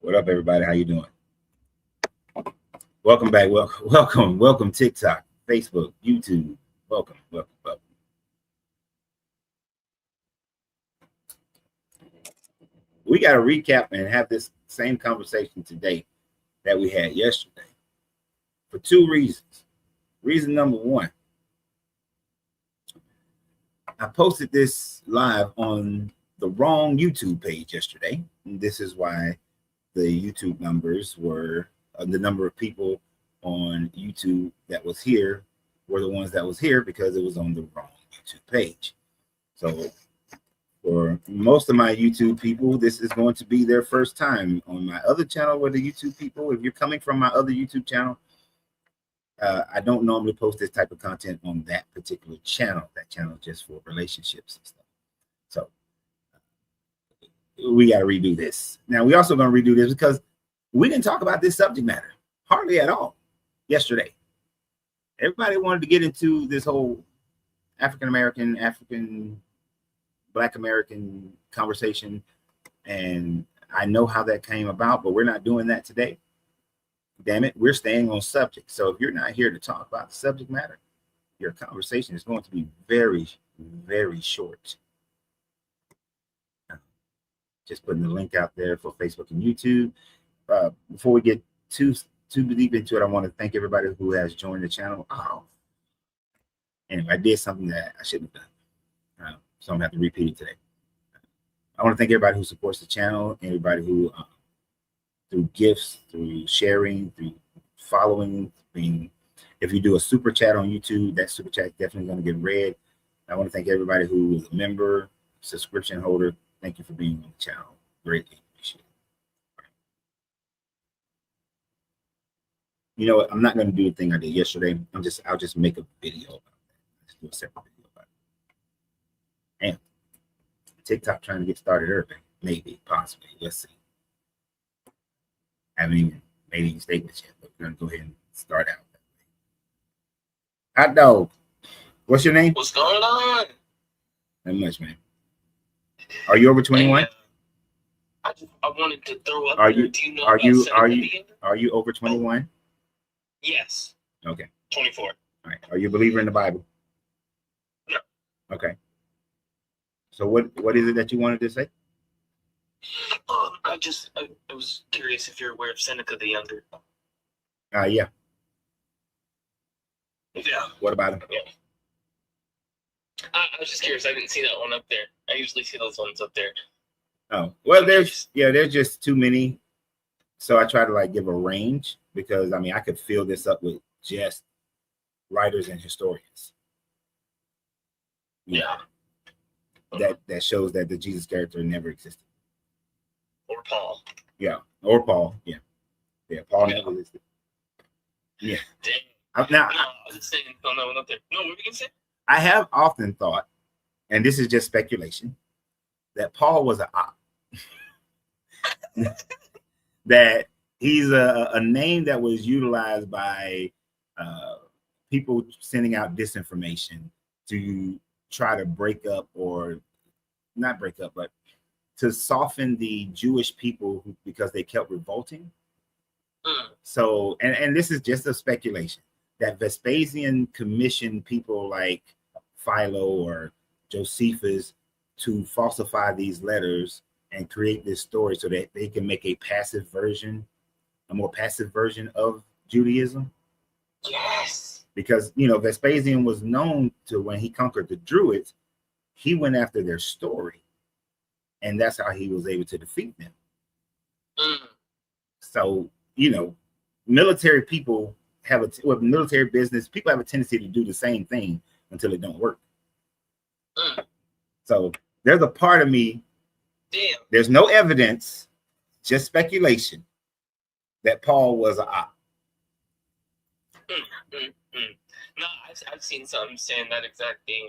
What up, everybody? How you doing? Welcome back. Welcome TikTok, Facebook, YouTube. Welcome. We got to recap and have this same conversation today that we had yesterday for two reasons. Reason number one, I posted this live on the wrong YouTube page yesterday. And this is why the YouTube numbers were the number of people on YouTube that was here were the ones that was here because it was on the wrong YouTube page. So for most of my YouTube people, this is going to be their first time on my other channel. Where the YouTube people, if you're coming from my other YouTube channel, I don't normally post this type of content on that particular channel. That channel is just for relationships and stuff. So we got to redo this. Now, we also going to redo this because we didn't talk about this subject matter hardly at all yesterday. Everybody wanted to get into this whole African, Black American conversation. And I know how that came about, but we're not doing that today. Damn it, we're staying on subject. So if you're not here to talk about the subject matter, your conversation is going to be very, very short. Just putting the link out there for Facebook and YouTube. Before we get too deep into it, I want to thank everybody who has joined the channel. Anyway, I did something that I shouldn't have done, so I'm gonna have to repeat it today. I want to thank everybody who supports the channel, everybody who through gifts, through sharing, through following. If you do a super chat on YouTube, that super chat is definitely going to get read. I want to thank everybody who is a member, subscription holder. Thank you for being on the channel. Greatly appreciate it. You know what? I'm not going to do the thing I did yesterday. I'll just make a video about that. Let's do a separate video about it. And TikTok trying to get started early. Maybe, possibly. Let's see. I haven't even made any statements yet, but we're going to go ahead and start out that way. Hot dog. What's your name? What's going on? Not much, man. Are you over 21? I wanted to throw up. Are you over 21? Yes. Okay. 24. All right. Are you a believer in the Bible? No. Okay. So what is it that you wanted to say? I was curious if you're aware of Seneca the Younger. Yeah. Yeah. What about him? Yeah. I was just curious. I didn't see that one up there. I usually see those ones up there. Oh, well, there's just too many. So I try to give a range because I could fill this up with just writers and historians. Yeah. That shows that the Jesus character never existed. Or Paul. Yeah. Or Paul. Yeah. Yeah. Paul never existed. Yeah. Dang. Now, I was saying on that one up there. No, what were you gonna say? I have often thought, and this is just speculation, that Paul was an op. That he's a name that was utilized by people sending out disinformation to try to break up, or not break up, but to soften the Jewish people because they kept revolting. So, and this is just a speculation, that Vespasian commissioned people like Philo or Josephus to falsify these letters and create this story so that they can make a more passive version of Judaism. Yes. Because, Vespasian was known to, when he conquered the Druids, he went after their story. And that's how he was able to defeat them. So, military people military business, people have a tendency to do the same thing until it don't work. So there's a part of me, there's no evidence, just speculation, that Paul was an op. No, I've seen some saying that exact thing.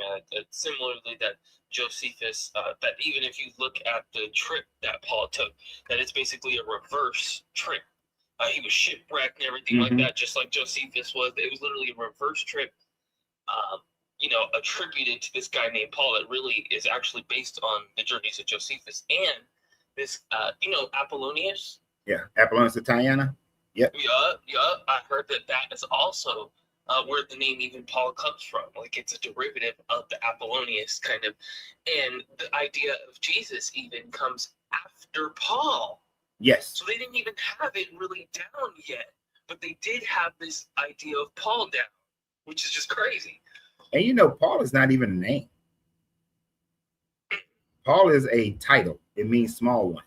Similarly, that Josephus, that even if you look at the trip that Paul took, that it's basically a reverse trip. He was shipwrecked and everything like that, just like Josephus was. It was literally a reverse trip, attributed to this guy named Paul that really is actually based on the journeys of Josephus. And this, Apollonius, Yeah, Apollonius of Tyana. Yep. Yeah. I heard that is also where the name even Paul comes from. Like it's a derivative of the Apollonius kind of, and the idea of Jesus even comes after Paul. Yes. So they didn't even have it really down yet, but they did have this idea of Paul down, which is just crazy. And you know, Paul is not even a name. Paul is a title. It means small one.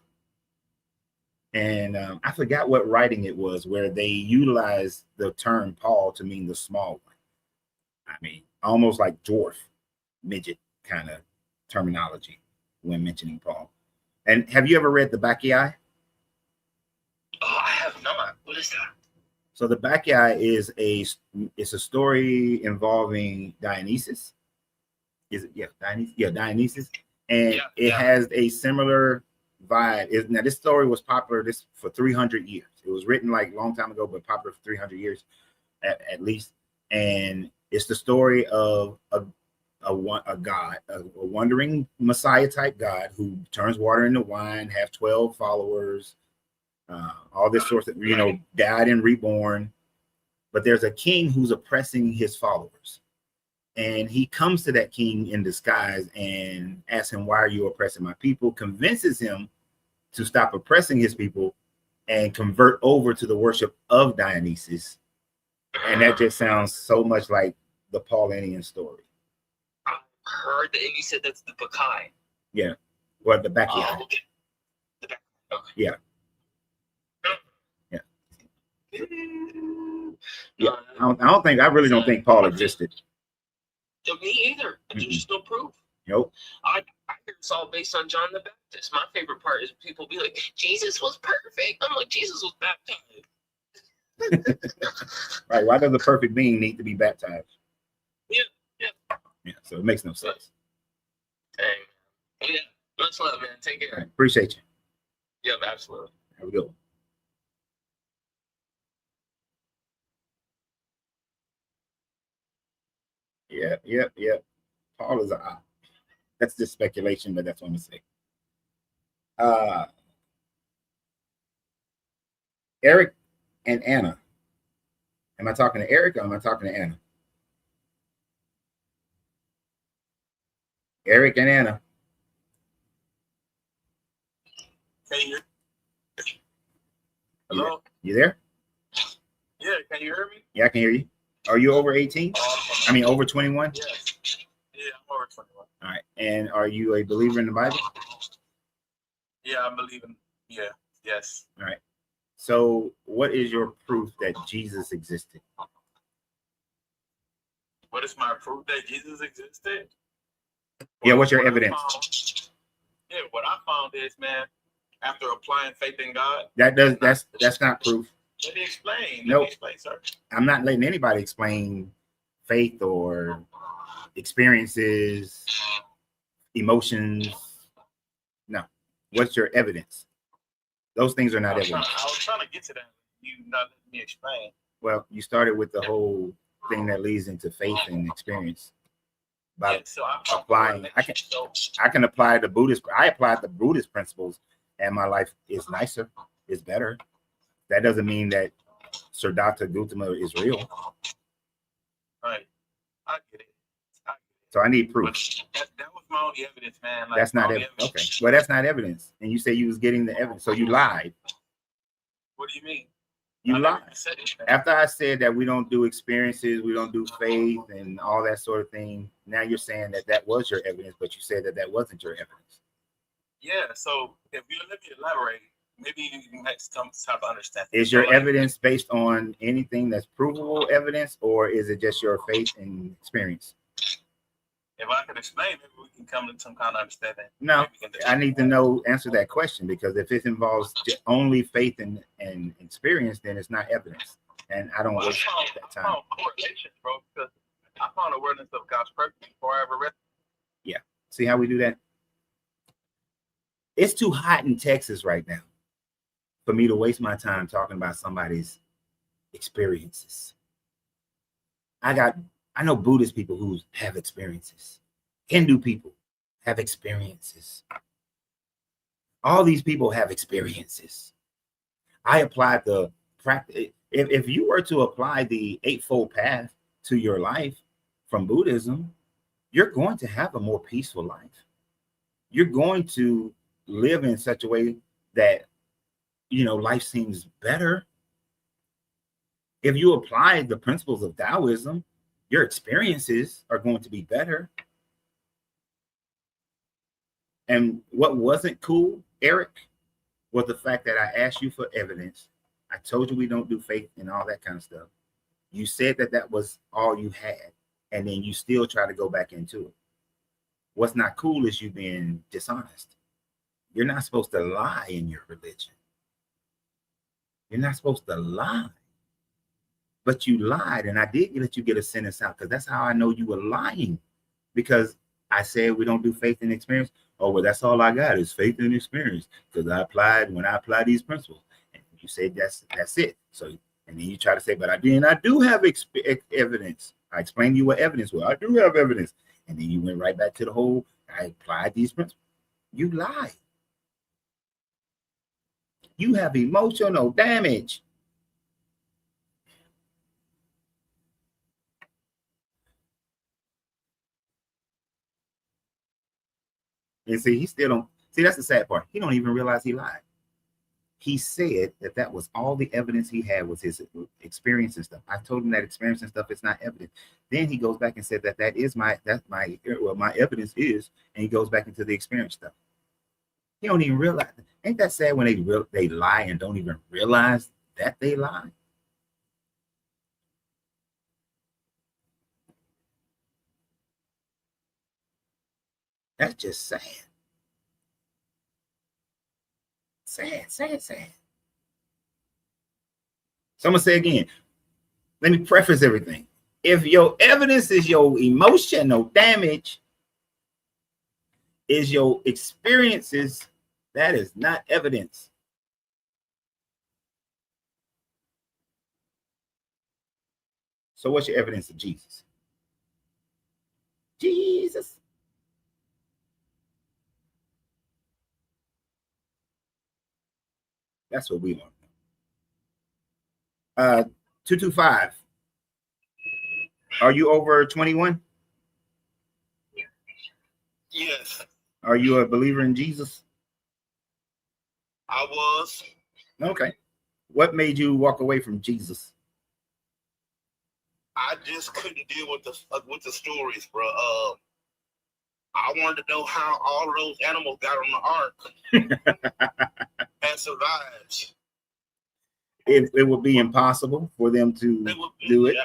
And I forgot what writing it was where they utilized the term Paul to mean the small one. I mean, almost like dwarf, midget kind of terminology when mentioning Paul. And have you ever read the Bacchae? Oh, I have not. What is that? So the Bacchae is a story involving Dionysus. Is it? Yeah, Dionysus. Yeah, Dionysus. And it has a similar vibe. Now, this story was popular for 300 years. It was written like a long time ago, but popular for 300 years at least. And it's the story of a god, a wandering Messiah type God who turns water into wine, have 12 followers, all this sort of, died and reborn. But there's a king who's oppressing his followers. And he comes to that king in disguise and asks him, why are you oppressing my people? Convinces him to stop oppressing his people and convert over to the worship of Dionysus. And that just sounds so much like the Paulinian story. I heard that, and you said that's the Bacchae. Yeah. Well, the Bacchae. Oh, okay. The Bacchae. Okay. Yeah. Yeah. I really don't think Paul existed. Me either. There's just no proof. Nope. I hear it's all based on John the Baptist. My favorite part is people be like, Jesus was perfect. I'm like, Jesus was baptized. Right. Why does a perfect being need to be baptized? Yeah. So it makes no sense. Dang. Yeah. Much love, man. Take care. Right. Appreciate you. Yep, absolutely. Have a good one. Yep. Paul is a. That's just speculation, but that's what I'm gonna say. Eric and Anna. Am I talking to Eric or am I talking to Anna? Eric and Anna. Can you? Hello? You there? Yeah, can you hear me? Yeah, I can hear you. Are you over 18? I mean, over 21? Yes. Yeah, I'm over 21. All right. And are you a believer in the Bible? Yeah, I'm believing. Yeah. Yes. All right. So what is your proof that Jesus existed? What is my proof that Jesus existed? Yeah, what's your evidence? What I found is, man, after applying faith in God. That's not proof. Let me explain. Nope. Let me explain, sir. I'm not letting anybody explain faith or experiences, emotions. No. What's your evidence? Those things are not evidence. I was trying to get to that. You not letting me explain. Well, you started with the whole thing that leads into faith and experience. By applying, I can apply the Buddhist. I applied the Buddhist principles, and my life is nicer, is better. That doesn't mean that Siddhartha Gautama is real. Right, I get it. So I need proof. That was my only evidence, man. Like, that's not evidence. Okay, well, that's not evidence. And you say you was getting the evidence, so you lied. What do you mean? You lied. After I said that we don't do experiences, we don't do faith and all that sort of thing, now you're saying that that was your evidence, but you said that that wasn't your evidence. Yeah, so if you let me elaborate, maybe you next time have to understand. Is your evidence based on anything that's provable evidence, or is it just your faith and experience? If I can explain, maybe we can come to some kind of understanding. No, I need to answer that question, because if it involves only faith and experience, then it's not evidence. And I don't waste that time. I found correlation, bro, because I found awareness of God's purpose before I ever read it. Yeah. See how we do that? It's too hot in Texas right now for me to waste my time talking about somebody's experiences. I know Buddhist people who have experiences. Hindu people have experiences. All these people have experiences. I applied the practice. If you were to apply the Eightfold Path to your life from Buddhism, you're going to have a more peaceful life. You're going to live in such a way that, life seems better. If you apply the principles of Taoism, your experiences are going to be better. And what wasn't cool, Eric, was the fact that I asked you for evidence. I told you we don't do faith and all that kind of stuff. You said that was all you had, and then you still try to go back into it. What's not cool is you being dishonest. You're not supposed to lie in your religion. You're not supposed to lie. But you lied, and I did let you get a sentence out, because that's how I know you were lying. Because I said we don't do faith and experience. Oh, well, that's all I got is faith and experience, because when I apply these principles. And you said that's it. So, and then you try to say, but I do have evidence. I explained to you what evidence was. I do have evidence. And then you went right back to the whole, I applied these principles. You lied. You have emotional damage. And see, he still don't see. That's the sad part. He don't even realize he lied. He said that was all the evidence he had was his experience and stuff. I told him that experience and stuff is not evidence. Then he goes back and said my evidence is, and he goes back into the experience stuff. He don't even realize. Ain't that sad when they lie and don't even realize that they lie? That's just sad. Sad. So I'm gonna say again, let me preface everything. If your evidence is your emotional damage, is your experiences, that is not evidence. So what's your evidence of Jesus? Jesus. That's what we want. 225. Are you over 21? Yes. Are you a believer in Jesus? I was. Okay. What made you walk away from Jesus? I just couldn't deal with the stories, bro. I wanted to know how all of those animals got on the ark and survived. It would be impossible for them to do it.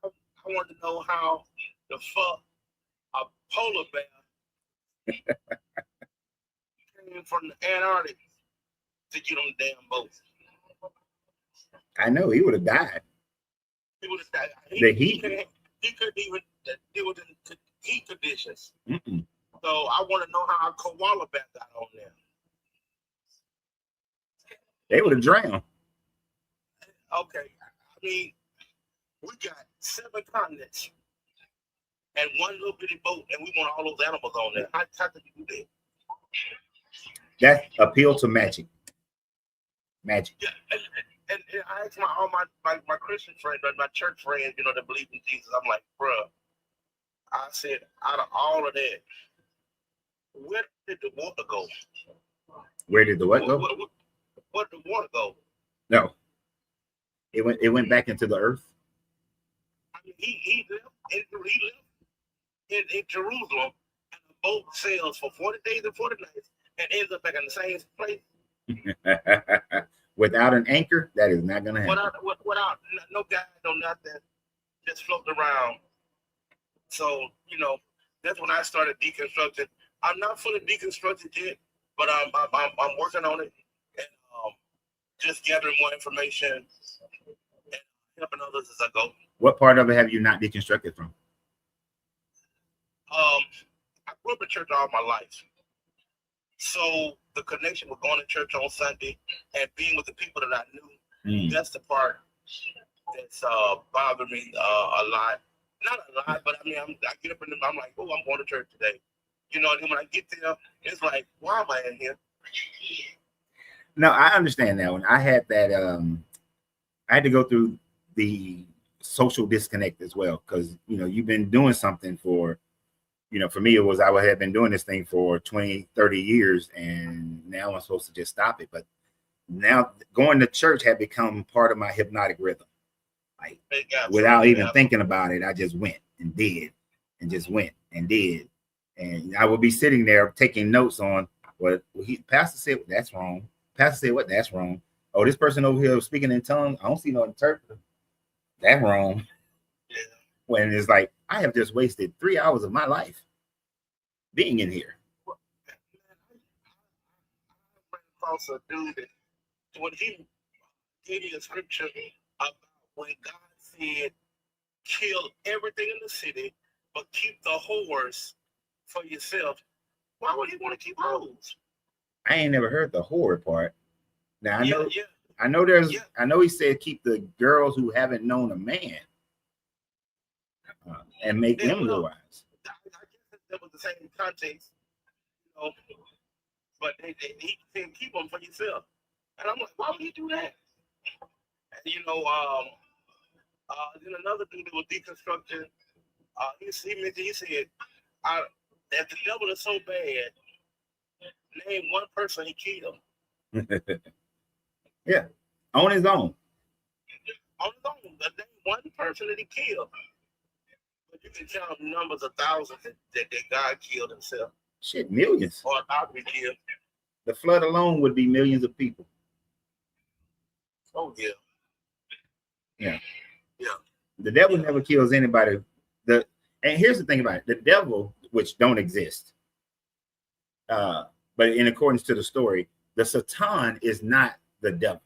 I wanted to know how the fuck a polar bear came from the Antarctic to get on the damn boat. I know he would have died. He would have died. The heat. He couldn't even deal with the heat conditions. Mm-mm. So I want to know how a koala bear got on there. They would have drowned. Okay, I mean, we got 7 continents and one little bitty boat, and we want all those animals on there. How did you do that? That appeal to magic. Magic. Yeah, and I asked all my Christian friends, my church friends, that believe in Jesus. I'm like, bruh, I said, out of all of that, where did the water go? Where did the what go? Where did the water go? No. It went back into the earth. I mean, he lived in Jerusalem, and the boat sails for 40 days and 40 nights and ends up back in the same place. Without an anchor, that is not going to happen. Without no guide, no nothing, just floating around. So, that's when I started deconstructing. I'm not fully deconstructed yet, but I'm working on it and just gathering more information and helping others as I go. What part of it have you not deconstructed from? I grew up in church all my life. So the connection with going to church on Sunday and being with the people that I knew, that's the part that's bothered me a lot. Not a lot, but I mean, I get up and I'm like, oh, I'm going to church today. And then when I get there, it's like, why am I in here? No, I understand that one. I had that. I had to go through the social disconnect as well because you've been doing something for. For me, it was I had been doing this thing for 20, 30 years, and now I'm supposed to just stop it. But now going to church had become part of my hypnotic rhythm. Like without even thinking about it, I just went and did, and just went and did, and I would be sitting there taking notes on what pastor said. That's wrong. Pastor said what? That's wrong. Oh, this person over here speaking in tongues. I don't see no interpreter. That's wrong. Yeah. When it's like I have just wasted 3 hours of my life being in here. I across a dude that when he gave me a scripture about when God said, kill everything in the city, but keep the whores for yourself. Why would he want to keep hoes? I ain't never heard the whore part. Now I know. Yeah. I know there's. Yeah. I know he said keep the girls who haven't known a man and make them your wives. I guess that was the same context, but he said keep them for yourself. And I'm like, why would he do that? And then another dude that was deconstructing, he said, if the devil is so bad, name one person he killed. Yeah, on his own. On his own, name one person that he killed. But you can count numbers of thousands that God killed himself. Shit, millions. Or about to be killed. The flood alone would be millions of people. Oh yeah. Yeah. Yeah. The devil never kills anybody. And here's the thing about it: the devil, which don't exist, but in accordance to the story, the Satan is not the devil.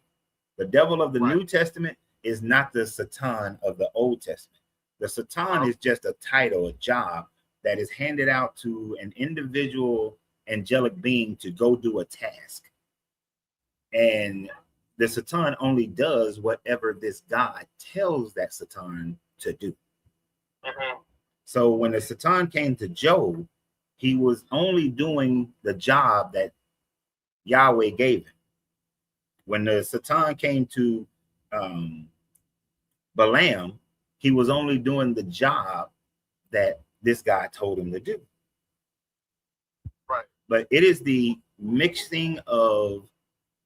The devil of the New Testament is not the Satan of the Old Testament. The Satan is just a title, a job that is handed out to an individual angelic being to go do a task. And the Satan only does whatever this God tells that Satan to do. So when the Satan came to Job, he was only doing the job that Yahweh gave him. When the Satan came to Balaam, he was only doing the job that this guy told him to do. Right. But it is the mixing of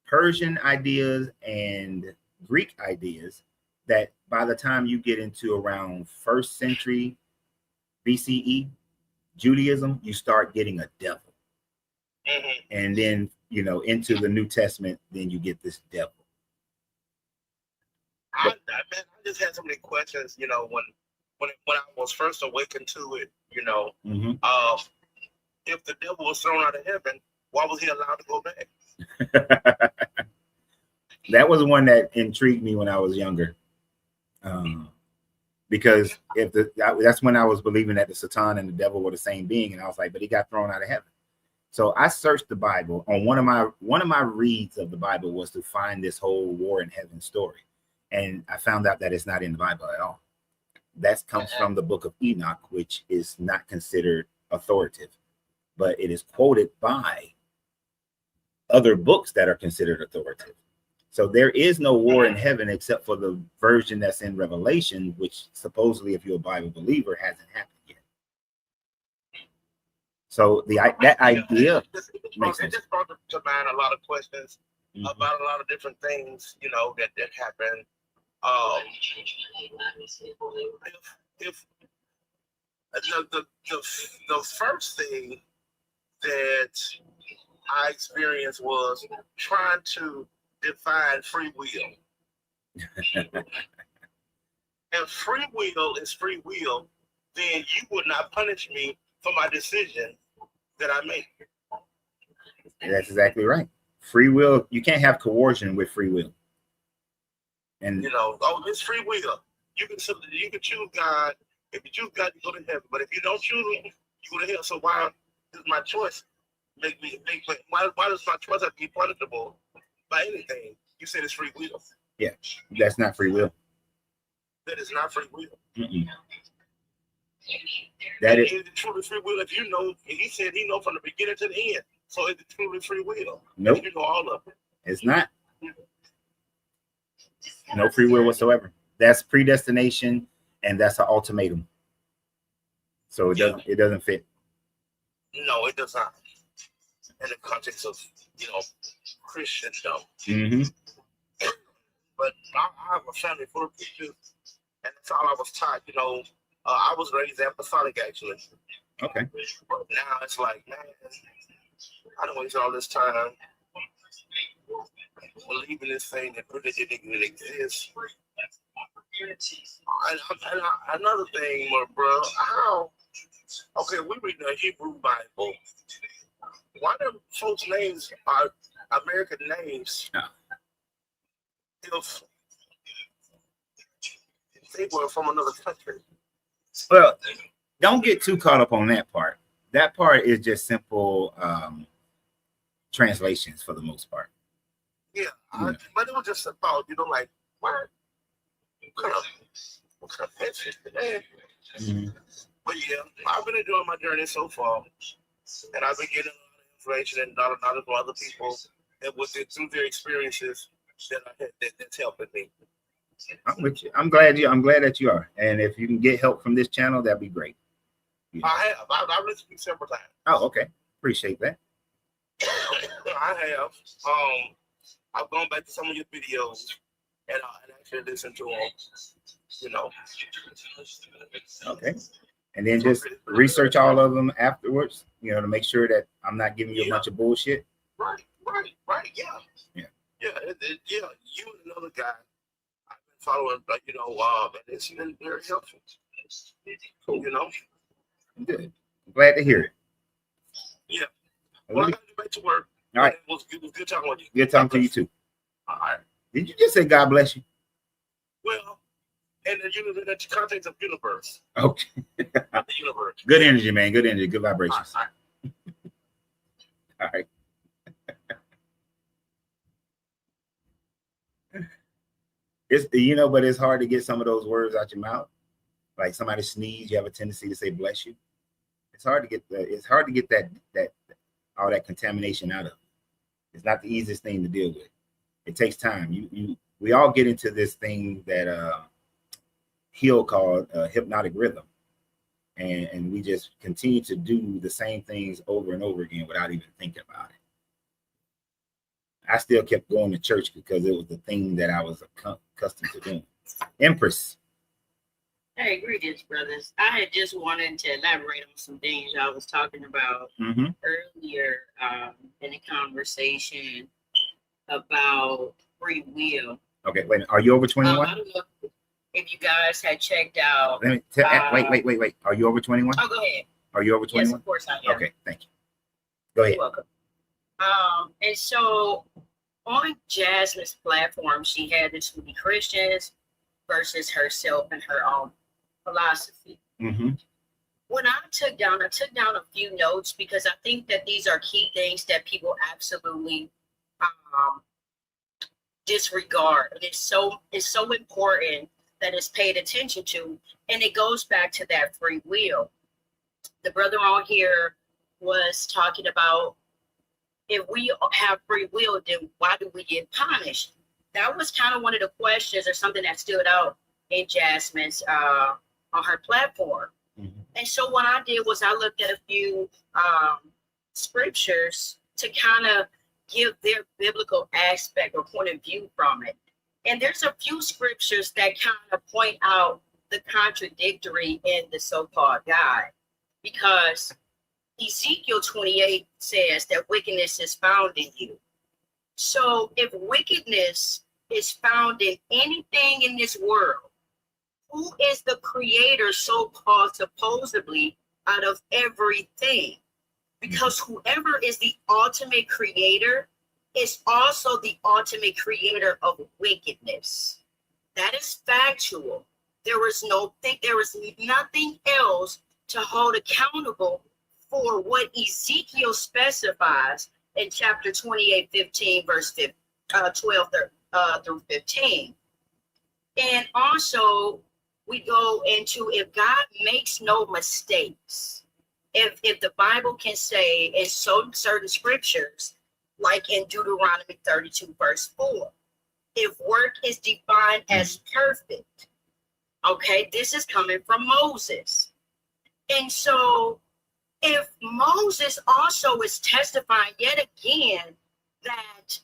Persian ideas and Greek ideas that by the time you get into around 1st century BCE Judaism, you start getting a devil. And then, into the New Testament, then you get this devil. I just had so many questions, when I was first awakened to it, if the devil was thrown out of heaven, why was he allowed to go back? That was one that intrigued me when I was younger. Because that's when I was believing that the Satan and the devil were the same being, and I was like, but he got thrown out of heaven. So I searched the Bible. On one of my reads of the Bible was to find this whole war in heaven story, and I found out that it's not in the Bible at all. That comes from the book of Enoch, which is not considered authoritative, but it is quoted by other books that are considered authoritative. So there is no war in heaven except for the version that's in Revelation, which supposedly, if you're a Bible believer, hasn't happened yet. So that idea makes sense. It just brought to mind a lot of questions about a lot of different things, that happen. If the first thing that I experienced was trying to define free will. If free will is free will, then you would not punish me for my decision that I make. That's exactly right. Free will, you can't have coercion with free will. And it's free will. You can choose God. If you choose God, you go to heaven. But if you don't choose him, you go to hell. So why does my choice why does my choice have to be punishable by anything? You said it's free will. Yeah, that's not free will. That is not free will. That is truly free will. If he said he know from the beginning to the end. So is it truly free will? Nope. You know all of it. It's not. No free will whatsoever. That's predestination, and that's an ultimatum. So it doesn't fit. No, it does not. In the context of, Christendom. Mm-hmm. But I have a family full of Christians, and that's all I was taught. I was raised apostolic, actually. Okay. But now it's like, man, I don't waste all this time believing this thing that really didn't even exist. And another thing, bro, okay, we read the Hebrew Bible. Why do folks' names are American names? No. If they were from another country. Well, don't get too caught up on that part. That part is just simple translations for the most part. Yeah, but it was just about, like, what kind of message today? Mm-hmm. But yeah, I've been enjoying my journey so far, and I've been getting a lot of information and knowledge from other people, and through their experiences that's helping me. I'm with you. I'm glad that you are. And if you can get help from this channel, that'd be great. Yeah. I've listened to you several times. Oh, okay. Appreciate that. I have. I've gone back to some of your videos and actually listened to them. Okay. And then just research all of them afterwards, to make sure that I'm not giving you a bunch of bullshit. Right. Yeah. You and another guy I've been following, and it's been very helpful. Cool. Good. I'm glad to hear it. Yeah. Well, I gotta get back to work. All right. It was good talking with you. Good talking to you too. All right. Did you just say God bless you? Well, and the context of universe. Okay. The universe. Good energy, man. Good energy. Good vibrations. All right. It's but it's hard to get some of those words out your mouth. Like somebody sneeze, you have a tendency to say bless you. It's hard to get that all that contamination out of it. It's not the easiest thing to deal with. It takes time. We all get into this thing that Hill called hypnotic rhythm. And we just continue to do the same things over and over again without even thinking about it. I still kept going to church because it was the thing that I was accustomed to doing. Empress. Hey, greetings, brothers. I had just wanted to elaborate on some things I was talking about earlier in the conversation about free will. Okay, wait. Are you over 21? I don't know if you guys had checked out. Let me wait. Are you over 21? Oh, go ahead. Are you over 21? Yes, of course I am. Okay, thank you. Go ahead. You're welcome. And so on Jasmine's platform, she had the To Be Christians versus herself and her own philosophy. Mm-hmm. When I took down a few notes because I think that these are key things that people absolutely disregard. It's so important that it's paid attention to, and it goes back to that free will. The brother on here was talking about if we have free will, then why do we get punished? That was kind of one of the questions or something that stood out in Jasmine's on her platform. Mm-hmm. And so what I did was I looked at a few scriptures to kind of give their biblical aspect or point of view from it. And there's a few scriptures that kind of point out the contradictory in the so-called God, because Ezekiel 28 says that wickedness is found in you. So if wickedness is found in anything in this world, who is the creator so-called supposedly out of everything? Because whoever is the ultimate creator is also the ultimate creator of wickedness. That is factual. There is nothing else to hold accountable for what Ezekiel specifies in chapter 28, 15, verse 12 through 15. And also, we go into if God makes no mistakes, if the Bible can say in certain scriptures like in Deuteronomy 32, verse 4. If work is defined as perfect, okay, this is coming from Moses. And so if Moses also is testifying yet again that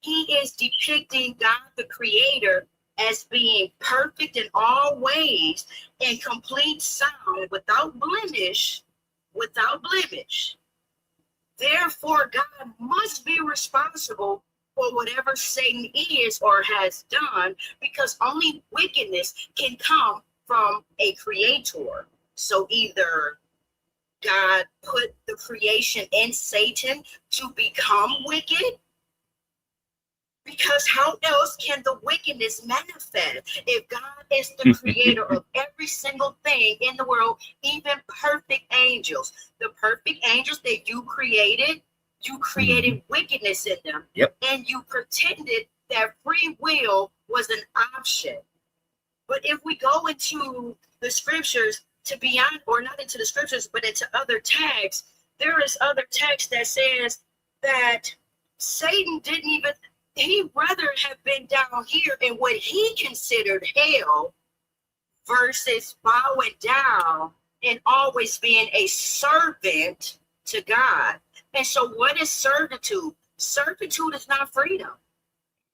he is depicting God the Creator as being perfect in all ways and complete sound without blemish, therefore God must be responsible for whatever Satan is or has done, because only wickedness can come from a creator. So either God put the creation in Satan to become wicked, because how else can the wickedness manifest if God is the creator of every single thing in the world, even perfect angels? The perfect angels that you created wickedness in them. Yep. And you pretended that free will was an option. But if we go into the scriptures, to be honest, or not into the scriptures, but into other texts, there is other text that says that Satan didn't even, he'd rather have been down here in what he considered hell versus bowing down and always being a servant to God. And so what is servitude? Servitude is not freedom.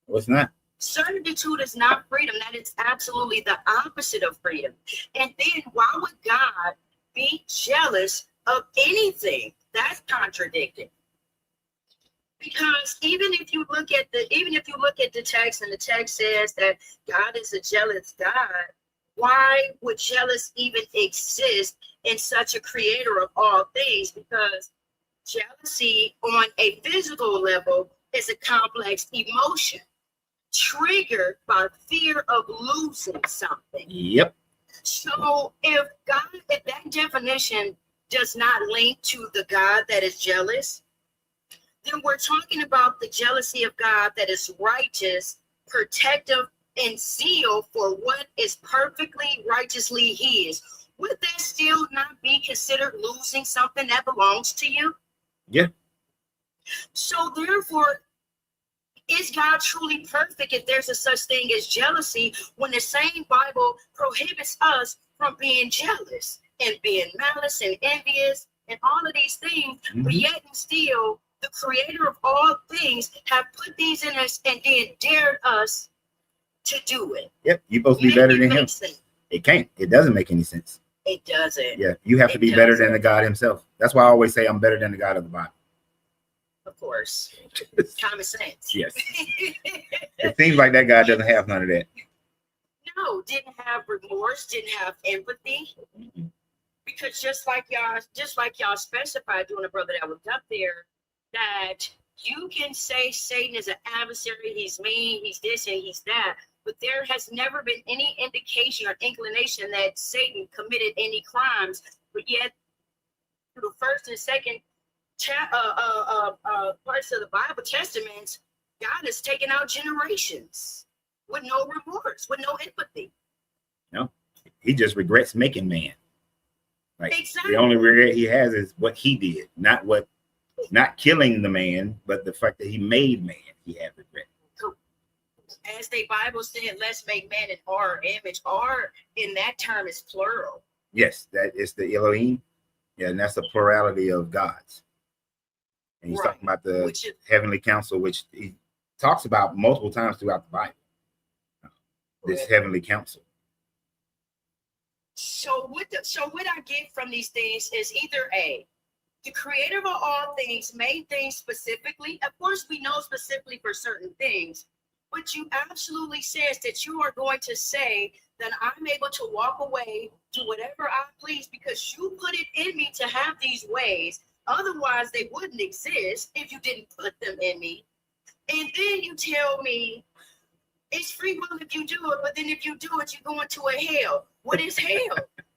What's not? Servitude is not freedom. That is absolutely the opposite of freedom. And then why would God be jealous of anything? That's contradicting. Because even if you look at the text, and the text says that God is a jealous God, why would jealous even exist in such a creator of all things? Because jealousy on a physical level is a complex emotion triggered by fear of losing something. Yep. So if that definition does not link to the God that is jealous, then we're talking about the jealousy of God that is righteous, protective, and zeal for what is perfectly righteously his. Would that still not be considered losing something that belongs to you? Yeah. So therefore, is God truly perfect if there's a such thing as jealousy, when the same Bible prohibits us from being jealous and being malice and envious and all of these things, but yet and still the creator of all things have put these in us and then dared us to do it. Yep. You're supposed to be better than him. Sense. It can't. It doesn't make any sense. It doesn't. Yeah. You have to be better than the God himself. That's why I always say I'm better than the God of the Bible. Of course. Common sense. Yes. It seems like that guy doesn't have none of that. No, didn't have remorse, didn't have empathy. Because just like y'all specified, doing a brother that was up there, that you can say Satan is an adversary, he's mean, he's this and he's that, but there has never been any indication or inclination that Satan committed any crimes. But yet, through the first and second parts of the Bible Testaments, God has taken out generations with no remorse, with no empathy. No, he just regrets making man. Like, exactly. The only regret he has is what he did, not killing the man, but the fact that he made man. He had regret. As the Bible said, let's make man in our image. Our in that term is plural. Yes, that is the Elohim. Yeah, and that's the plurality of gods. And he's talking about the heavenly council, which he talks about multiple times throughout the Bible. This heavenly council. So what I get from these things is either A, the creator of all things made things specifically. Of course, we know specifically for certain things, but you absolutely says that you are going to say that I'm able to walk away, do whatever I please, because you put it in me to have these ways. Otherwise, they wouldn't exist if you didn't put them in me. And then you tell me it's free will if you do it, but then if you do it, you're going to a hell. What is hell?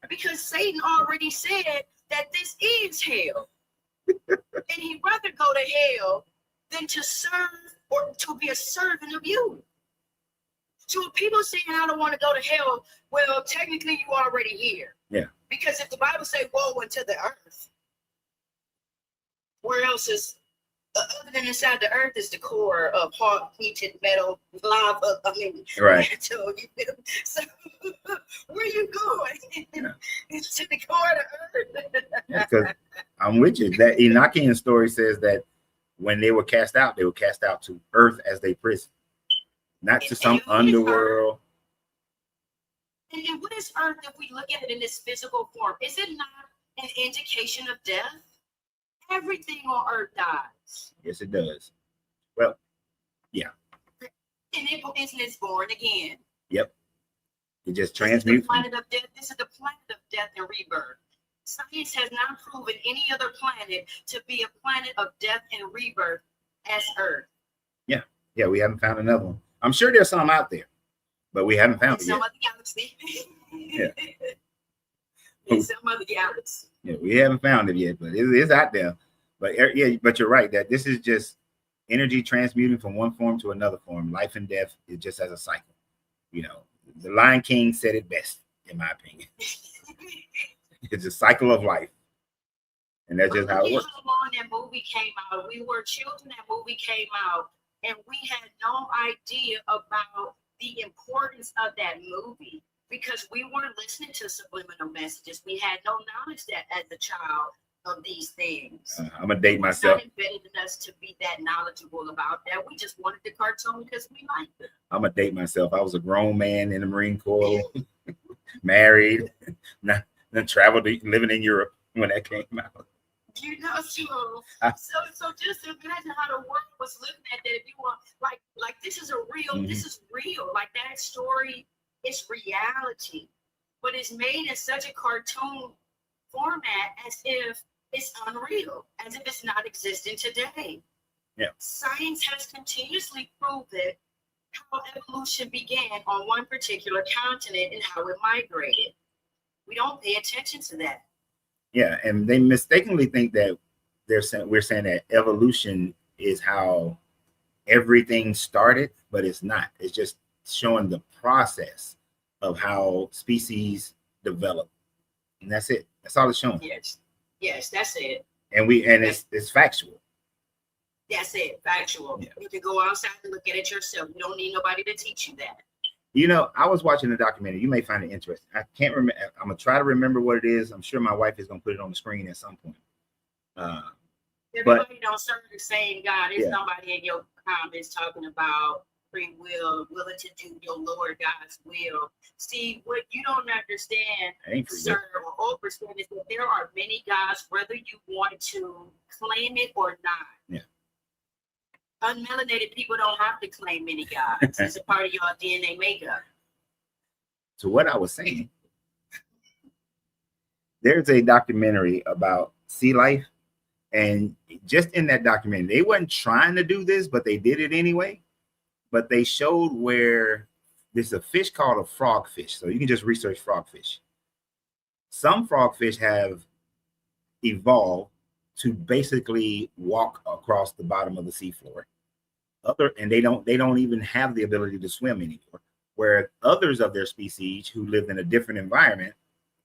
Because Satan already said that this is hell. And he'd rather go to hell than to serve or to be a servant of you. So if people saying I don't want to go to hell, well, technically you already here. Yeah. Because if the Bible say woe unto the earth, where else is Other than inside the earth is the core of hard heated metal, lava. I mean, Right. metal, you feel me? So where you going? Yeah. To the core of the earth. Because I'm with you. That Enochian story says that when they were cast out to earth as they prison, not to some underworld. And then what is earth if we look at it in this physical form? Is it not an indication of death? Everything on earth dies. Yes, it does. Well, yeah. And isn't it born again? Yep. It just This is the transmutes. planet of death. This is the planet of death and rebirth. Science has not proven any other planet to be a planet of death and rebirth as Earth. Yeah, we haven't found another one. I'm sure there's some out there, but we haven't found In it some yet. other galaxy. Yeah. In some other galaxy. Yeah, we haven't found it yet, but it's out there. But yeah, but you're right that this is just energy transmuting from one form to another form. Life and death is just as a cycle. You know, the Lion King said it best, in my opinion. It's a cycle of life, and that's just how it works. How long that movie came out? We were children. That movie came out, and we had no idea about the importance of that movie because we weren't listening to subliminal messages. We had no knowledge that as a child of these things. I'm gonna date It's myself. not embedded in us to be that knowledgeable about that. We just wanted the cartoon because we liked it. I'm gonna date myself. I was a grown man in the Marine Corps, married, then traveled, living in Europe when that came out. You know, so just imagine how the world was looking at that. If you want, like this is a real, this is real. Like that story is reality, but it's made in such a cartoon format as if it's unreal, as if it's not existing today. Yeah. Science has continuously proven how evolution began on one particular continent and how it migrated. We don't pay attention to that. Yeah, and they mistakenly think that we're saying that evolution is how everything started, but it's not. It's just showing the process of how species develop, and that's it. That's all it's showing. Yes, that's it. And it's factual. That's it, factual. Yeah. You can go outside and look at it yourself. You don't need nobody to teach you that. You know, I was watching a documentary. You may find it interesting. I can't remember. I'm gonna try to remember what it is. I'm sure my wife is gonna put it on the screen at some point. Everybody don't serve the same God. There's Yeah. nobody in your comments talking about free will, willing to do your Lord God's will. See, what you don't understand, I ain't free will. sir, or overstand is that there are many gods, whether you want to claim it or not. Yeah. Unmelanated people don't have to claim many gods. It's a part of your DNA makeup. So what I was saying, there's a documentary about sea life, and just in that documentary, they weren't trying to do this, but they did it anyway. But they showed where there's a fish called a frogfish. So you can just research frogfish. Some frogfish have evolved to basically walk across the bottom of the seafloor. And they don't even have the ability to swim anymore. Where others of their species who live in a different environment,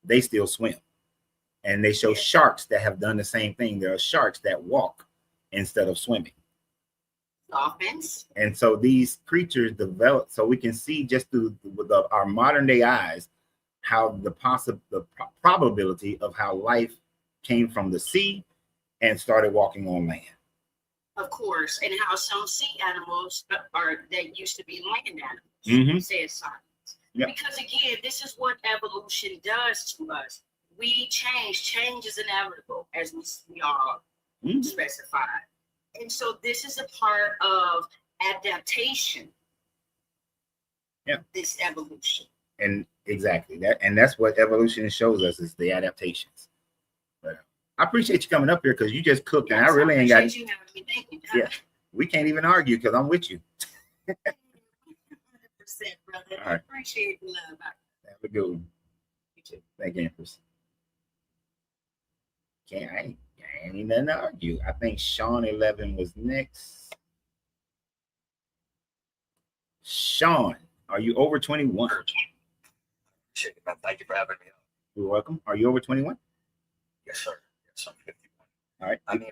they still swim. And they show sharks that have done the same thing. There are sharks that walk instead of swimming. Dolphins. And so these creatures develop, so we can see just through our modern day eyes how the probability of how life came from the sea and started walking on land. Of course, and how some sea animals are that used to be land animals. Mhm. Says science. Yep. Because again, this is what evolution does to us. We change. Change is inevitable, as we all specified. And so this is a part of adaptation. Yeah. This evolution. And exactly that, and that's what evolution shows us, is the adaptations. But I appreciate you coming up here because you just cooked, and I really ain't got. You having me. Thank you. Yeah, we can't even argue because I'm with you. 100%, brother. All right. Appreciate the love. Have a good one. You too. Thank you, Empress. I ain't even nothing to argue. I think Sean 11 was next. Sean, are you over 21? Thank you for having me on. You're welcome. Are you over 21? Yes, sir. Yes, I'm 51. All right. I mean,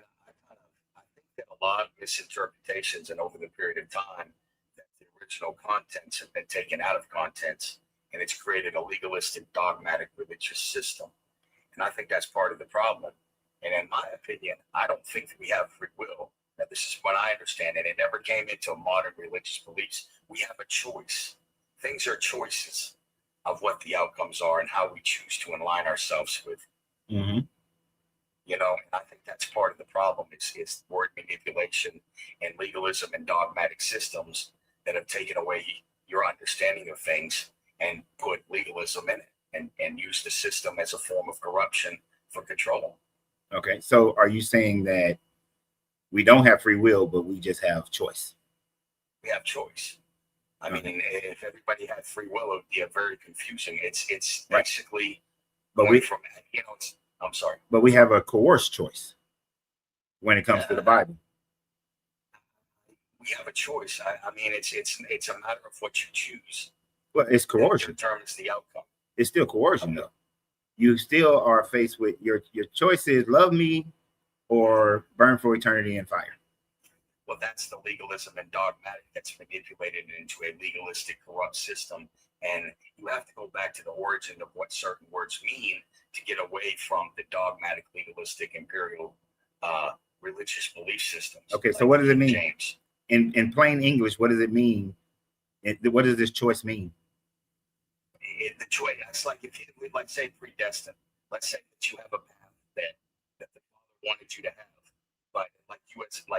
I think that a lot of misinterpretations, and over the period of time, that the original contents have been taken out of contents, and it's created a legalistic, dogmatic religious system. And I think that's part of the problem. And in my opinion, I don't think that we have free will. Now, this is what I understand, and it never came into modern religious beliefs. We have a choice. Things are choices of what the outcomes are and how we choose to align ourselves with. Mm-hmm. You know, and I think that's part of the problem. It's word manipulation and legalism and dogmatic systems that have taken away your understanding of things and put legalism in it and use the system as a form of corruption for control. Okay. So are you saying that we don't have free will, but we just have choice? We have choice. I mean, if everybody had free will, it would be a very confusing. It's Right. basically But going we from, you know, I'm sorry. but we have a coerced choice when it comes to the Bible. We have a choice. I mean, it's a matter of what you choose. Well, it's That coercion. determines the outcome. It's still coercion, though. You still are faced with your choice is love me or burn for eternity in fire. Well, that's the legalism and dogmatic that's manipulated into a legalistic, corrupt system. And you have to go back to the origin of what certain words mean to get away from the dogmatic, legalistic, imperial, religious belief systems. Okay, so what does it King mean? James. In plain English, what does it mean? What does this choice mean? The choice. That's like if you, like, say, predestined. Let's say that you have a path that the Father wanted you to have, but like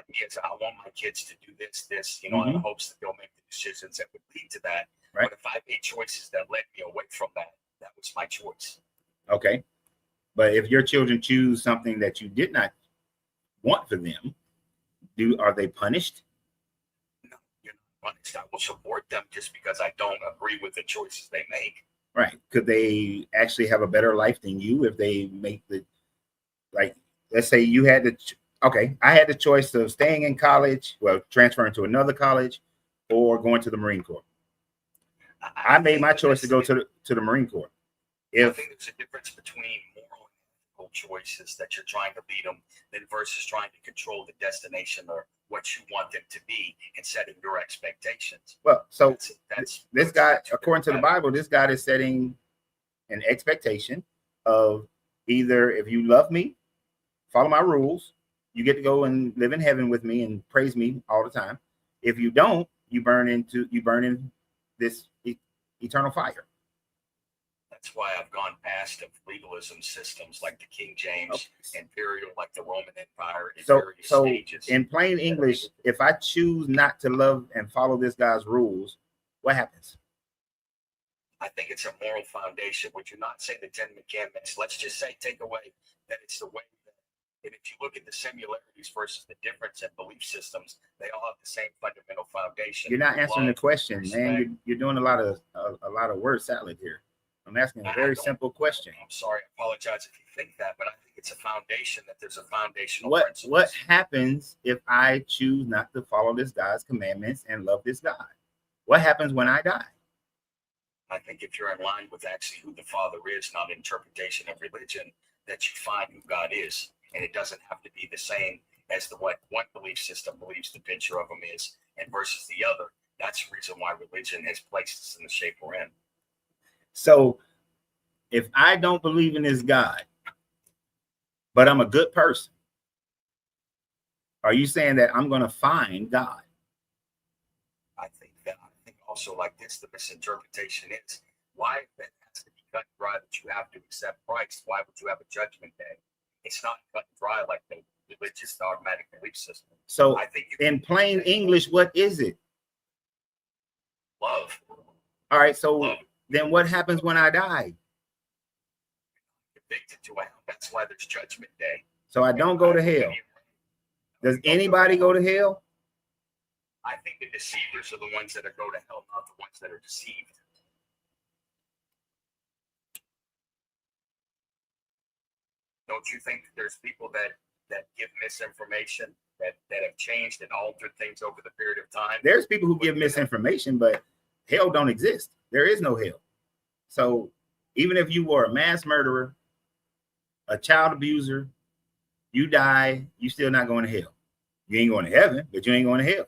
me as I want my kids to do this, you know, in the hopes that they'll make the decisions that would lead to that. Right. But if I made choices that led me away from that, that was my choice. Okay. But if your children choose something that you did not want for them, are they punished? No, you're not punished. I will support them just because I don't agree with the choices they make. Right. Could they actually have a better life than you if they make like, let's say you had I had the choice of staying in college, well, transferring to another college or going to the Marine Corps. I made my choice to go to the Marine Corps. I think there's a difference between moral and ethical choices that you're trying to lead them than versus trying to control the destination or what you want them to be and setting your expectations. Well, so that's this guy, according to the Bible, this God is setting an expectation of either if you love me, follow my rules, you get to go and live in heaven with me and praise me all the time. If you don't, you burn in this eternal fire. That's why I've gone past of legalism systems like the King James, imperial, like the Roman Empire, in various stages. In plain English, if I choose not to love and follow this guy's rules, what happens? I think it's a moral foundation. Would you not say the 10 Commandments? Let's just say take away that it's the way that, and if you look at the similarities versus the difference in belief systems, they all have the same fundamental foundation. You're not answering Love, the question, respect. man. You're doing a lot of word salad here. I'm asking a very simple question. I'm sorry, I apologize if you think that, but I think it's a foundation, that there's a foundational What principles. happens if I choose not to follow this guy's commandments and love this God? What happens when I die? I think if you're in line with actually who the Father is, not interpretation of religion, that you find who God is. And it doesn't have to be the same as what one belief system believes the picture of him is and versus the other. That's the reason why religion has placed us in the shape we're in. So if I don't believe in this God, but I'm a good person, are you saying that I'm going to find God? I think also like this, the misinterpretation is why that has to be cut and dry that you have to accept Christ. Why would you have a judgment day? It's not cut and dry like the religious dogmatic belief system. So I think in plain English, what is it? love. All right. So Love. then what happens when I die? Convicted to hell. That's why there's judgment day. So I don't go to hell. Does anybody go to hell? I think the deceivers are the ones that go to hell, not the ones that are deceived. Don't you think that there's people that give misinformation that have changed and altered things over the period of time? There's people who give misinformation, but hell don't exist. There is no hell. So even if you were a mass murderer, a child abuser, you die, you still not going to hell. You ain't going to heaven, but you ain't going to hell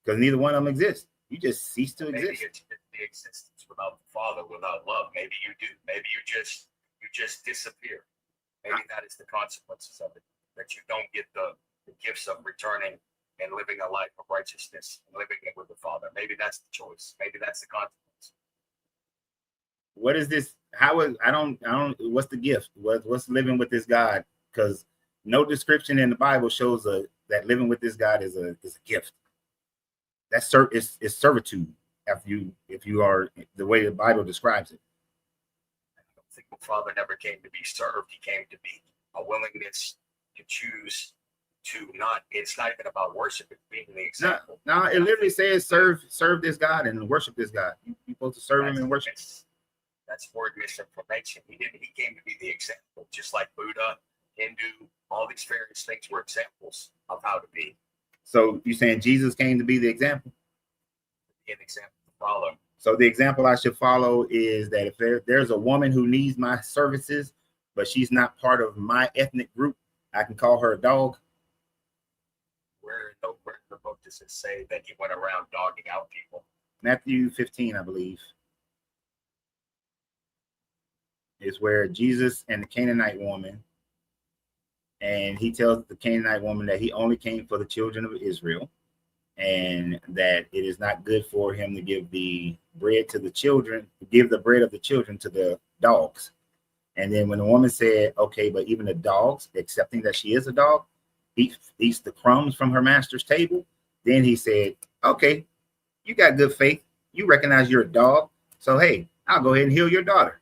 because neither one of them exists. You just cease to Maybe exist. it's the existence without the Father, without love. Maybe you do. Maybe you just disappear. Maybe that is the consequences of it. That you don't get the gifts of returning and living a life of righteousness and living it with the Father. Maybe that's the choice. Maybe that's the consequence. What is this? How is I don't what's the gift? What's living with this God? Because no description in the Bible shows that living with this God is a gift. That's it's servitude if you are the way the Bible describes it. I don't think the Father never came to be served. He came to be a willingness to choose to not. It's not even about worship. It's being the example. No, it literally says serve this God and worship this God. You're supposed to serve him and worship. That's word misinformation. He came to be the example, just like Buddha, Hindu, all these various things were examples of how to be. So you're saying Jesus came to be the example? Be an example to follow. So the example I should follow is that if there's a woman who needs my services, but she's not part of my ethnic group, I can call her a dog. Where in the book does it say that he went around dogging out people? Matthew 15, I believe, is where Jesus and the Canaanite woman, and he tells the Canaanite woman that he only came for the children of Israel, and that it is not good for him to give the bread to the children, give the bread of the children to the dogs. And then when the woman said, okay, but even the dogs, accepting that she is a dog, eats the crumbs from her master's table, then he said, okay, you got good faith. You recognize you're a dog. So, hey, I'll go ahead and heal your daughter.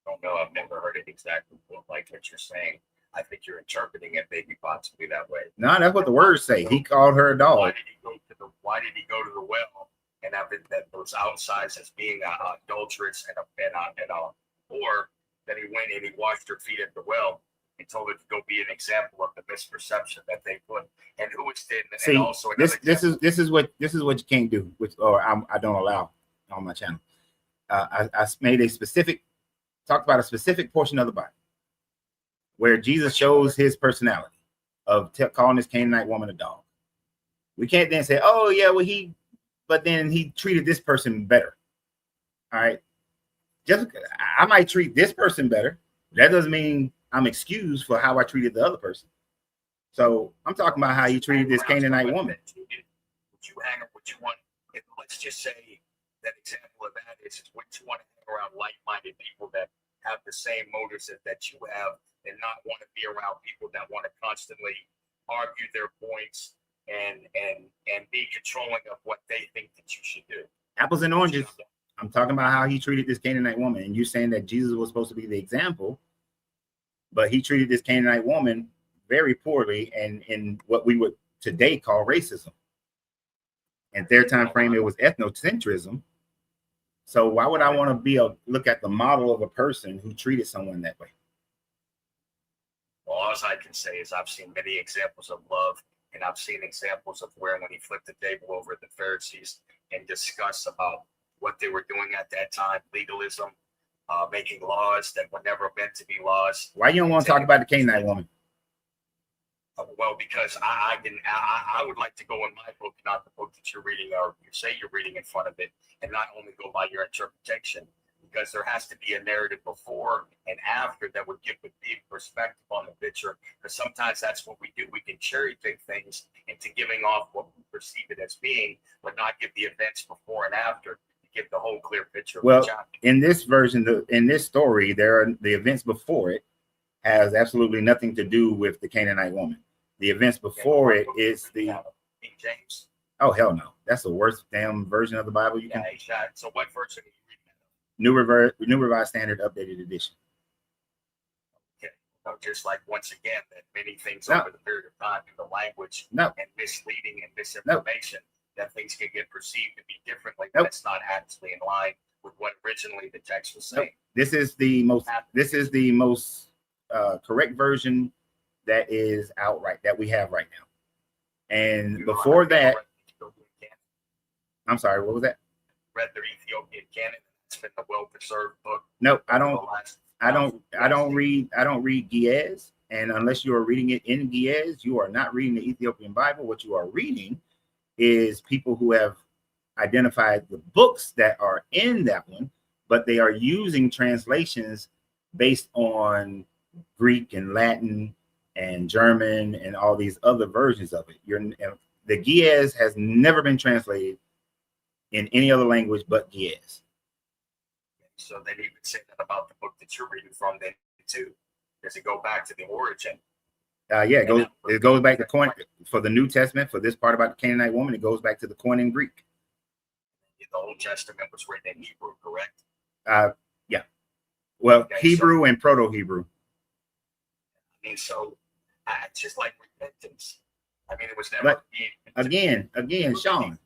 I don't know. I've never heard it exactly like what you're saying. I think you're interpreting it maybe possibly that way. No, that's what the words say. He called her a dog. Why did he go to the well and have it that those outsides as being adulterous and or that he went and he washed her feet at the well and told her to go be an example of the misperception that they put and who it's did. And See, also this is what you can't do, I don't allow on my channel. I talked about a specific portion of the Bible where Jesus shows his personality of calling this Canaanite woman a dog. We can't then say, oh yeah, well but then he treated this person better. All right. I might treat this person better. That doesn't mean I'm excused for how I treated the other person. So I'm talking about how you treated this Canaanite woman. Would you want, let's just say that example of that is would you want to hang around like-minded people that have the same motives that you have and not want to be around people that want to constantly argue their points and be controlling of what they think that you should do? Apples and oranges. I'm talking about how he treated this Canaanite woman, and you're saying that Jesus was supposed to be the example, but he treated this Canaanite woman very poorly and in what we would today call racism. In their time frame, it was ethnocentrism. So why would I want to look at the model of a person who treated someone that way? Well, all I can say is I've seen many examples of love, and I've seen examples of where when he flipped the table over at the Pharisees and discussed about what they were doing at that time, legalism, making laws that were never meant to be laws. Why you don't want to talk about the Canaanite woman? Well, because I would like to go in my book, not the book that you're reading or you say you're reading in front of it, and not only go by your interpretation, because there has to be a narrative before and after that would give a deep perspective on the picture. Because sometimes that's what we do. We can cherry pick things into giving off what we perceive it as being, but not give the events before and after to give the whole clear picture. Well, in this version, in this story, the events before it has absolutely nothing to do with the Canaanite woman. The events before it is the King James. Oh hell no, that's the worst damn version of the Bible you can. Yeah, so what version are you reading? New Revised Standard Updated Edition. Okay, so just like once again that many things over the period of time through the language and misleading and misinformation that things can get perceived to be differently, but it's not actually in line with what originally the text was saying. This is the most correct version that is outright that we have right now. And before that, I'm sorry, what was that? Read the Ethiopian canon. It's been a well-preserved book. No, I don't read Giez, And unless you are reading it in Ge'ez, you are not reading the Ethiopian Bible. What you are reading is people who have identified the books that are in that one, but they are using translations based on Greek and Latin and German and all these other versions of it. The Ge'ez has never been translated in any other language but Ge'ez. So they even say that about the book that you're reading from then too. Does it go back to the origin? Yeah, it goes back to Koine for the New Testament. For this part about the Canaanite woman, it goes back to the Koine Greek. The Old Testament was written in Hebrew, correct? Yeah. Well, Okay, Hebrew and Proto-Hebrew. I mean, so it's just like repentance. I mean, it was never. But again, Sean.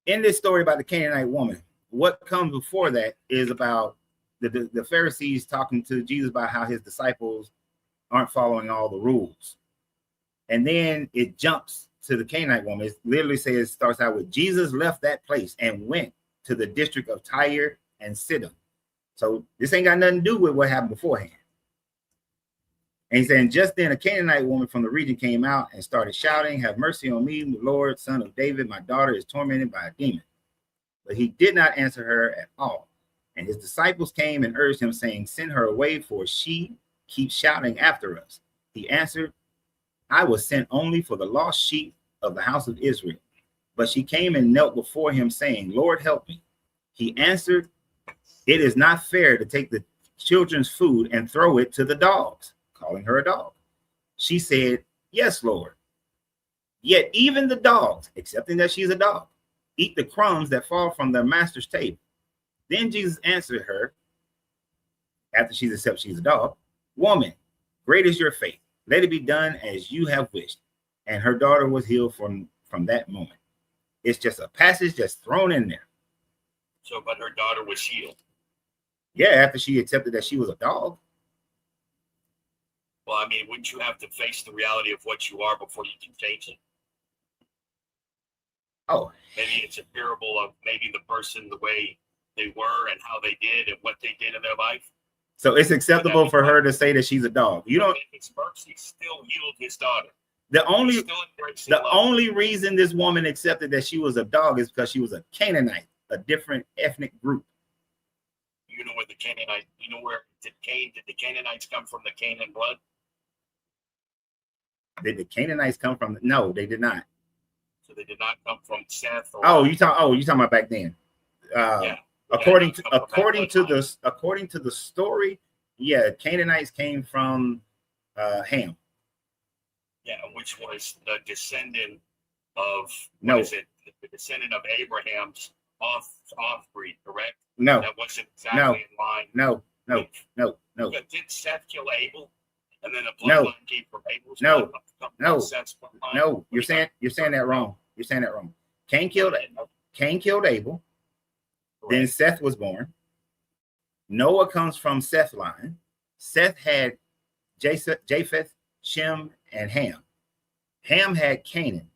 In this story about the Canaanite woman, what comes before that is about the Pharisees talking to Jesus about how his disciples aren't following all the rules. And then it jumps to the Canaanite woman. It literally says, starts out with Jesus left that place and went to the district of Tyre and Sidon. So this ain't got nothing to do with what happened beforehand. And he's saying, just then a Canaanite woman from the region came out and started shouting, "Have mercy on me, Lord, son of David. My daughter is tormented by a demon." But he did not answer her at all. And his disciples came and urged him, saying, "Send her away, for she keeps shouting after us." He answered, "I was sent only for the lost sheep of the house of Israel." But she came and knelt before him, saying, "Lord, help me." He answered, "It is not fair to take the children's food and throw it to the dogs," calling her a dog. She said, "Yes, Lord. Yet even the dogs," accepting that she's a dog, "eat the crumbs that fall from their master's table." Then Jesus answered her, after she's accepted she's a dog, "Woman, great is your faith. Let it be done as you have wished." And her daughter was healed from that moment. It's just a passage that's thrown in there. So, but her daughter was healed. Yeah, after she accepted that she was a dog. Well, I mean, wouldn't you have to face the reality of what you are before you can change it? Oh, Maybe it's a parable of maybe the person, the way they were and how they did and what they did in their life. so it's acceptable for her to say that she's a dog. You don't. His mercy still healed his daughter. The He's still embracing love. only reason this woman accepted that she was a dog is because she was a Canaanite, a different ethnic group. You know where the Canaanite, you know where did the Canaanites come from? The Canaan blood? Did the Canaanites come from? No, they did not. So they did not come from Seth. Or, Oh, you talking about back then? Yeah. According to the story, yeah, Canaanites came from Ham. Yeah, which was the descendant of No. what is it? The descendant of Abraham's offbreed, correct? No, That wasn't exactly in line. no. But did Seth kill Abel? And then a No. bloodline came from Abel's No. bloodline, No. Seth's bloodline? No, you're saying that wrong. You're saying that wrong. Cain killed Abel. Then Correct. Seth was born. Noah comes from Seth's line. Seth had Japheth, Shem, and Ham. Ham had Canaan.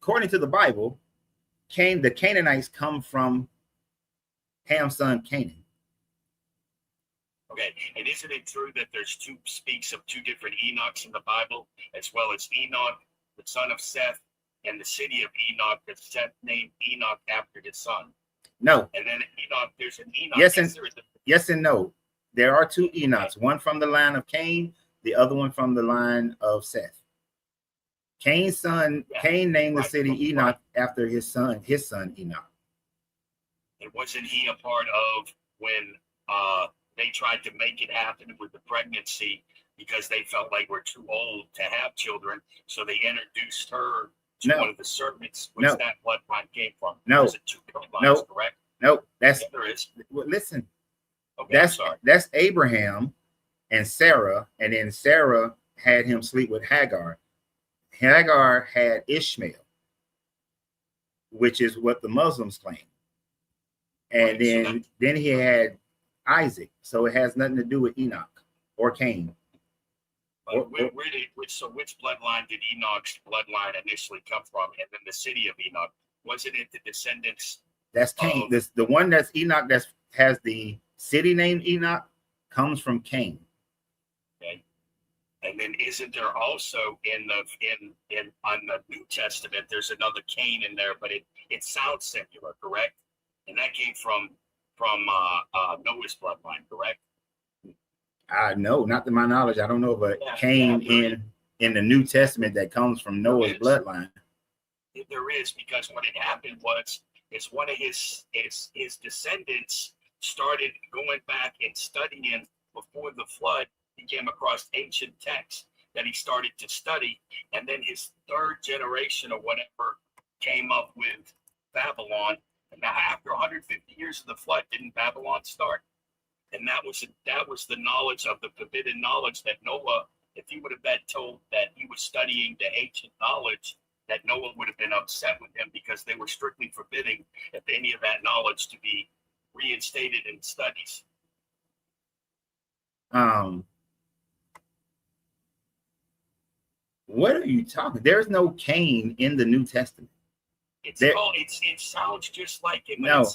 According to the Bible, the Canaanites come from Ham's son Canaan. Okay, and isn't it true that there's speaks of two different Enochs in the Bible, as well as Enoch, the son of Seth, and the city of Enoch, that Seth named Enoch after his son? No. And then Enoch, there's an Enoch. Yes and no. There are two Enochs, one from the line of Cain, the other one from the line of Seth. Cain named the city Enoch after his son Enoch. And wasn't he a part of when they tried to make it happen with the pregnancy because they felt like we're too old to have children? So they introduced her to one of the servants, which that bloodline came from. No. There's two bloodlines, correct? No, that's Yeah, there is. listen. Okay, That's Abraham and Sarah, and then Sarah had him sleep with Hagar. Hagar had Ishmael, which is what the Muslims claim. And then he had Isaac. So it has nothing to do with Enoch or Cain. But which bloodline did Enoch's bloodline initially come from? And then the city of Enoch, wasn't it the descendants? That's Cain. The one that's Enoch that has the city named Enoch comes from Cain. Okay. And then isn't there also on the New Testament, there's another Cain in there, but it sounds singular, correct? And that came from Noah's bloodline, correct? No, not to my knowledge. I don't know of a Yeah, Cain yeah, in the New Testament that comes from Noah's bloodline. There is, because what had happened was one of his descendants started going back and studying before the flood. He came across ancient texts that he started to study, and then his third generation or whatever came up with Babylon. And now, after 150 years of the flood, didn't Babylon start? And that was the knowledge of the forbidden knowledge that Noah, if he would have been told that he was studying the ancient knowledge, that Noah would have been upset with him, because they were strictly forbidding if any of that knowledge to be reinstated in studies. What are you talking? There's no Cain in the New Testament. It sounds just like it. No,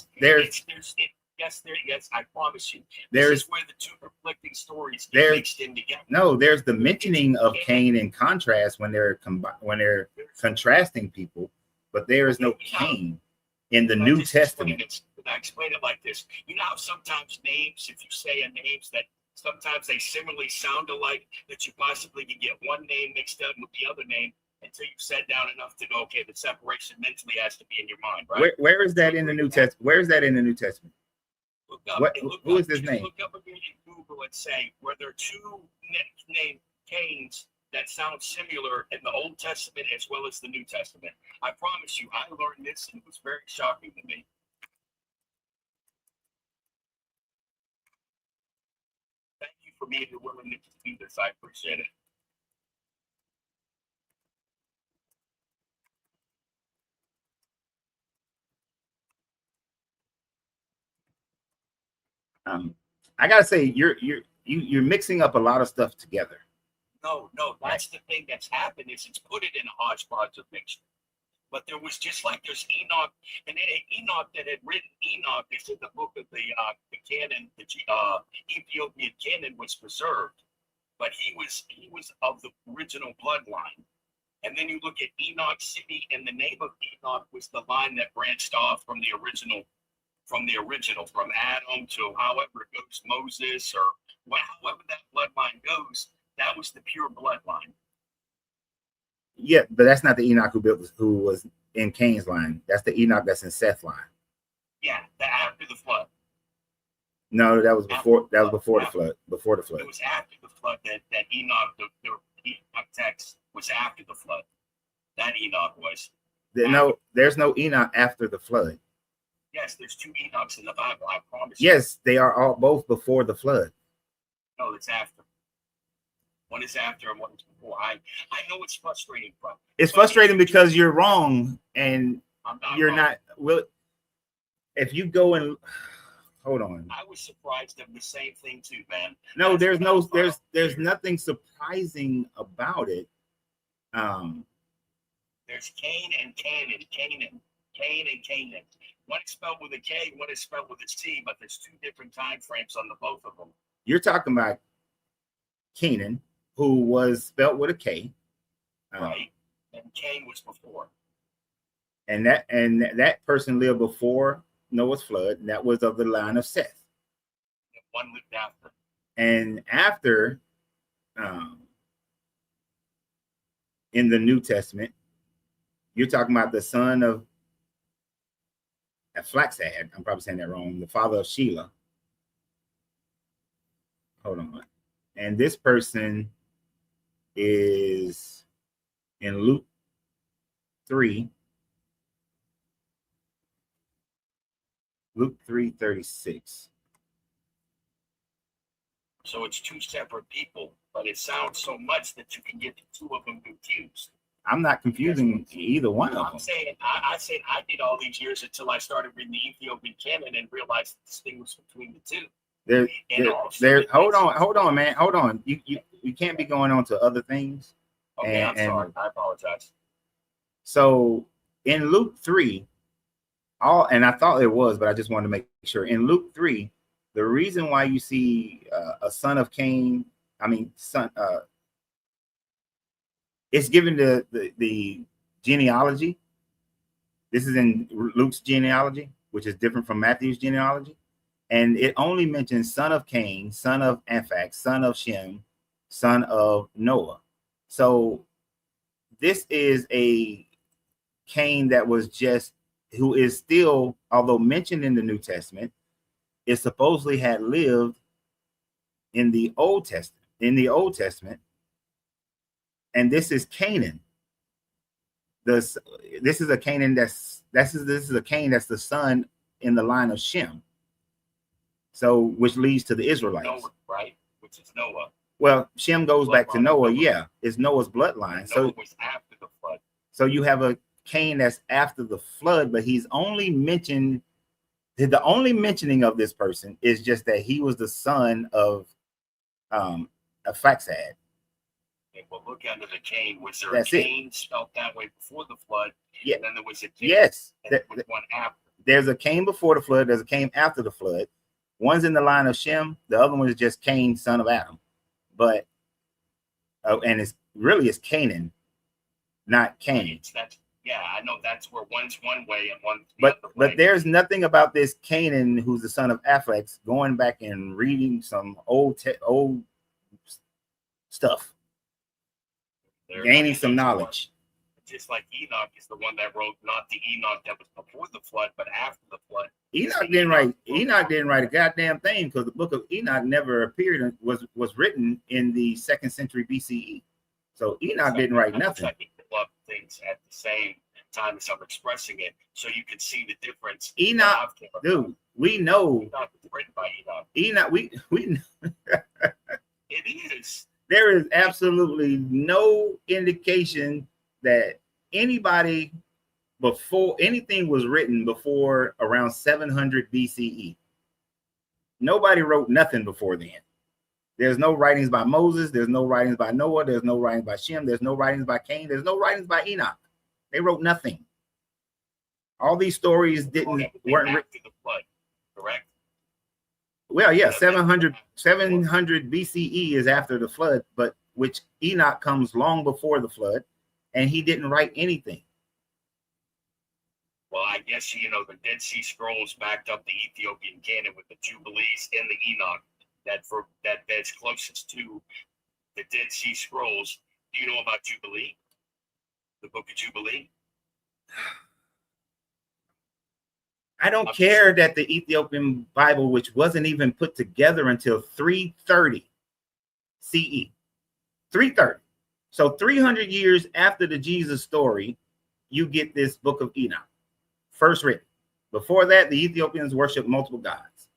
Yes, I promise you. There's this is where the two conflicting stories get mixed in together. No, there's the mentioning of Cain in contrast when they're contrasting people, but there is no Cain in the New Testament. I explain it like this. You know how sometimes names, if you say a names that sometimes they similarly sound alike, that you possibly can get one name mixed up with the other name until you've sat down enough to go, okay, the separation mentally has to be in your mind, right? Where is that in the New Testament? Where is that in the New Testament? Who is this name? Look up again in Google and say, were there two named Cains that sound similar in the Old Testament as well as the New Testament? I promise you, I learned this and it was very shocking to me. Thank you for being willing to do this. I appreciate it. I gotta say, you're mixing up a lot of stuff together. No, that's the thing that's happened is it's put it in a hodgepodge of mixture. But there was just like there's Enoch, and Enoch that had written Enoch is in the book of the canon, the Ethiopian canon was preserved, but he was of the original bloodline. And then you look at Enoch City, and the name of Enoch was the line that branched off from the original, from Adam to however it goes, Moses, or however that bloodline goes, that was the pure bloodline. Yeah, but that's not the Enoch who was in Cain's line. That's the Enoch that's in Seth's line. Yeah, after the flood. No, that was before. That was before the flood. Before the flood. It was after the flood that Enoch, the Enoch text was after the flood. That Enoch was. No, there's no Enoch after the flood. Yes, there's two Enochs in the Bible. I promise you. Yes, they are all both before the flood. No, it's after. One is after and one is before. I know it's frustrating, bro. It's frustrating because you're wrong and you're wrong. not. Well, if you go and hold on, I was surprised of the same thing too, man. No, there's nothing surprising about it. There's Cain and Canaan. One is spelled with a K, one is spelled with a C, but there's two different time frames on the both of them. You're talking about Canaan, who was spelled with a K, right? And Cain was before. And that person lived before Noah's flood, and that was of the line of Seth. And one lived after. And after, in the New Testament, you're talking about the son of Flaxad. I'm probably saying that wrong. The father of Sheila. Hold on. And this person is in Luke 3. Luke 3:36. So it's two separate people, but it sounds so much that you can get the two of them confused. I'm not confusing either one of them. I'm saying I said I did all these years until I started reading the Ethiopian canon and realized the distinguish between the two. Hold on, man. Hold on. You can't be going on to other things. Okay, I'm sorry. I apologize. So in Luke 3, and I thought it was, but I just wanted to make sure. In Luke 3, the reason why you see a son of Cain, it's given the genealogy. This is in Luke's genealogy, which is different from Matthew's genealogy. And it only mentions son of Cain, son of Aphax, son of Shem, son of Noah. So this is a Cain that was just, who is still, although mentioned in the New Testament, it supposedly had lived in the Old Testament. And this is Canaan. This is a Canaan this is a Cain that's the son in the line of Shem. So, which leads to the Israelites. Noah, right? Which is Noah. Well, Shem goes back to Noah. Yeah, it's Noah's bloodline. Noah was after the flood. So you have a Cain that's after the flood, but he's only mentioned, the only mentioning of this person is just that he was the son of Aphaxad. Okay, well, look under the Cain. Was there That's a Cain spelled that way before the flood? Yeah. And then there was a Cain. Yes. And there was one after. There's a Cain before the flood. There's a Cain after the flood. One's in the line of Shem. The other one is just Cain, son of Adam. But, and it's Canaan, not Cain. Yeah, I know that's where one's one way and one's the But other way. there's nothing about this Canaan who's the son of Aphax going back and reading some old stuff, gaining some knowledge. Just like Enoch is the one that wrote, not the Enoch that was before the flood, but after the flood. Enoch didn't write a goddamn thing, because the book of Enoch never appeared and was written in the 2nd century BCE. So Enoch didn't write nothing. I think the club things at the same time as I'm expressing it, so you can see the difference. Enoch, dude, we know Enoch was written by Enoch. Enoch. We It is. there is absolutely no indication that anybody before anything was written before around 700 BCE. Nobody wrote nothing before then. There's no writings by Moses. There's no writings by Noah. There's no writings by Shem. There's no writings by Cain. There's no writings by Enoch. They wrote nothing. All these stories weren't written after the flood, correct? Well, yeah, 700 BCE is after the flood, but which Enoch comes long before the flood, and he didn't write anything. Well, I guess, the Dead Sea Scrolls backed up the Ethiopian canon with the Jubilees and the Enoch that's closest to the Dead Sea Scrolls. Do you know about Jubilee? The book of Jubilee? I don't care that the Ethiopian Bible, which wasn't even put together until 330 CE, 330. So 300 years after the Jesus story, you get this book of Enoch, first written. Before that, the Ethiopians worshiped multiple gods,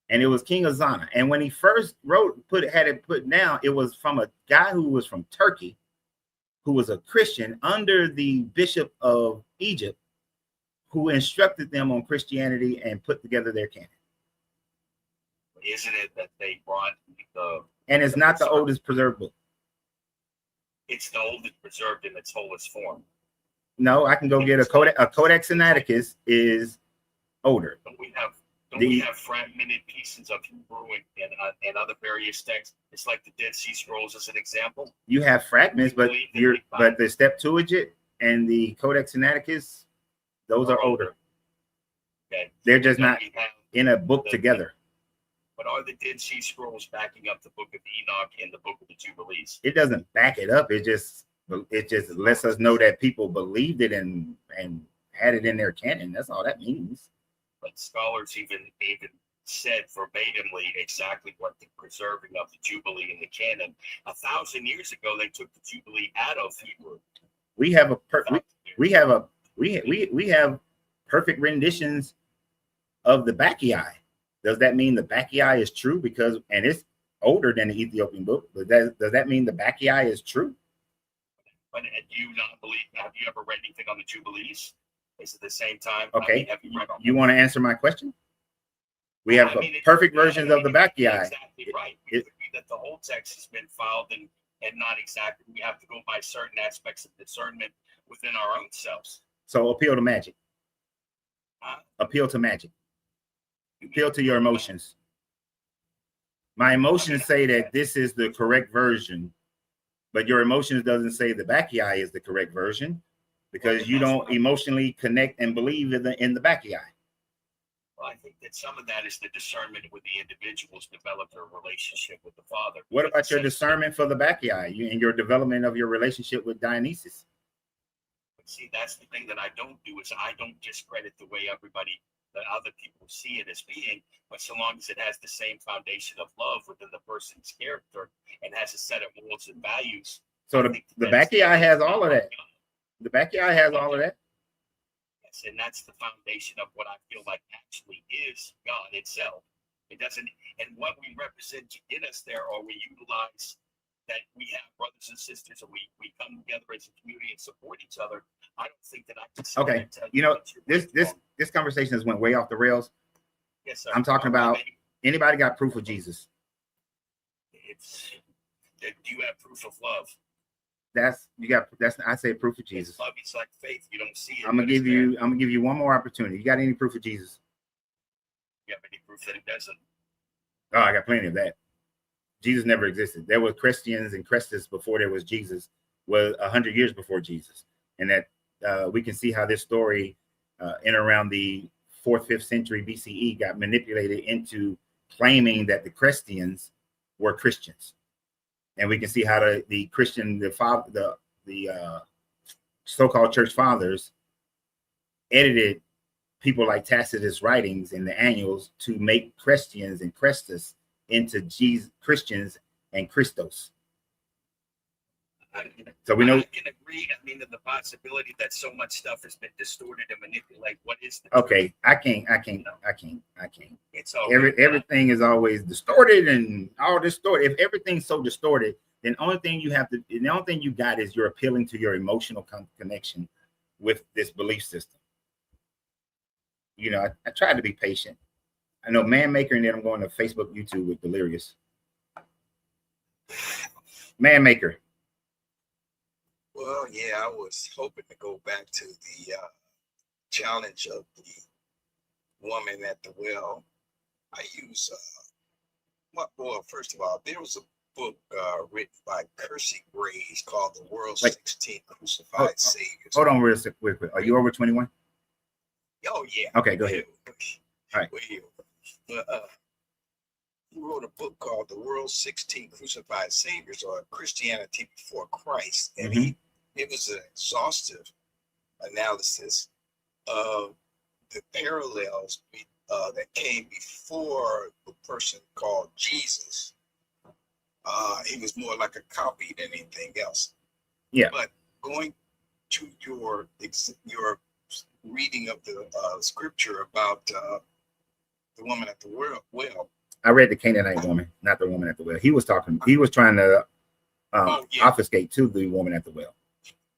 and it was King Azana. And when he first had it put down, it was from a guy who was from Turkey, who was a Christian under the Bishop of Egypt, who instructed them on Christianity and put together their canon. Isn't it that they brought and it's not the oldest preserved book. It's the oldest preserved in its fullest form. No, I can go get a Codex Sinaiticus is older. Don't we have fragmented pieces of Hebrew and other various texts? It's like the Dead Sea Scrolls as an example. You have fragments, but the Septuagint and the Codex Sinaiticus, those are older. Okay. They're just not in a book together. But are the Dead Sea Scrolls backing up the book of Enoch and the book of the Jubilees? It doesn't back it up. It just lets us know that people believed it and had it in their canon. That's all that means. But scholars even said verbatimly exactly what the preserving of the Jubilee in the canon. 1,000 years ago, they took the Jubilee out of Hebrew. We have perfect renditions of the Bacchae. Does that mean the Bacchae is true? And it's older than the Ethiopian book, but does that mean the Bacchae is true? But do you not believe? Have you ever read anything on the Jubilees? Is it the same time? Okay. Have you read you want to answer my question? We have perfect versions of the Bacchae. Exactly right. We agree that the whole text has been filed and not exactly. We have to go by certain aspects of discernment within our own selves. So appeal to magic. Appeal to magic. Appeal to your emotions. My emotions say that this is the correct version, but your emotions doesn't say the Bacchae is the correct version because you don't emotionally connect and believe in the Bacchae. Well, I think that some of that is the discernment with the individuals develop their relationship with the Father. What about your discernment for the Bacchae and your development of your relationship with Dionysus? See, that's the thing that I don't do is I don't discredit the way that other people see it as being, but so long as it has the same foundation of love within the person's character and has a set of morals and values. So the Bacchae has all of that. The Bacchae has all of that. Yes, and that's the foundation of what I feel like actually is God itself. It doesn't, and what we represent to get us there, or we utilize that we have brothers and sisters and we come together as a community and support each other. I don't think that I can say okay. You know, this conversation has went way off the rails. Yes, sir. I'm talking about anybody got proof of Jesus? Do you have proof of love? That's I say proof of Jesus. Love is like faith. You don't see it. I'm gonna give you one more opportunity. You got any proof of Jesus? You have any proof that it doesn't? Oh, I got plenty of that. Jesus never existed. There were Christians and Christus before there was Jesus, was 100 years before Jesus. And that we can see how this story in around the 4th, 5th century BCE got manipulated into claiming that the Christians were Christians. And we can see how the so-called church fathers edited people like Tacitus' writings in the annals to make Christians and Christus into Christians and Christos. So we know. I can agree. I mean, the possibility that so much stuff has been distorted and manipulated. What is the okay? I can't. It's all everything is always distorted and all distorted. If everything's so distorted, then the only thing you got is you're appealing to your emotional connection with this belief system. You know, I tried to be patient. I know Man Maker, and then I'm going to Facebook, YouTube with Delirious. Man Maker. Well, yeah, I was hoping to go back to the challenge of the woman at the well. I use, well, first of all, there was a book written by Kersey Graves called The World's 16 Crucified Saviors. Hold on real quick. Are you over 21? Oh, yeah. Okay, go ahead. All right. He wrote a book called The World's 16 Crucified Saviors, or Christianity Before Christ. And it was an exhaustive analysis of the parallels that came before the person called Jesus. He was more like a copy than anything else. Yeah. But going to your reading of the scripture about the woman at the well. I read the Canaanite woman, not the woman at the well. He was trying to obfuscate to the woman at the well.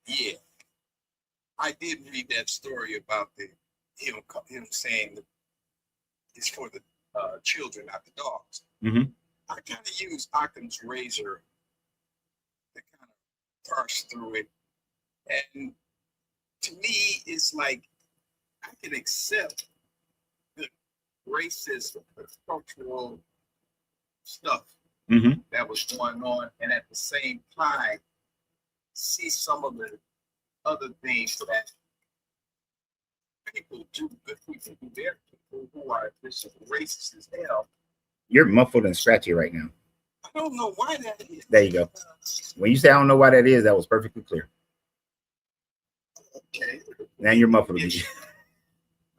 Yeah. I did read that story about him saying that it's for the children, not the dogs. Mm-hmm. I kind of use Occam's razor to kind of parse through it. And to me, it's like I can accept the racist, cultural stuff that was going on, and at the same time, see some of the other things that people do, good people do, there people who are just racist as hell. You're muffled and scratchy right now. I don't know why that is. There you go. When you say I don't know why that is, that was perfectly clear. Okay. Now you're muffled again.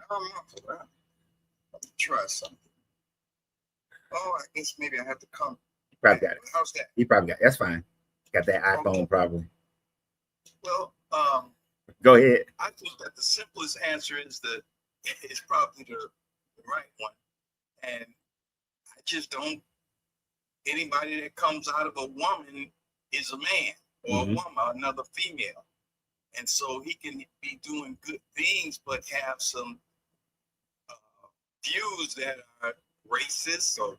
I'm muffled. Let me try something. Oh, I guess maybe I have to come. You probably got it. How's that? You probably got it. That's fine. Got that iPhone probably. Well, go ahead. I think that the simplest answer is probably the right one. And I just don't, anybody that comes out of a woman is a man, or a woman, another female. And so he can be doing good things, but have some views that are racist, or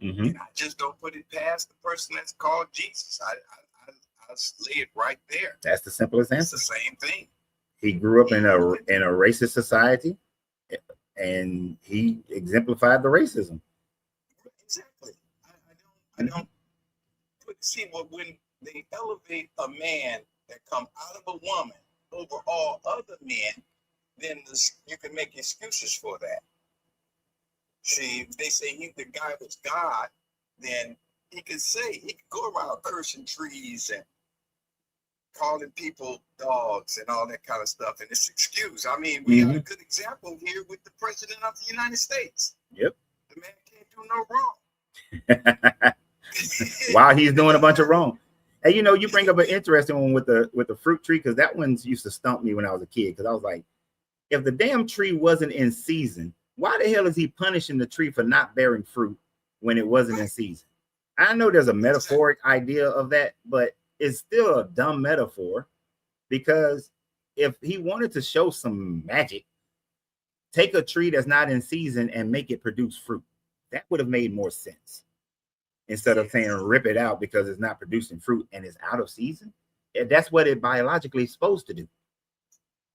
and I just don't put it past the person that's called Jesus. I lay it right there. That's the simplest answer. It's the same thing. He grew up in a racist society, and he exemplified the racism. Exactly. I I don't see what when they elevate a man that come out of a woman over all other men, then you can make excuses for that. See, if they say the guy was God, then he could go around cursing trees and calling people dogs and all that kind of stuff, and it's excused. I mean, we have a good example here with the president of the United States. Yep. The man can't do no wrong. While he's doing a bunch of wrong. And you know, you bring up an interesting one with the fruit tree, because that one used to stump me when I was a kid, because I was like, if the damn tree wasn't in season, why the hell is he punishing the tree for not bearing fruit when it wasn't in season? I know there's a metaphoric idea of that, but it's still a dumb metaphor, because if he wanted to show some magic, take a tree that's not in season and make it produce fruit. That would have made more sense. Instead of saying rip it out because it's not producing fruit and it's out of season. That's what it biologically is supposed to do.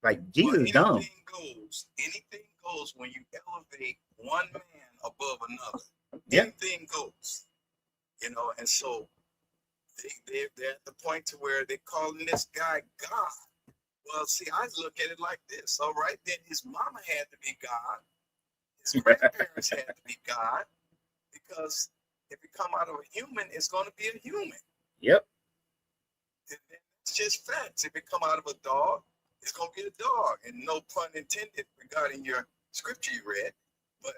Like, Jesus is dumb. Anything goes when you elevate one man above another. Yeah. Anything goes. You know, and so they're at the point to where they're calling this guy God. Well, see, I look at it like this. All right, then his mama had to be God. His grandparents had to be God, because if it come out of a human, it's going to be a human. Yep. It's just facts. If it come out of a dog, it's going to be a dog. And no pun intended regarding your scripture you read, but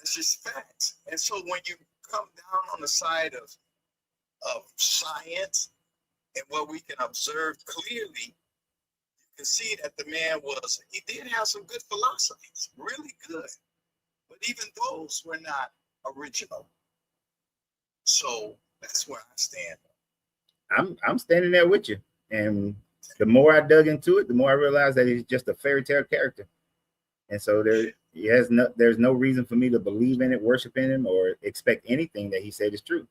it's just facts. And so when you come down on the side of science and what we can observe clearly, you can see that the man he did have some good philosophies, really good. But even those were not original. So that's where I stand. I'm standing there with you. And the more I dug into it, the more I realized that he's just a fairy tale character. And so there's no reason for me to believe in it, worship in him, or expect anything that he said is true.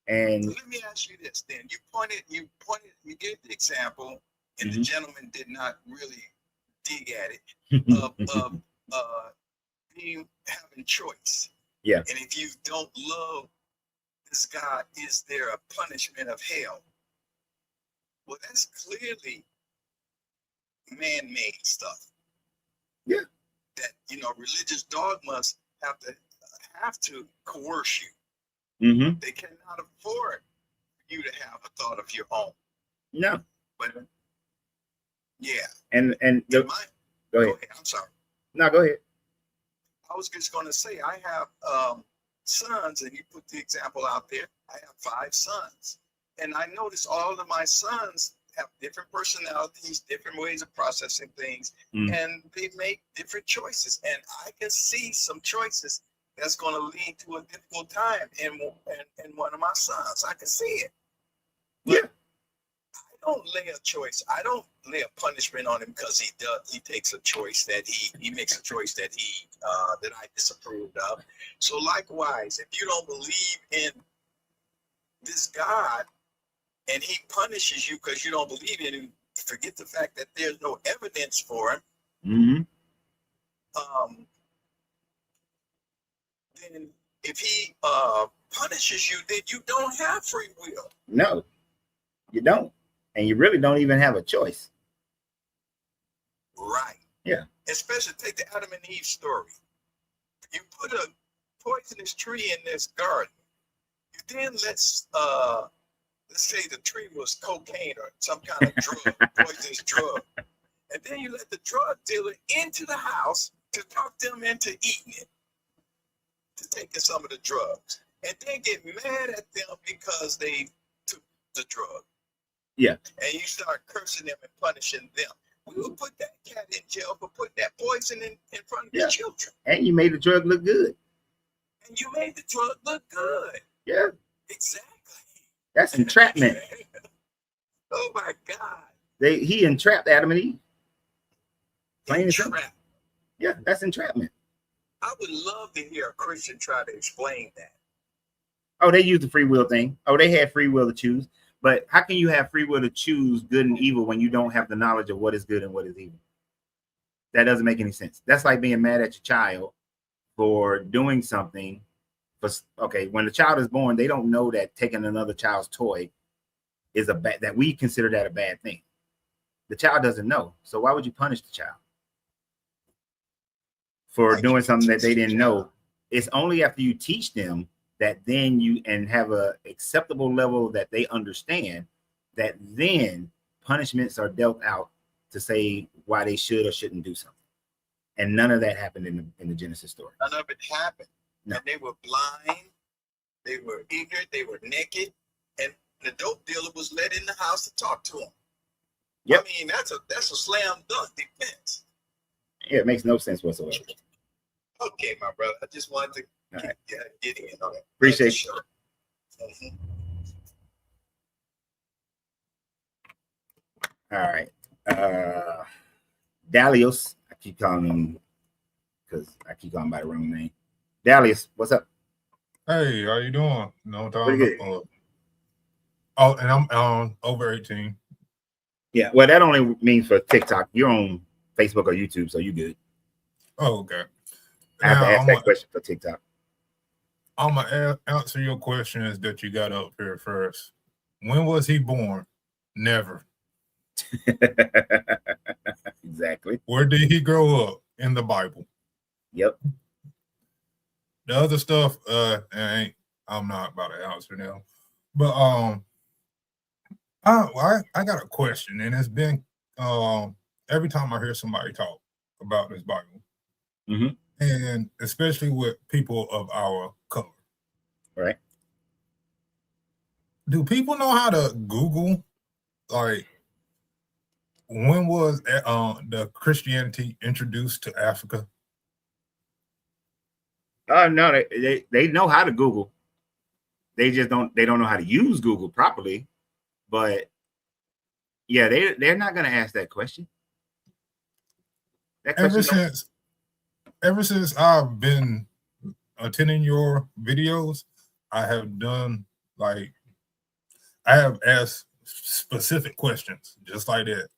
And so let me ask you this then. You gave the example, and the gentleman did not really dig at it, of having choice. Yeah. And if you don't love this God, is there a punishment of hell? Well, that's clearly man-made stuff. Yeah. That, religious dogmas have to coerce you. Mm-hmm. They cannot afford you to have a thought of your own. No. But yeah. And go ahead. Go ahead. I'm sorry. No, go ahead. I was just going to say, I have sons, and you put the example out there. I have 5 sons, and I notice all of my sons have different personalities, different ways of processing things, and they make different choices. And I can see some choices that's going to lead to a difficult time in one of my sons. I can see it. But yeah. I don't lay a choice. I don't lay a punishment on him because he takes a choice that he makes a choice that that I disapproved of. So likewise, if you don't believe in this God and he punishes you because you don't believe in him, forget the fact that there's no evidence for him. Mm-hmm. Then if he punishes you, then you don't have free will. No, you don't. And you really don't even have a choice. Right. Yeah. Especially take the Adam and Eve story. You put a poisonous tree in this garden. You then let's say the tree was cocaine or some kind of drug, poisonous drug. And then you let the drug dealer into the house to talk them into eating it, to taking some of the drugs. And then get mad at them because they took the drug. Yeah. And you start cursing them and punishing them. We will put that cat in jail for putting that poison in front of the children. And you made the drug look good. And you made the drug look good. Yeah. Exactly. That's entrapment. Oh my God. He entrapped Adam and Eve. Plain and simple. Entrap. Yeah, that's entrapment. I would love to hear a Christian try to explain that. Oh, they used the free will thing. Oh, they had free will to choose. But how can you have free will to choose good and evil when you don't have the knowledge of what is good and what is evil? That doesn't make any sense. That's like being mad at your child for doing something Okay, when the child is born, they don't know that taking another child's toy is that we consider that a bad thing. The child doesn't know. So why would you punish the child for doing something that they didn't know? It's only after you teach them that then you and have a acceptable level that they understand that then punishments are dealt out to say why they should or shouldn't do something. And none of that happened in the Genesis story. None of it happened. No. And they were blind, they were ignorant, they were naked, and the dope dealer was let in the house to talk to them. Yep. I mean, that's a slam dunk defense. Yeah, it makes no sense whatsoever. Okay, my brother. I just wanted to All right. get in on it. Appreciate you. Mhm. All right. Dalios, I keep calling him because I keep calling him by the wrong name. Dalios, what's up? Hey, how you doing? No time. Pretty good. Oh, and I'm over 18. Yeah, well, that only means for TikTok. You're on Facebook or YouTube, so you good. Oh, okay. I have to Now, ask that question for TikTok. I'm gonna answer your questions that you got up here first. When was he born? Never. Exactly. Where did he grow up? In the Bible. Yep. The other stuff, I'm not about to answer now. But I got a question, and it's been every time I hear somebody talk about this Bible, Mhm. and especially with people of our color, Right. do people know how to Google, like, when was the Christianity introduced to Africa? No, they know how to Google. They just don't know how to use Google properly. But yeah, they're not gonna ask that question. That question Ever since I've been attending your videos, I have done I have asked specific questions just like that.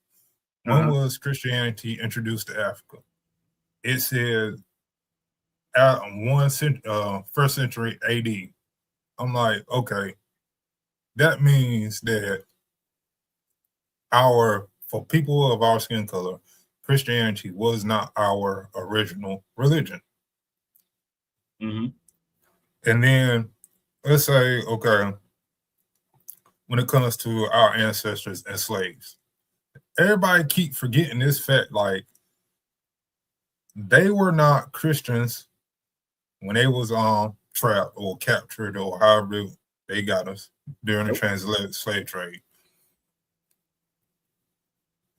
When was Christianity introduced to Africa? It said first century AD. I'm like, okay, that means that for people of our skin color, Christianity was not our original religion. Mm-hmm. And then let's say, okay, when it comes to our ancestors and slaves, everybody keep forgetting this fact, like, they were not Christians when they was trapped or captured or however they got us during the transatlantic slave trade.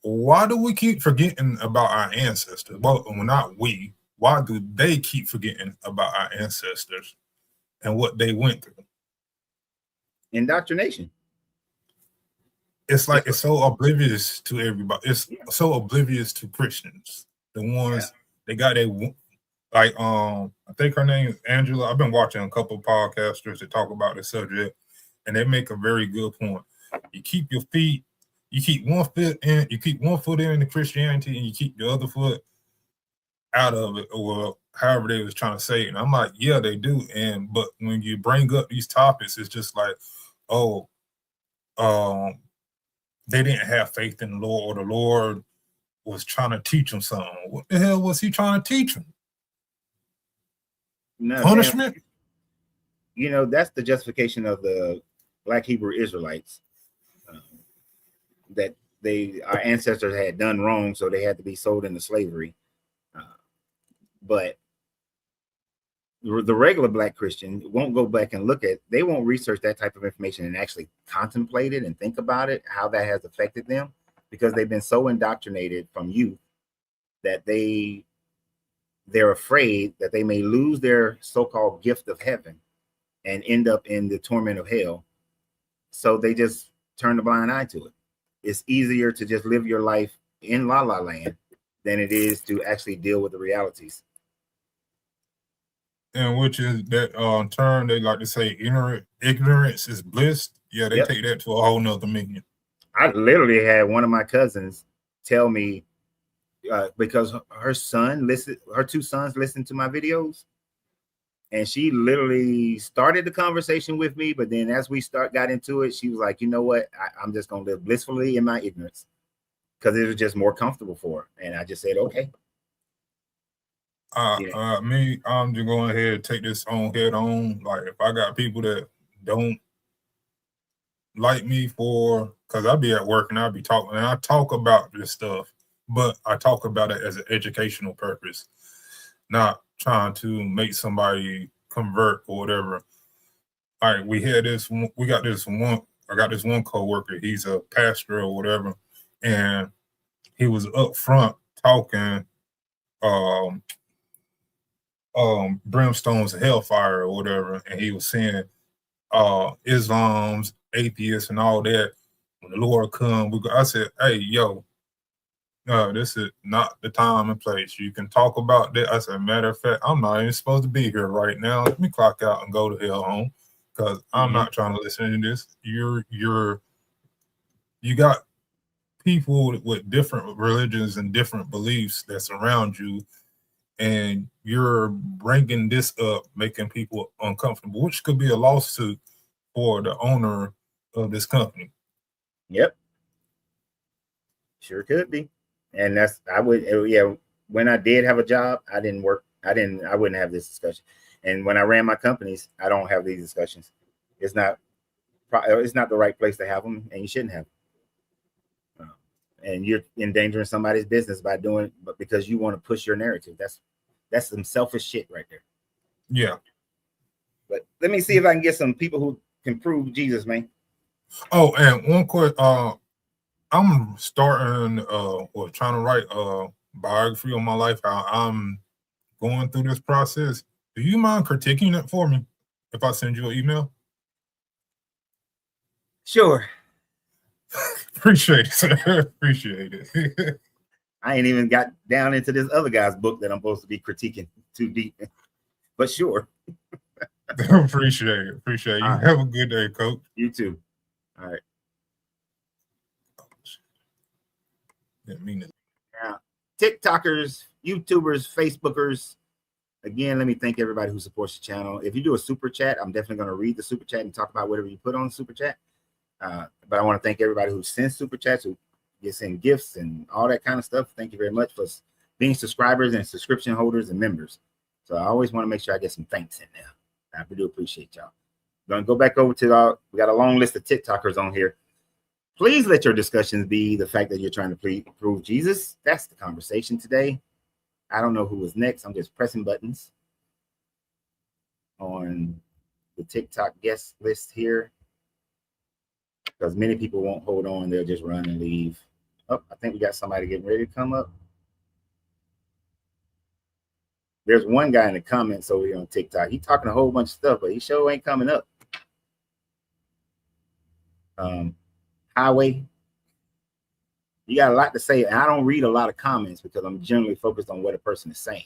Why do we keep forgetting about our ancestors? Well, not we. Why do they keep forgetting about our ancestors and what they went through? Indoctrination. It's like it's so oblivious to everybody. It's so oblivious to Christians. The ones they got like I think her name is Angela. I've been watching a couple of podcasters that talk about this subject, and they make a very good point. You keep one foot in the Christianity, and you keep the other foot out of it, or however they was trying to say it. And I'm like, yeah, they do. But when you bring up these topics, it's just like, oh, they didn't have faith in the Lord, or the Lord was trying to teach them something. What the hell was he trying to teach them? No, punishment? That's the justification of the Black Hebrew Israelites, that our ancestors had done wrong, so they had to be sold into slavery. But the regular Black Christian won't go back and they won't research that type of information and actually contemplate it and think about it, how that has affected them, because they've been so indoctrinated from youth that they're afraid that they may lose their so-called gift of heaven and end up in the torment of hell. So they just turn a blind eye to it. It's easier to just live your life in La La Land than it is to actually deal with the realities. And which is that term they like to say, ignorance is bliss. Yeah, they take that to a whole nother meaning. I literally had one of my cousins tell me, because her two sons listen to my videos, And she literally started the conversation with me, but then as we got into it, she was like, you know what? I'm just gonna live blissfully in my ignorance because it was just more comfortable for her. And I just said, okay. I'm just going ahead and take this on head on. Like if I got people that don't like me because I'll be at work and I'll be talking and I talk about this stuff, but I talk about it as an educational purpose, not trying to make somebody convert or whatever. All right, I got this one coworker, he's a pastor or whatever, and he was up front talking brimstones of hellfire or whatever, and he was saying Islam's atheists and all that. When the Lord come, I said, hey, yo, no, this is not the time and place. You can talk about that. I said, matter of fact, I'm not even supposed to be here right now. Let me clock out and go to hell home because I'm not trying to listen to this. You got people with different religions and different beliefs that surround you, and you're bringing this up, making people uncomfortable, which could be a lawsuit for the owner of this company. Yep. Sure could be. And when I did have a job, I wouldn't have this discussion. And when I ran my companies, I don't have these discussions. It's not the right place to have them, and you shouldn't have them. And you're endangering somebody's business by doing it, but because you want to push your narrative. That's some selfish shit right there. Yeah. But let me see if I can get some people who can prove Jesus, man. Oh, and one question, I'm starting trying to write a biography on my life. I'm going through this process. Do you mind critiquing it for me if I send you an email? Sure. Appreciate it, sir. Appreciate it. I ain't even got down into this other guy's book that I'm supposed to be critiquing too deep. But sure. Appreciate it. You right. Have a good day, Coach. You too. All right. Didn't mean it. Now, TikTokers, YouTubers, Facebookers. Again, let me thank everybody who supports the channel. If you do a super chat, I'm definitely going to read the super chat and talk about whatever you put on the super chat. But I want to thank everybody who sends super chats, who send gifts and all that kind of stuff. Thank you very much for being subscribers and subscription holders and members. So I always want to make sure I get some thanks in there. I do appreciate y'all. I'm going to go back over to we got a long list of TikTokers on here. Please let your discussions be the fact that you're trying to prove Jesus. That's the conversation today. I don't know who was next. I'm just pressing buttons on the TikTok guest list here because many people won't hold on. They'll just run and leave. Oh, I think we got somebody getting ready to come up. There's one guy in the comments over here on TikTok. He's talking a whole bunch of stuff, but he sure ain't coming up. Highway. You got a lot to say. And I don't read a lot of comments because I'm generally focused on what a person is saying.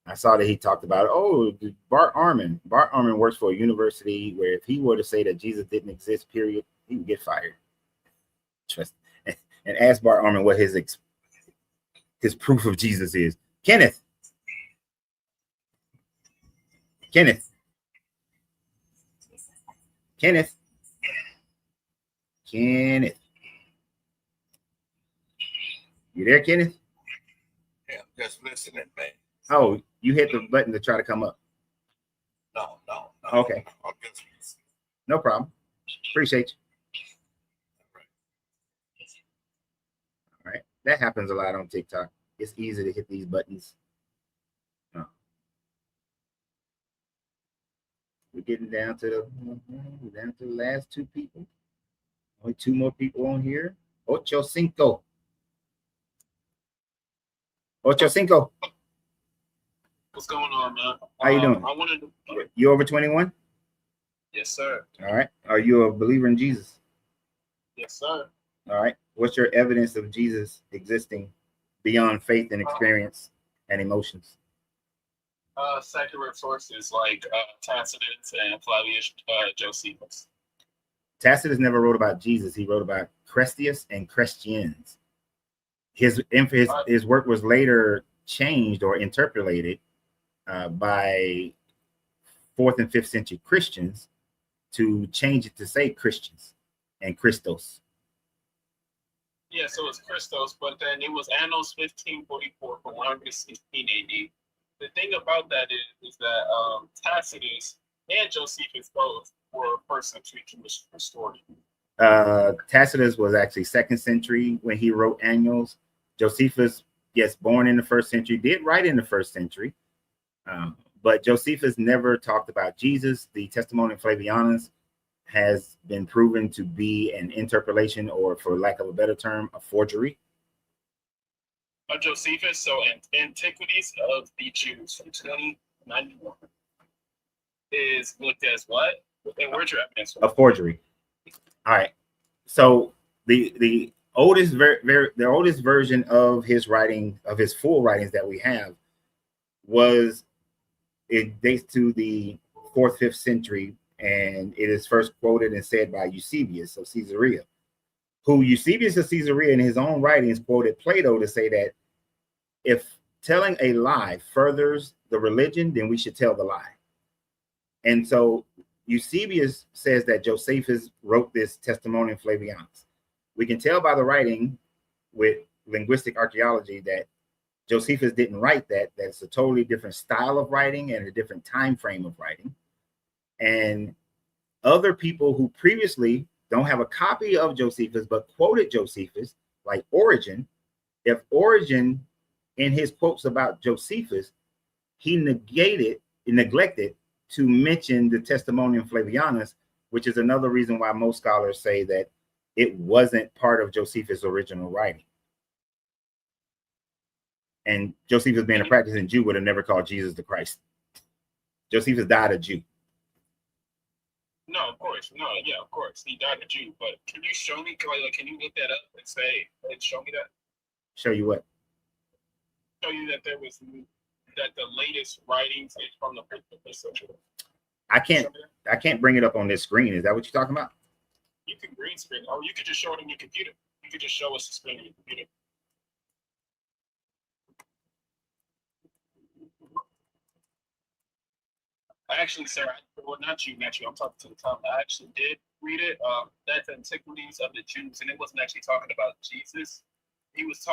I saw that he talked about, Bart Ehrman. Bart Ehrman works for a university where if he were to say that Jesus didn't exist, period, he would get fired. And ask Bart Ehrman what his proof of Jesus is. Kenneth. You there, Kenneth? Yeah, I'm just listening, man. Oh, you hit the button to try to come up. No. Okay. I'm just listening. No problem. Appreciate you. All right. That happens a lot on TikTok. It's easy to hit these buttons. Oh. We're getting down to the last two people. Only two more people on here. Ocho Cinco. What's going on, man? How you doing? I wanted to. You over 21? Yes, sir. All right. Are you a believer in Jesus? Yes, sir. All right. What's your evidence of Jesus existing beyond faith and experience and emotions? Secular sources like Tacitus and Flavius Josephus. Tacitus never wrote about Jesus. He wrote about Crestius and Christians. His work was later changed or interpolated by 4th and 5th century Christians to change it to say Christians and Christos. Yeah, so it's Christos, but then it was Annos 1544 from 116 AD. The thing about that is that Tacitus and Josephus both were first century Jewish historians. Tacitus was actually 2nd century when he wrote Annuals. Josephus, yes, born in the 1st century, did write in the 1st century, but Josephus never talked about Jesus. The Testimonium Flavianus has been proven to be an interpolation, or for lack of a better term, a forgery. Josephus, so Antiquities of the Jews from 2091 is looked as what? And where's your evidence? A forgery. All right. So the oldest the oldest version of his writing, of his full writings that we have, it dates to the 4th, 5th century, and it is first quoted and said by Eusebius of Caesarea, who Eusebius of Caesarea in his own writings quoted Plato to say that if telling a lie furthers the religion, then we should tell the lie. And so Eusebius says that Josephus wrote this Testimonium Flavianus. We can tell by the writing with linguistic archaeology that Josephus didn't write that. That's a totally different style of writing and a different time frame of writing. And other people who previously don't have a copy of Josephus but quoted Josephus, like Origen, if Origen in his quotes about Josephus, he neglected to mention the Testimonium Flavianus, which is another reason why most scholars say that it wasn't part of Josephus' original writing. And Josephus, being a practicing Jew, would have never called Jesus the Christ. Josephus died a Jew. No, of course. No, yeah, of course. He died a Jew. But can you show me, can you look that up and say, and show me that? Show you what? Show you that that the latest writings is from the 5th century. I can't bring it up on this screen. Is that what you're talking about? You can green screen, or you could just show it on your computer. You could just show us the screen on your computer. Actually, sir, well, not you, I'm talking to the top. I actually did read it. That's Antiquities of the Jews, and it wasn't actually talking about Jesus. He was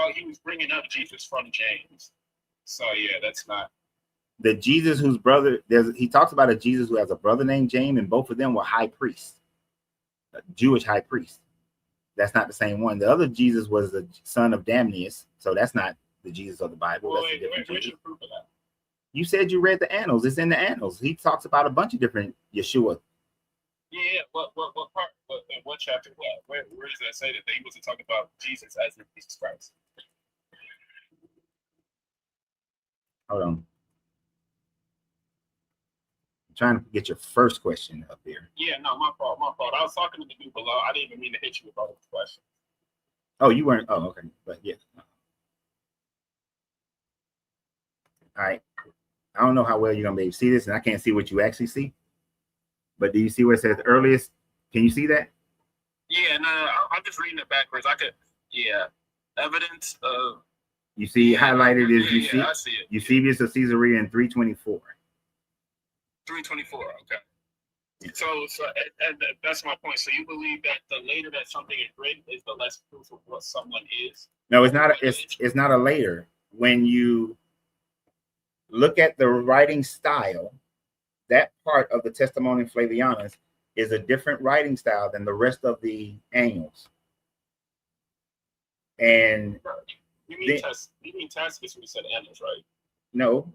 bringing up Jesus from James. So yeah, that's not the Jesus whose brother. He talks about a Jesus who has a brother named James, and both of them were high priests, Jewish high priests. That's not the same one. The other Jesus was the son of Damnius, so that's not the Jesus of the Bible. Well, that's a different where's Jesus. your proof of that? You said you read the Annals. It's in the Annals. He talks about a bunch of different Yeshua. Yeah, what part? What chapter? Where does that say that he wasn't talking about Jesus as in Jesus Christ? Hold on. I'm trying to get your first question up here. Yeah, no, my fault. I was talking to the dude below. I didn't even mean to hit you with all those questions. Oh, you weren't. Oh, okay. But yeah. All right. I don't know how well you're gonna be able to see this, and I can't see what you actually see. But do you see where it says earliest? Can you see that? Yeah, no, I'm just reading it backwards. Evidence of. You see highlighted is I see it. Eusebius of Caesarea in 324. 324. Okay. So and that's my point. So you believe that the later that something is written is the less proof of what someone is? No, it's not. It's not a later. When you look at the writing style, that part of the Testimonium Flavianus is a different writing style than the rest of the Annals. And you mean Tacitus when you said Annals, right? No,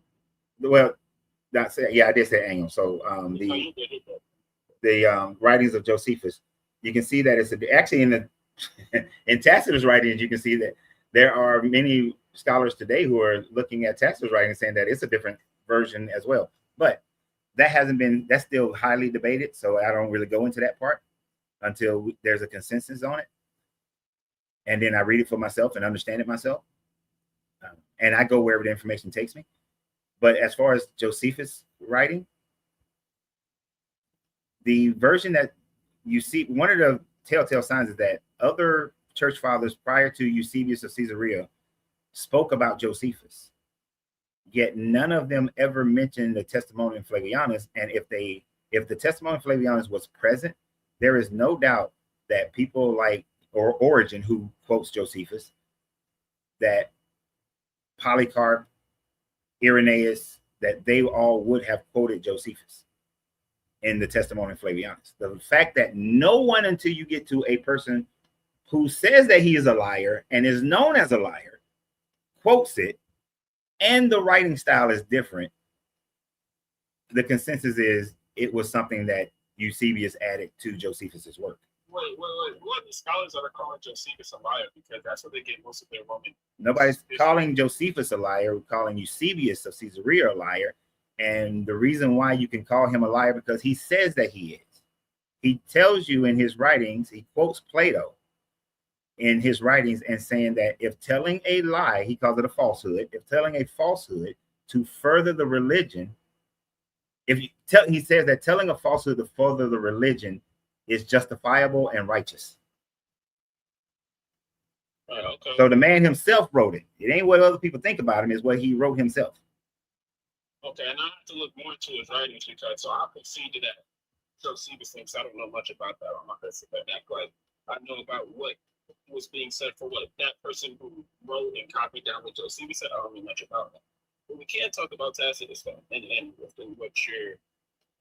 well, that's it. Yeah, I did say Annals. So the writings of Josephus, you can see that it's actually in the in Tacitus' writings. You can see that there are many scholars today who are looking at Tacitus' writing saying that it's a different version as well. But that's still highly debated. So I don't really go into that part until there's a consensus on it. And then I read it for myself and understand it myself. And I go wherever the information takes me. But as far as Josephus' writing, the version that you see, one of the telltale signs is that other church fathers prior to Eusebius of Caesarea spoke about Josephus. Yet none of them ever mentioned the Testimonium Flavianus. And if the Testimonium Flavianus was present, there is no doubt that people like Origen, who quotes Josephus, that Polycarp, Irenaeus, that they all would have quoted Josephus in the Testimonium Flavianus. The fact that no one, until you get to a person who says that he is a liar and is known as a liar, quotes it, and the writing style is different, the consensus is it was something that Eusebius added to Josephus's work. Wait. What are the scholars that are calling Josephus a liar? Because that's what they get most of their Roman. Nobody's calling Josephus a liar, calling Eusebius of Caesarea a liar. And the reason why you can call him a liar, because he says that he is. He tells you in his writings, he quotes Plato in his writings and saying that if telling a lie, he calls it a falsehood, if telling a falsehood to further the religion, he says that telling a falsehood to further the religion is justifiable and righteous. Okay. So the man himself wrote it. It ain't what other people think about him, it's what he wrote himself. Okay, and I have to look more into his writings because so I concede to that. Josephus thinks I don't know much about that. I'm not going to say that, but I know about what was being said for what that person who wrote and copied down what Josephus said. I don't know much about that. But we can't talk about Tacitus though, and what your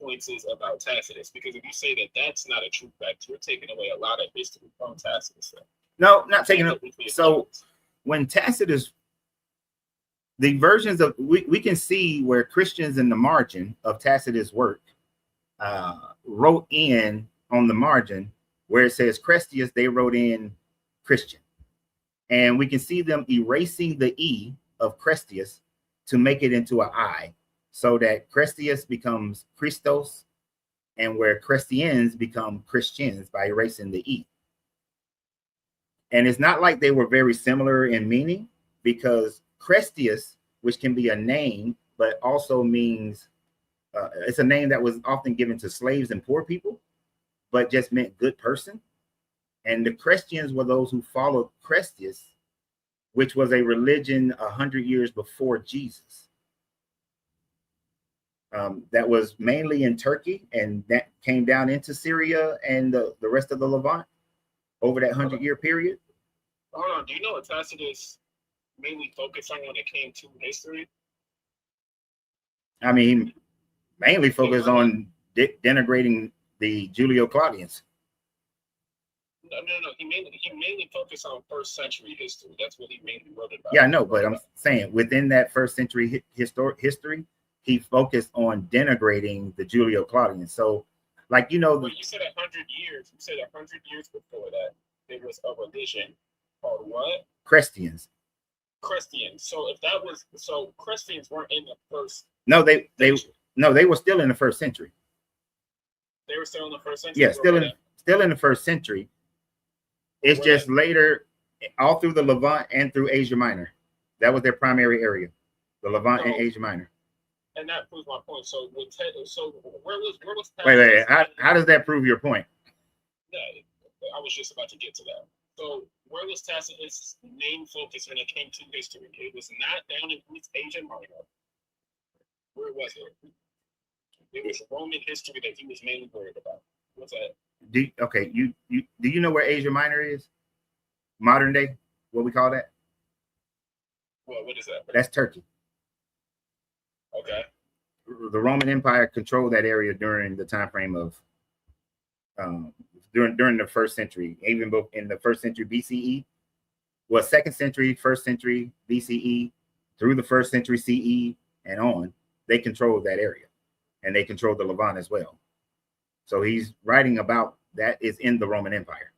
points is about Tacitus, because if you say that that's not a true fact, you're taking away a lot of history from Tacitus. No, not taking it. So when Tacitus, the versions of we can see where Christians in the margin of Tacitus' work wrote in on the margin where it says Crestius, they wrote in Christian, and we can see them erasing the E of Crestius to make it into an I, so that Crestius becomes Christos, and where Christians become Christians by erasing the E. And it's not like they were very similar in meaning, because Crestius, which can be a name, but also means it's a name that was often given to slaves and poor people, but just meant good person. And the Christians were those who followed Crestius, which was a religion 100 years before Jesus. That was mainly in Turkey, and that came down into Syria and the rest of the Levant over that 100-year period. Hold on, do you know what Tacitus mainly focused on when it came to history? I mean, mainly focused on denigrating the Julio Claudians. No. He mainly focused on first century history. That's what he mainly wrote about. Yeah, I know, but I'm saying within that first century history, he focused on denigrating the Julio Claudians. So, like, you know, But you said 100 years. You said 100 years before that there was a religion called what? Christians. Christians. So if that was so, Christians weren't in the first. No, they were still in the first century. They were still in the first century. Yeah, still in the first century. It's just later, all through the Levant and through Asia Minor. That was their primary area, the Levant and Asia Minor. And that proves my point. So where was Wait. How does that prove your point? Yeah, I was just about to get to that. So where was Tacitus' main focus when it came to history? It was not down in East Asia Minor. Where was it? It was Roman history that he was mainly worried about. What's that? Do you know where Asia Minor is? Modern day, what we call that? Well, what is that? That's Turkey. Okay. The Roman Empire controlled that area during the time frame of during the first century, even both in the first century BCE, well, second century, first century BCE, through the first century CE and on, they controlled that area, and they controlled the Levant as well. So he's writing about that is in the Roman Empire.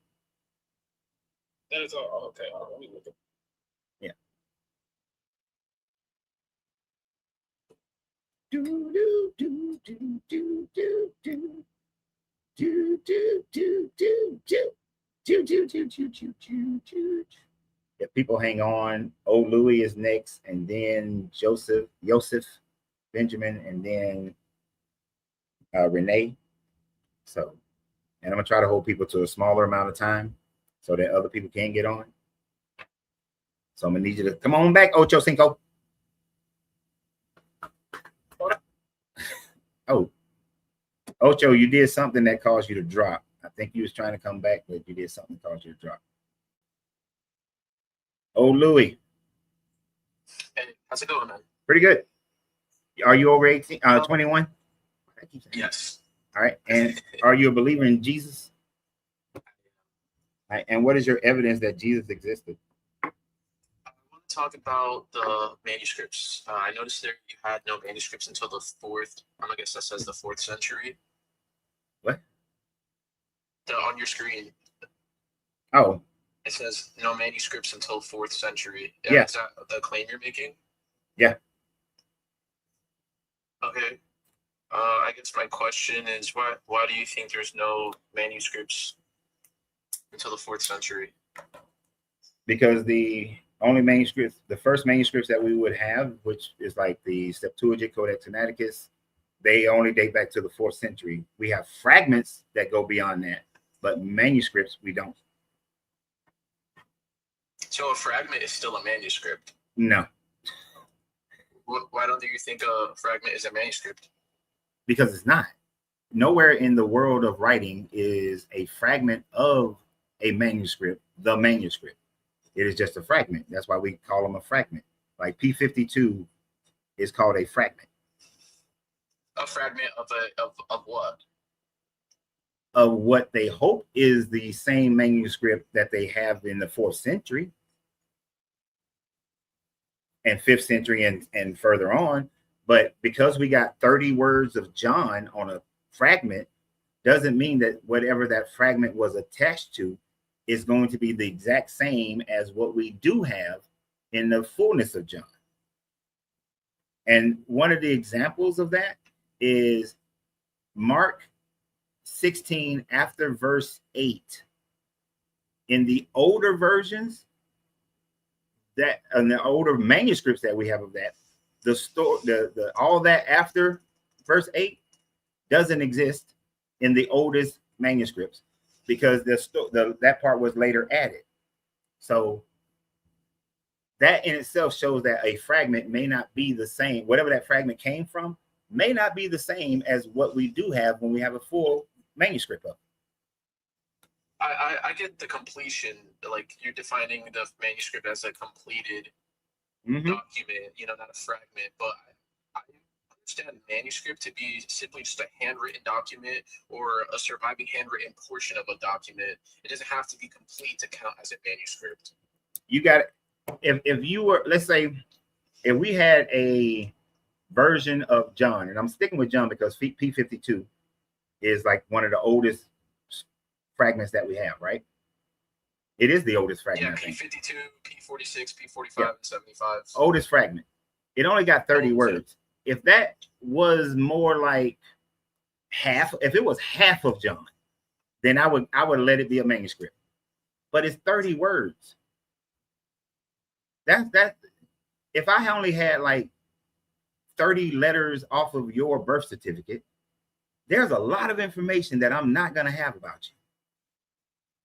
That is all. Okay. Let me look at. Yeah. Yeah, people hang on. Old Louis is next, and then Joseph, Benjamin, and then Renee. So, and I'm gonna try to hold people to a smaller amount of time so that other people can get on. So I'm gonna need you to come on back, Ocho Cinco. Oh, Ocho, you did something that caused you to drop. I think you was trying to come back, but you did something that caused you to drop. Oh, Louis, Hey, how's it going, man? pretty good. Are you over 18, 21? Yes. All right. And are you a believer in Jesus? All right. And what is your evidence that Jesus existed? I want to talk about the manuscripts. I noticed there you had no manuscripts until the fourth. I guess that says the 4th century. What? On your screen, Oh, it says no manuscripts until 4th century. Yeah. Is that the claim you're making? Yeah. Okay. I guess my question is why do you think there's no manuscripts until the 4th century? because the only manuscripts, the first manuscripts that we would have, which is like the Septuagint, Codex Sinaiticus, they only date back to the 4th century. We have fragments that go beyond that, but manuscripts we don't. So a fragment is still a manuscript. No, Why don't you think a fragment is a manuscript? because it's not. Nowhere in the world of writing is a fragment of a manuscript the manuscript. It is just a fragment. That's why we call them a fragment. Like P52 is called a fragment. A fragment of what? Of what they hope is the same manuscript that they have in the 4th century and 5th century and further on. But because we got 30 words of John on a fragment, doesn't mean that whatever that fragment was attached to is going to be the exact same as what we do have in the fullness of John. And one of the examples of that is Mark 16 after verse 8. In the older versions, that in the older manuscripts that we have of that, the story, the all that after verse 8 doesn't exist in the oldest manuscripts because that part was later added. So that in itself shows that a fragment may not be the same. Whatever that fragment came from may not be the same as what we do have when we have a full manuscript of it. I get the completion, like you're defining the manuscript as a completed document, not a fragment. But I understand manuscript to be simply just a handwritten document or a surviving handwritten portion of a document. It doesn't have to be complete to count as a manuscript. You got it. If you were, let's say, if we had a version of John, and I'm sticking with John because P52 is like one of the oldest fragments that we have, right? It is the oldest fragment. Yeah, P52, P46, P45, Yeah. and 75. Oldest fragment. It only got 30 words. If that was more like half, if it was half of John, then I would let it be a manuscript. But it's 30 words. That if I only had like 30 letters off of your birth certificate, there's a lot of information that I'm not going to have about you,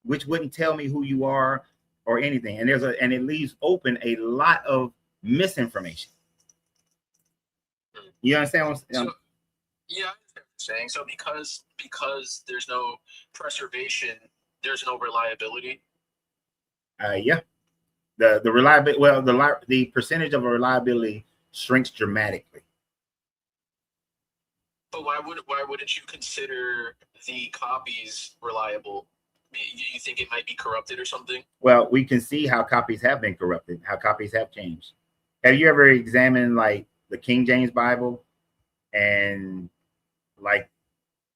which wouldn't tell me who you are or anything. And it leaves open a lot of misinformation. You understand what I'm saying? Yeah, I understand what you're saying. So because there's no preservation, there's no reliability. Yeah. The reliability, well, the percentage of reliability shrinks dramatically. But why wouldn't you consider the copies reliable? You think it might be corrupted or something? Well, we can see how copies have been corrupted, how copies have changed. Have you ever examined like the King James Bible and like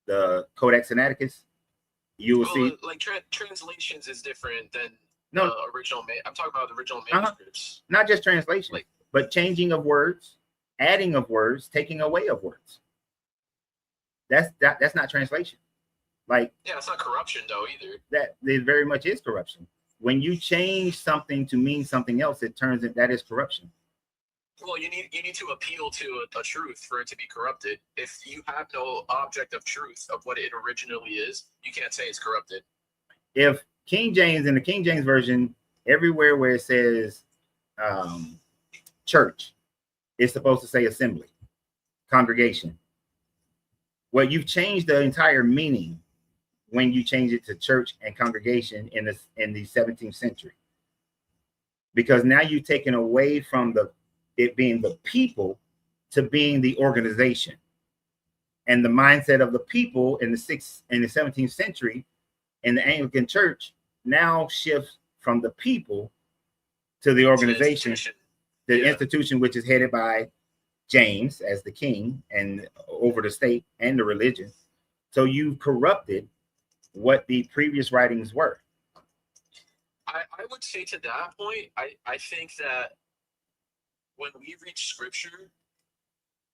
the Codex Sinaiticus? You will see like translations is different than no original. I'm talking about the original manuscripts. Not just translation, but changing of words, adding of words, taking away of words. That's not translation. Like, yeah, it's not corruption though either. That there very much is corruption. When you change something to mean something else, that is corruption. Well, you need to appeal to a truth for it to be corrupted. If you have no object of truth of what it originally is, you can't say it's corrupted. If King James, in the King James version, everywhere where it says church, it's supposed to say assembly, congregation. Well, you've changed the entire meaning when you change it to church and congregation in the 17th century, because now you've taken away from it being the people to being the organization, and the mindset of the people in the 17th century in the Anglican Church now shifts from the people to the organization, the institution, which is headed by James as the king and over the state and the religion. So you've corrupted what the previous writings were. I would say to that point, I think that when we read scripture,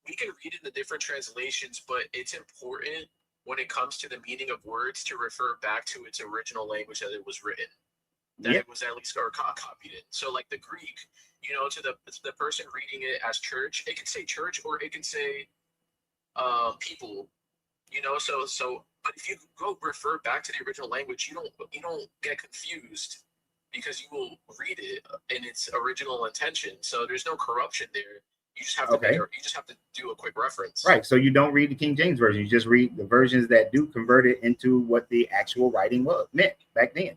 we can read in the different translations, but it's important when it comes to the meaning of words to refer back to its original language that it was written, that it was at least copied in. So like the Greek, you know, to the person reading it as church, it can say church or it can say people, you know, so but if you go refer back to the original language, you don't get confused because you will read it in its original intention. So there's no corruption there. You just have to you just have to do a quick reference. Right. So you don't read the King James version. You just read the versions that do convert it into what the actual writing meant back then.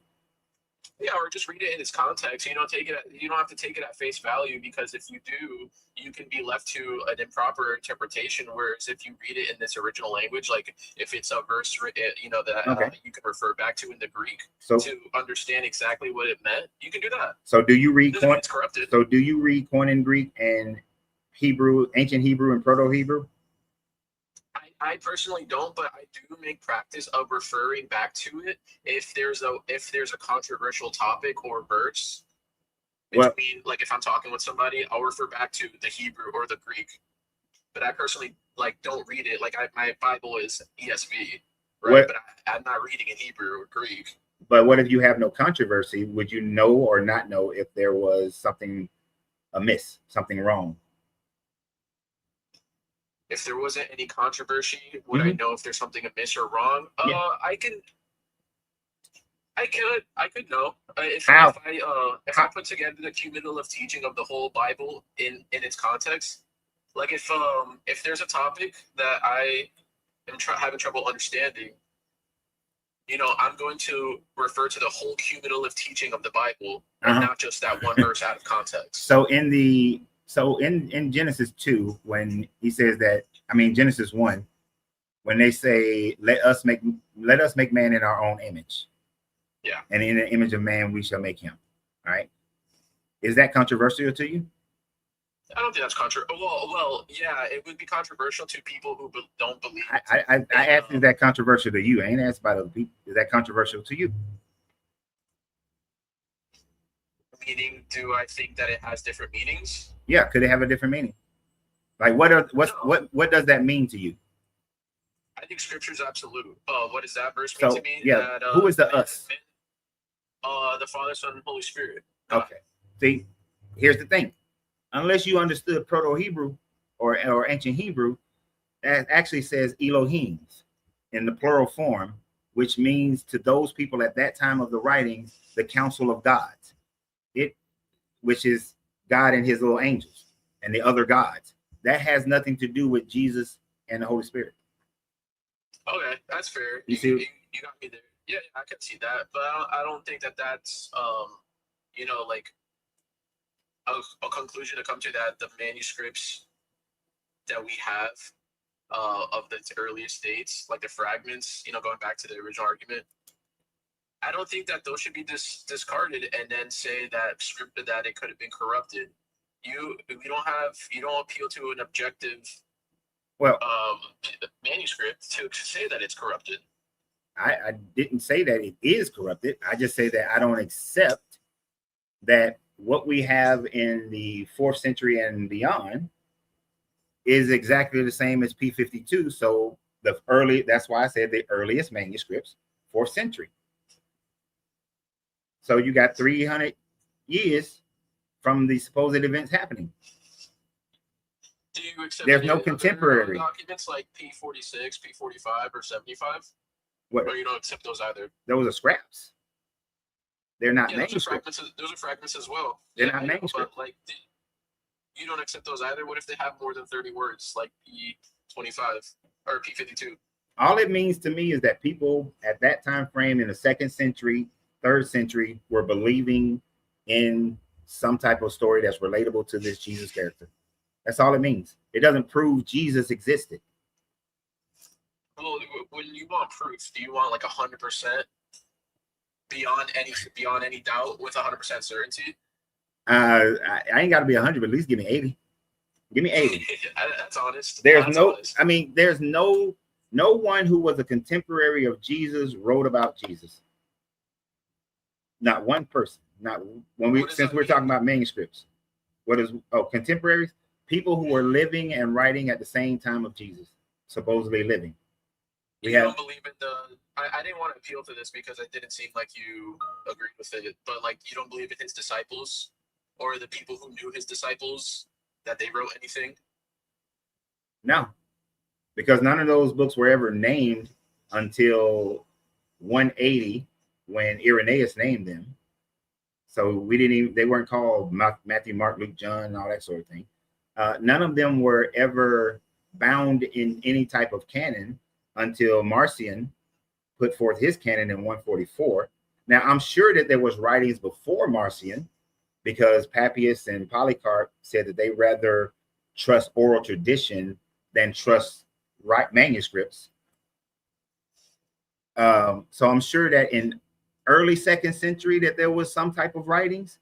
Yeah, or just read it in its context. You don't have to take it at face value, because if you do, you can be left to an improper interpretation. Whereas if you read it in this original language, like if it's a verse, you know, that you can refer back to in the Greek to understand exactly what it meant, you can do that. So do you read it's corrupted? So do you read Koine Greek and Hebrew, ancient Hebrew and Proto-Hebrew? I personally don't, but I do make practice of referring back to it if there's a controversial topic or verse. Between, like if I'm talking with somebody, I'll refer back to the Hebrew or the Greek. But I personally don't read it. Like my Bible is ESV, right? But I'm not reading in Hebrew or Greek. But what if you have no controversy? Would you know or not know if there was something amiss, something wrong? If there wasn't any controversy, would I know if there's something amiss or wrong? I could know. If I put together the cumulative teaching of the whole Bible in its context, like if there's a topic that I am having trouble understanding, you know, I'm going to refer to the whole cumulative teaching of the Bible and not just that one verse out of context. So in Genesis 2, when he says that, Genesis 1, when they say, let us make man in our own image. Yeah. And in the image of man, we shall make him. All right. Is that controversial to you? I don't think that's controversial. Well, yeah, it would be controversial to people who don't believe. I asked, is that controversial to you? I ain't asked about other people. Is that controversial to you? Meaning, do I think that it has different meanings? Yeah, could it have a different meaning? Like what does that mean to you? I think scripture is absolute. What does that verse mean to me? Yeah, who is the us? The Father, Son, and Holy Spirit. Okay. See, here's the thing. Unless you understood Proto-Hebrew or ancient Hebrew, that actually says Elohims in the plural form, which means to those people at that time of the writing, the council of gods. Which is God and his little angels and the other gods. That has nothing to do with Jesus and the Holy Spirit. Okay, that's fair. You got me there. Yeah, I can see that, but I don't think that's you know, like a conclusion to come to that the manuscripts that we have of the earliest dates, like the fragments, you know, going back to the original argument. I don't think that those should be discarded and then say that that it could have been corrupted. You don't appeal to an objective manuscript to say that it's corrupted. I didn't say that it is corrupted. I just say that I don't accept that what we have in the 4th century and beyond is exactly the same as P52. So that's why I said the earliest manuscripts, 4th century. So you got 300 years from the supposed events happening. Do you accept there's no contemporary documents like P46, P45, or 75? What? Or you don't accept those either? Those are scraps. They're not manuscripts. Those are fragments as well. They're not manuscripts. But you don't accept those either? What if they have more than 30 words, like P25 or P52? All it means to me is that people at that time frame in the 2nd century, 3rd century were believing in some type of story that's relatable to this Jesus character. That's all it means. It doesn't prove Jesus existed. Well, when you want proof, do you want like 100% beyond any doubt with 100% certainty? I ain't got to be 100, but at least give me 80. Give me 80. That's honest. There's That's no, honest. I mean, there's no one who was a contemporary of Jesus wrote about Jesus. Not one person. Not when we, since we're talking about manuscripts. What is, contemporaries? People who were living and writing at the same time of Jesus, supposedly living. You don't believe in the, I didn't want to appeal to this because it didn't seem like you agreed with it, but like you don't believe in his disciples or the people who knew his disciples, that they wrote anything? No, because none of those books were ever named until 180 when Irenaeus named them. So we didn't even, they weren't called Matthew, Mark, Luke, John, and all that sort of thing. None of them were ever bound in any type of canon until Marcion put forth his canon in 144. Now, I'm sure that there was writings before Marcion, because Papias and Polycarp said that they rather trust oral tradition than trust manuscripts. So I'm sure that in early 2nd century that there was some type of writings,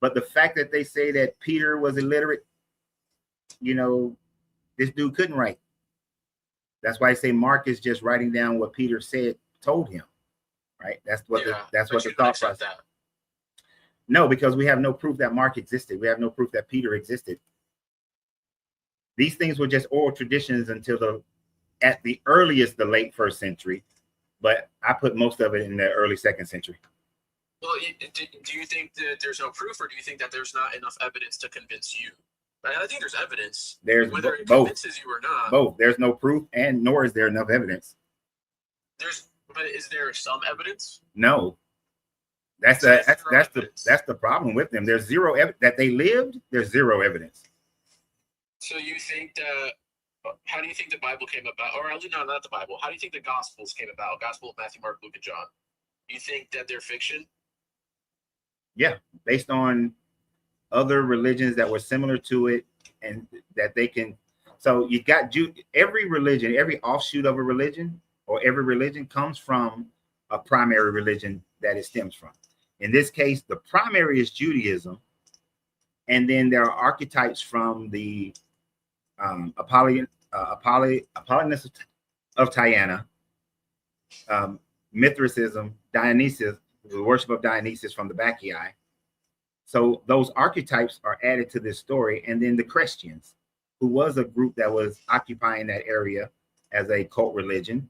but the fact that they say that Peter was illiterate, you know, this dude couldn't write. That's why I say Mark is just writing down what Peter said, told him, right? That's what that's what the thought process. No, because we have no proof that Mark existed. We have no proof that Peter existed. These things were just oral traditions until at the earliest, the late 1st century. But I put most of it in the early 2nd century. Well, do you think that there's no proof, or do you think that there's not enough evidence to convince you? I think there's evidence. There's whether it both. Convinces you or not. Both. There's no proof, and nor is there enough evidence. But is there some evidence? No. That's the problem with them. There's zero that they lived. There's zero evidence. So you think that? How do you think the Bible came about? Or at least not the Bible. How do you think the Gospels came about? Gospel of Matthew, Mark, Luke, and John. You think that they're fiction? Yeah, based on other religions that were similar to it, and that they can. So you got every religion, every offshoot of a religion, or every religion comes from a primary religion that it stems from. In this case, the primary is Judaism, and then there are archetypes from the Apollonius of Tyana, Mithraism, Dionysus, the worship of Dionysus from the Bacchae. So those archetypes are added to this story, and then the Christians, who was a group that was occupying that area as a cult religion.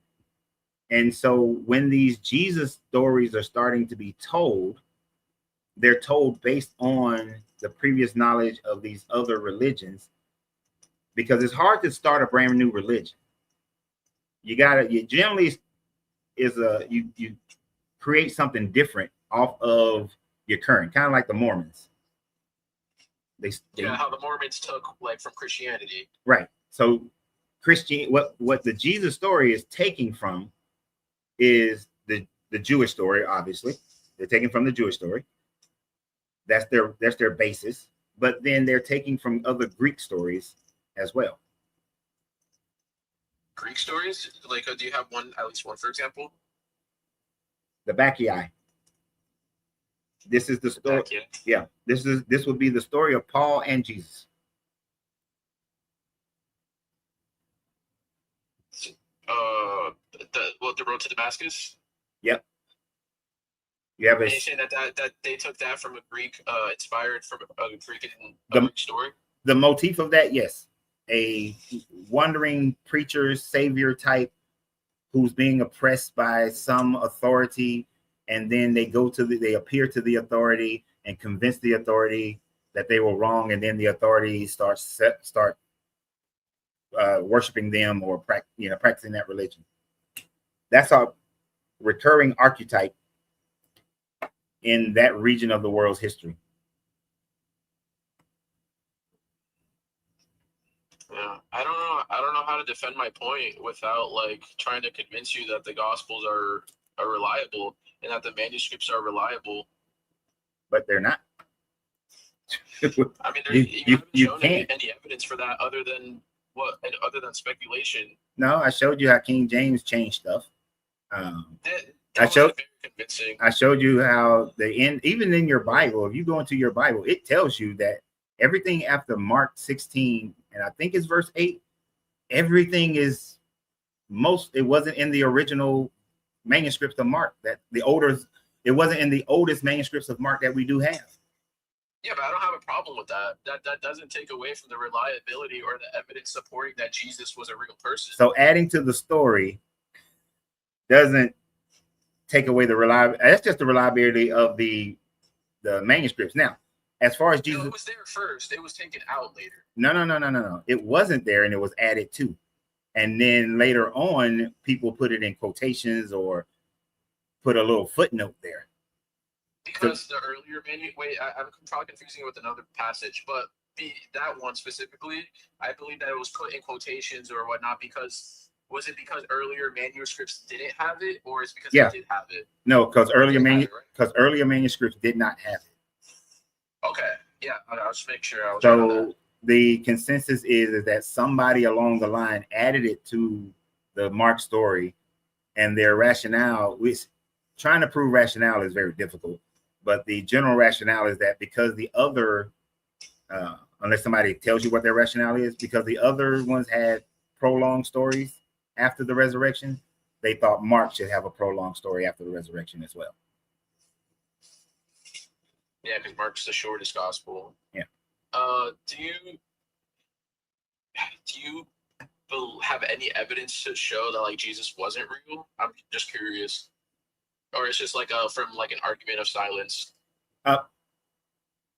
And so when these Jesus stories are starting to be told, they're told based on the previous knowledge of these other religions, because it's hard to start a brand new religion. You generally you create something different off of your current, kind of like the Mormons. How the Mormons took like from Christianity. Right. So what the Jesus story is taking from is the Jewish story. Obviously, they're taking from the Jewish story. That's their basis. But then they're taking from other Greek stories as well. Greek stories? Like, do you have at least one, for example? The Bacchae. This is the story. Yeah, this would be the story of Paul and Jesus. The road to Damascus. Yep. You have a saying that they took that from a Greek, inspired from a Greek story. The motif of that, yes, a wandering preacher, savior type, who's being oppressed by some authority, and then they appear to the authority and convince the authority that they were wrong, and then the authority start worshiping them or practicing that religion. That's a recurring archetype in that region of the world's history. Yeah, I don't know how to defend my point without like trying to convince you that the Gospels are reliable and that the manuscripts are reliable. But they're not. I mean, You haven't shown can't. any evidence for that other than speculation. No, I showed you how King James changed stuff. That I wasn't showed- very convincing. I showed you how even in your Bible, if you go into your Bible, it tells you that everything after Mark 16, and I think it's verse 8, everything is it wasn't in the original manuscripts of Mark, it wasn't in the oldest manuscripts of Mark that we do have. Yeah, but I don't have a problem with that. That doesn't take away from the reliability or the evidence supporting that Jesus was a real person. So adding to the story doesn't take away the reliability. That's just the reliability of the manuscripts. Now, as far as Jesus, No, it was there first. It was taken out later. no. It wasn't there, and it was added to. And then later on, people put it in quotations or put a little footnote there. Because the earlier I'm probably confusing it with another passage, but that one specifically, I believe that it was put in quotations or whatnot because earlier manuscripts didn't have it, or it's because they did have it? No, because earlier Right? manuscripts did not have it. Okay, yeah, I'll just make sure I was right on that. So the consensus is that somebody along the line added it to the Mark story, and their rationale, which trying to prove rationale is very difficult, but the general rationale is that because the other, unless somebody tells you what their rationale is, because the other ones had prolonged stories after the resurrection, they thought Mark should have a prolonged story after the resurrection as well. Yeah, because Mark's the shortest gospel. Yeah. Do you have any evidence to show that like Jesus wasn't real? I'm just curious. Or it's just like from like an argument of silence.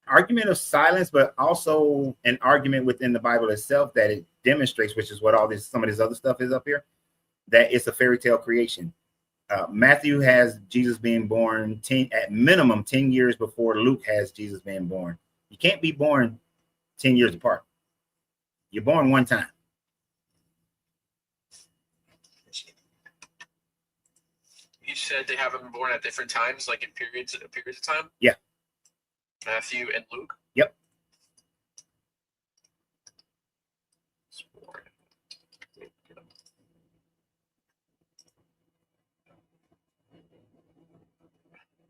Argument of silence, but also an argument within the Bible itself that it demonstrates, which is what some of this other stuff is up here, that it's a fairy tale creation. Matthew has Jesus being born at minimum 10 years before Luke has Jesus being born. You can't be born 10 years apart. You're born one time. You said they have them born at different times, like in periods of time? Yeah. Matthew and Luke? Yep.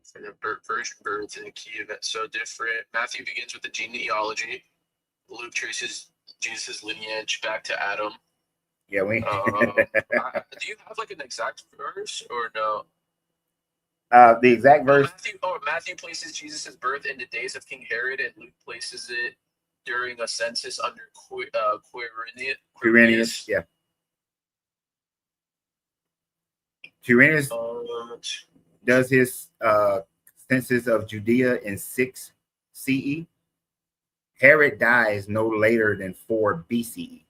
For the virgin birth and the key event so different. Matthew begins with the genealogy. Luke traces Jesus' lineage back to Adam. Yeah, we. Do you have like an exact verse or no? The exact verse. Matthew places Jesus' birth in the days of King Herod, and Luke places it during a census under Quirinius. Yeah. Quirinius does his census of Judea in 6 CE. Herod dies no later than 4 BCE.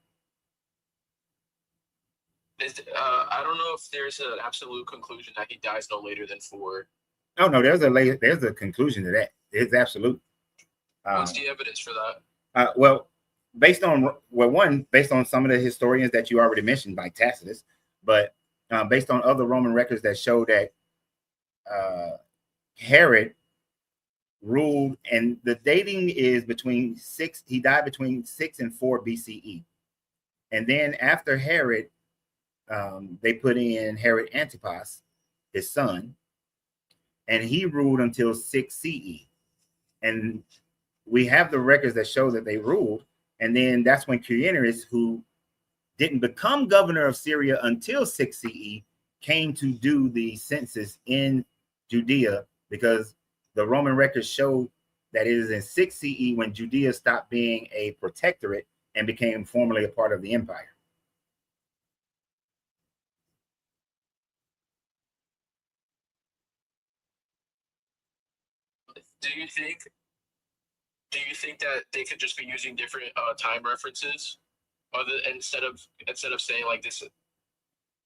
I don't know if there's an absolute conclusion that he dies no later than 4. Oh no, there's a conclusion to that. It's absolute. What's the evidence for that? Well, based on some of the historians that you already mentioned, like Tacitus, but based on other Roman records that show that Herod ruled, and the dating is between 6. He died between 6 and 4 BCE, and then after Herod, they put in Herod Antipas, his son, and he ruled until 6 CE. And we have the records that show that they ruled. And then that's when Quirinius, who didn't become governor of Syria until 6 CE, came to do the census in Judea, because the Roman records show that it is in 6 CE when Judea stopped being a protectorate and became formally a part of the empire. Do you think that they could just be using different time references, instead of saying like this,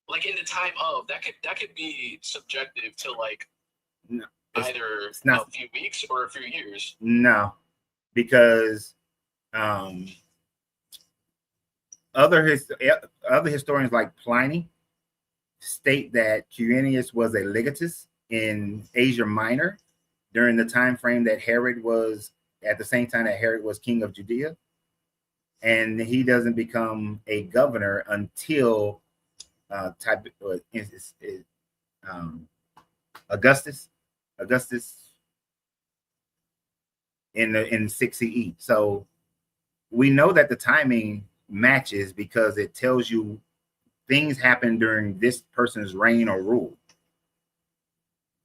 like in the time of that could be subjective to like either a few weeks or a few years? No, because a other historians like Pliny state that Quirinius was a legatus in Asia Minor during the time frame that Herod was, at the same time that Herod was king of Judea. And he doesn't become a governor until Augustus in 6 CE. So we know that the timing matches because it tells you things happen during this person's reign or rule.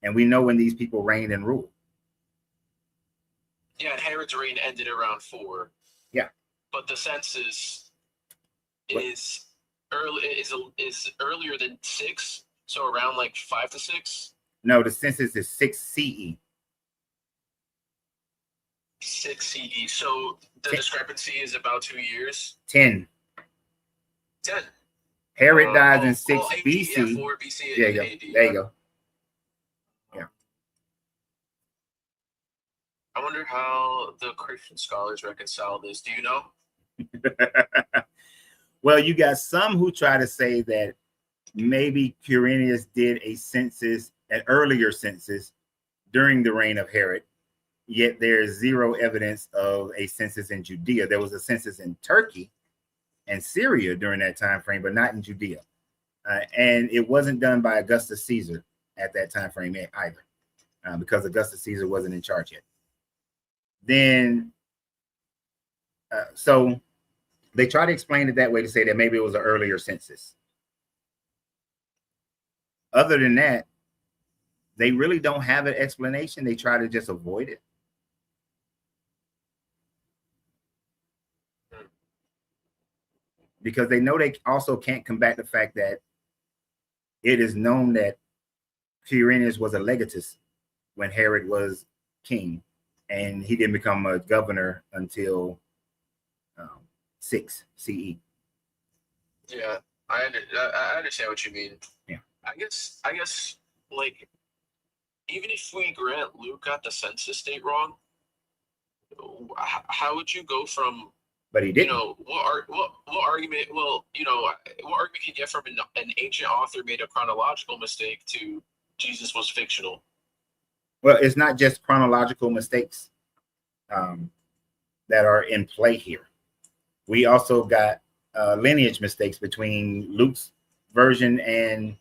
And we know when these people reigned and ruled. Yeah, and Herod's reign ended around 4. Yeah. But the census is earlier than 6, so around like 5 to 6. No, the census is 6 CE. 6 CE. So the discrepancy is about 2 years. 10. 10. Herod dies in 6 AD, BC. Yeah, 4 BC. There you go. AD, There you go. Yeah. I wonder how the Christian scholars reconcile this. Do you know? Well, you got some who try to say that maybe Quirinius did a census, an earlier census during the reign of Herod, yet there's zero evidence of a census in Judea. There was a census in Turkey and Syria during that time frame, but not in Judea. And it wasn't done by Augustus Caesar at that time frame either, because Augustus Caesar wasn't in charge yet. Then, so they try to explain it that way to say that maybe it was an earlier census. Other than that, they really don't have an explanation. They try to just avoid it. Because they know they also can't combat the fact that it is known that Quirinius was a legatus when Herod was king, and he didn't become a governor until 6 CE. Yeah, I understand what you mean. Yeah. I guess, like, even if we grant Luke got the census date wrong, how would you go from? But he didn't. You know, what argument? Well, you know, what argument can you get from an ancient author made a chronological mistake to Jesus was fictional? Well, it's not just chronological mistakes that are in play here. We also got lineage mistakes between Luke's version and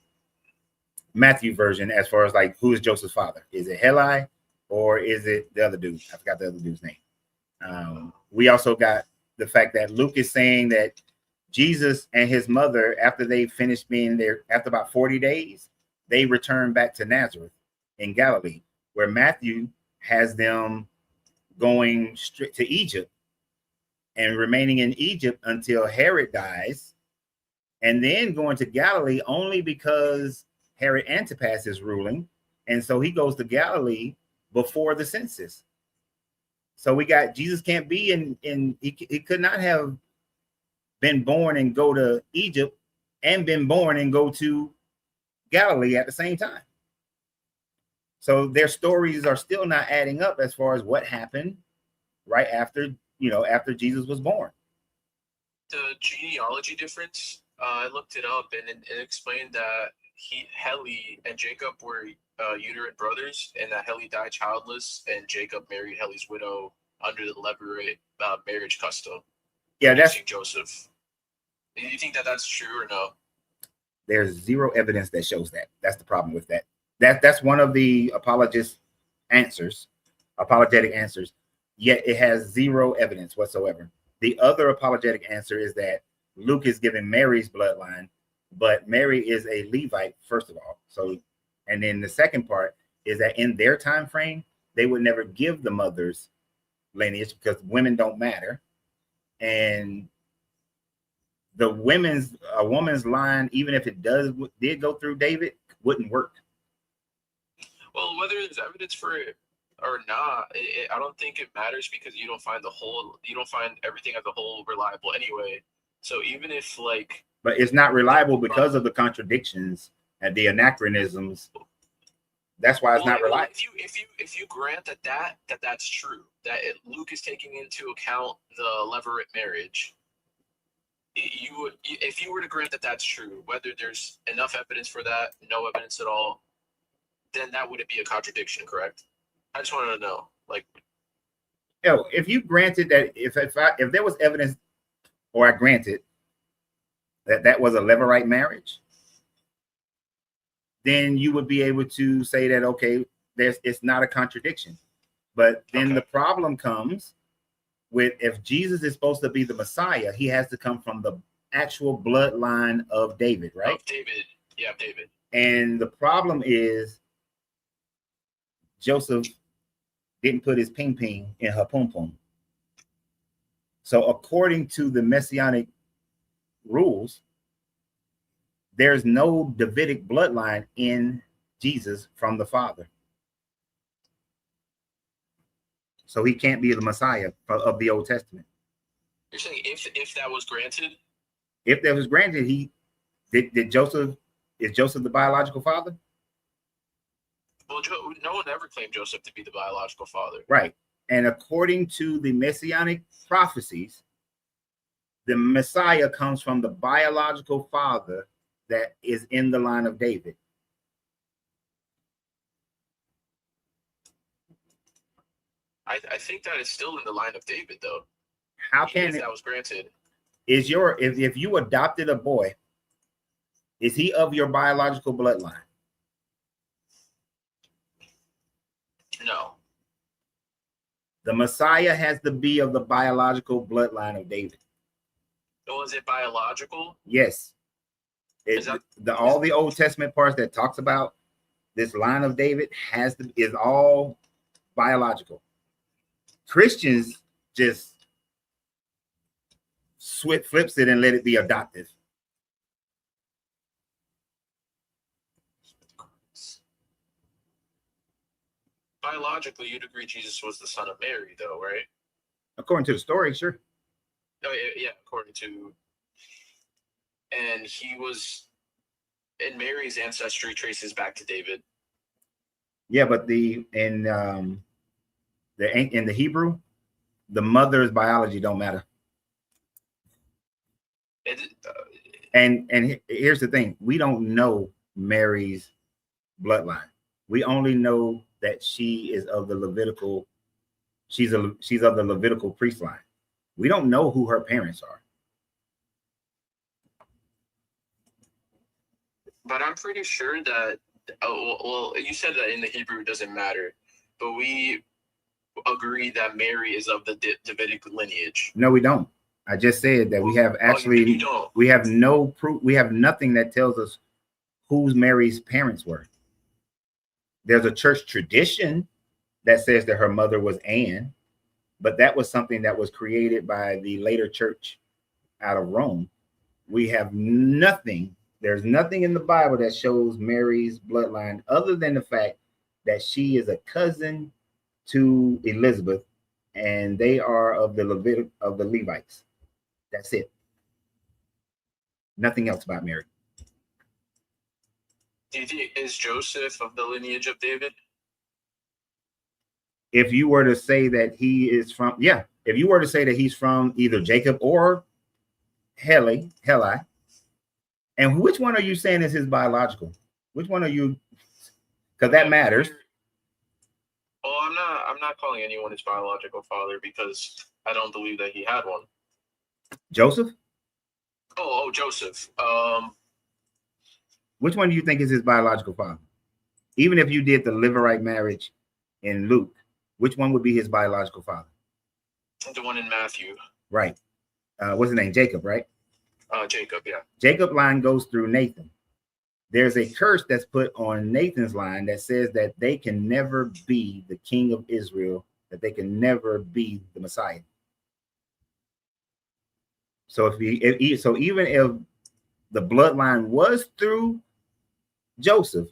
Matthew's version, as far as like who is Joseph's father? Is it Heli or is it the other dude? I forgot the other dude's name. We also got the fact that Luke is saying that Jesus and his mother, after they finished being there, after about 40 days, they returned back to Nazareth in Galilee, where Matthew has them going straight to Egypt and remaining in Egypt until Herod dies, and then going to Galilee only because Herod Antipas is ruling. And so he goes to Galilee before the census. So we got Jesus can't be he could not have been born and go to Egypt and been born and go to Galilee at the same time. So their stories are still not adding up as far as what happened right after, after Jesus was born. The genealogy difference, I looked it up and it explained that Heli and Jacob were uterine brothers, and that Heli died childless, and Jacob married Heli's widow under the Levirate marriage custom. Yeah, that's Joseph. Do you think that that's true or no? There's zero evidence that shows that. That's the problem with that. That's one of the apologetic answers, yet it has zero evidence whatsoever. The other apologetic answer is that Luke is giving Mary's bloodline, but Mary is a Levite, first of all. So, and then the second part is that in their time frame, they would never give the mother's lineage because women don't matter. And a woman's line, even if it did go through David, wouldn't work. Well, whether there's evidence for it or not, I don't think it matters, because you don't find everything as a whole reliable anyway. So even if but it's not reliable because of the contradictions and the anachronisms. That's why it's not reliable. If you grant that's true, that Luke is taking into account the Levirate marriage, you would, if you were to grant that that's true, whether there's enough evidence for that, no evidence at all, then that wouldn't be a contradiction, correct? I just wanted to know, like, If you granted that, if there was evidence, or I granted that that was a Levirate marriage, then you would be able to say that, okay, it's not a contradiction. But then Okay. the problem comes with, if Jesus is supposed to be the Messiah, he has to come from the actual bloodline of David, right? of David, yeah, David. And the problem is Joseph didn't put his ping ping in her pum pum. So according to the Messianic rules, there's no Davidic bloodline in Jesus from the Father. So he can't be the Messiah of the Old Testament. You're saying if that was granted, If that was granted, did Joseph, is Joseph the biological father? well, no one ever claimed Joseph to be the biological father. Right. And according to the Messianic prophecies, the Messiah comes from the biological father that is in the line of David. I think that is still in the line of David, though. How Even can if it, that was granted? is your, if you adopted a boy, is he of your biological bloodline? No. The Messiah has to be of the biological bloodline of David. So is it biological? Yes. Is that- All the Old Testament parts that talks about this line of David is all biological. Christians just flips it and let it be adoptive. Biologically, you'd agree Jesus was the son of Mary, though, right? According to the story, sure. Oh, yeah, according to. And he was. And Mary's ancestry traces back to David. Yeah, but in the Hebrew, the mother's biology don't matter. And here's the thing: we don't know Mary's bloodline. We only know that she is of the Levitical. She's of the Levitical priest line. We don't know who her parents are. But I'm pretty sure that. Well, you said that in the Hebrew it doesn't matter, but we agree that Mary is of the Davidic lineage. No, we don't. I just said that we have You don't. we have no proof. We have nothing that tells us who Mary's parents were. There's a church tradition that says that her mother was Anne, but that was something that was created by the later church out of Rome. We have nothing. There's nothing in the Bible that shows Mary's bloodline other than the fact that she is a cousin to Elizabeth, and they are of the Levites. That's it. Nothing else about Mary. Do you think is Joseph of the lineage of David? If you were to say that he is from, yeah, if you were to say that he's from either Jacob or Heli, and which one are you saying is his biological? Which one are you? Because that matters. Well, I'm not calling anyone his biological father because I don't believe that he had one. Joseph? Oh, Joseph. Which one do you think is his biological father? Even if you did the Levirate marriage in Luke, which one would be his biological father? The one in Matthew. Right. What's his name? Jacob, right? Jacob, yeah. Jacob line goes through Nathan. There's a curse that's put on Nathan's line that says that they can never be the king of Israel, that they can never be the Messiah. So so even if the bloodline was through Joseph,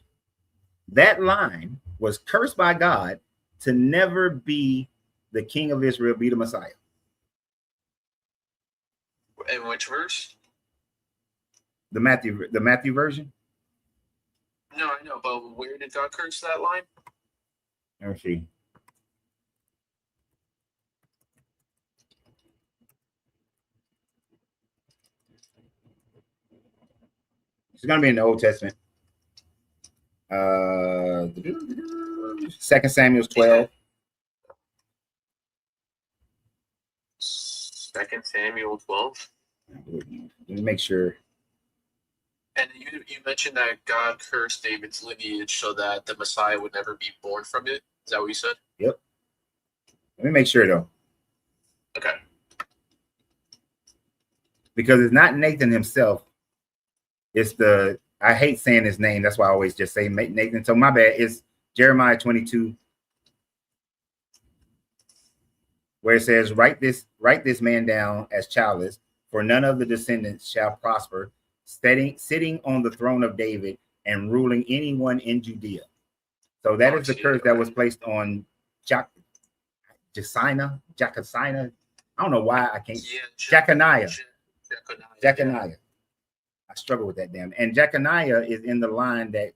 that line was cursed by God to never be the king of Israel, be the Messiah. In which verse? The Matthew version. No, I know, but where did God curse that line? Let me see. It's going to be in the Old Testament. 2 Samuel 12. 2 Samuel 12. Let me make sure. And you mentioned that God cursed David's lineage so that the Messiah would never be born from it. Is that what you said? Yep. Let me make sure though, Okay. because it's not Nathan himself. It's I hate saying his name. That's why I always just say Nathan. So my bad. It's Jeremiah 22, where it says, write this man down as childless, for none of the descendants shall prosper, sitting on the throne of David and ruling anyone in Judea. So that is the curse that was placed on Jeconiah. I don't know why I can't. Jeconiah. I struggle with that damn. And Jeconiah is in the line that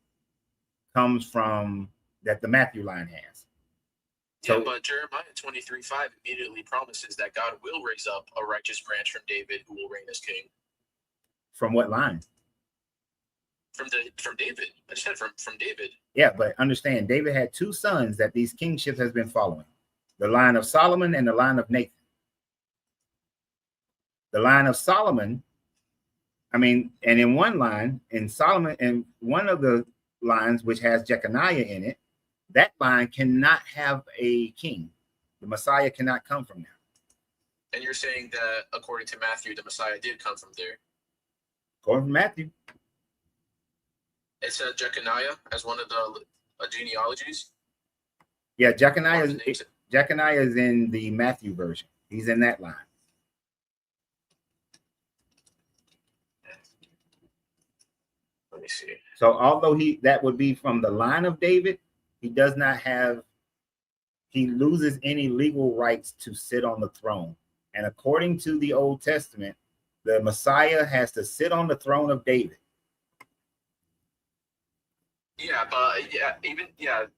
comes from that the Matthew line has. Yeah, So, but Jeremiah 23:5 immediately promises that God will raise up a righteous branch from David who will reign as king. from what line? From David. I just said from David. Yeah, but understand, David had two sons that these kingships has been following: the line of Solomon and the line of Nathan. The line of Solomon, and in one line, in Solomon, and one of the lines which has Jeconiah in it, that line cannot have a king. The Messiah cannot come from there. And you're saying that according to Matthew, the Messiah did come from there. According to Matthew. It said Jeconiah as one of the genealogies. Yeah, Jeconiah is in the Matthew version. He's in that line. Let me see. So although that would be from the line of David, he loses any legal rights to sit on the throne. And according to the Old Testament, the Messiah has to sit on the throne of David. Yeah, but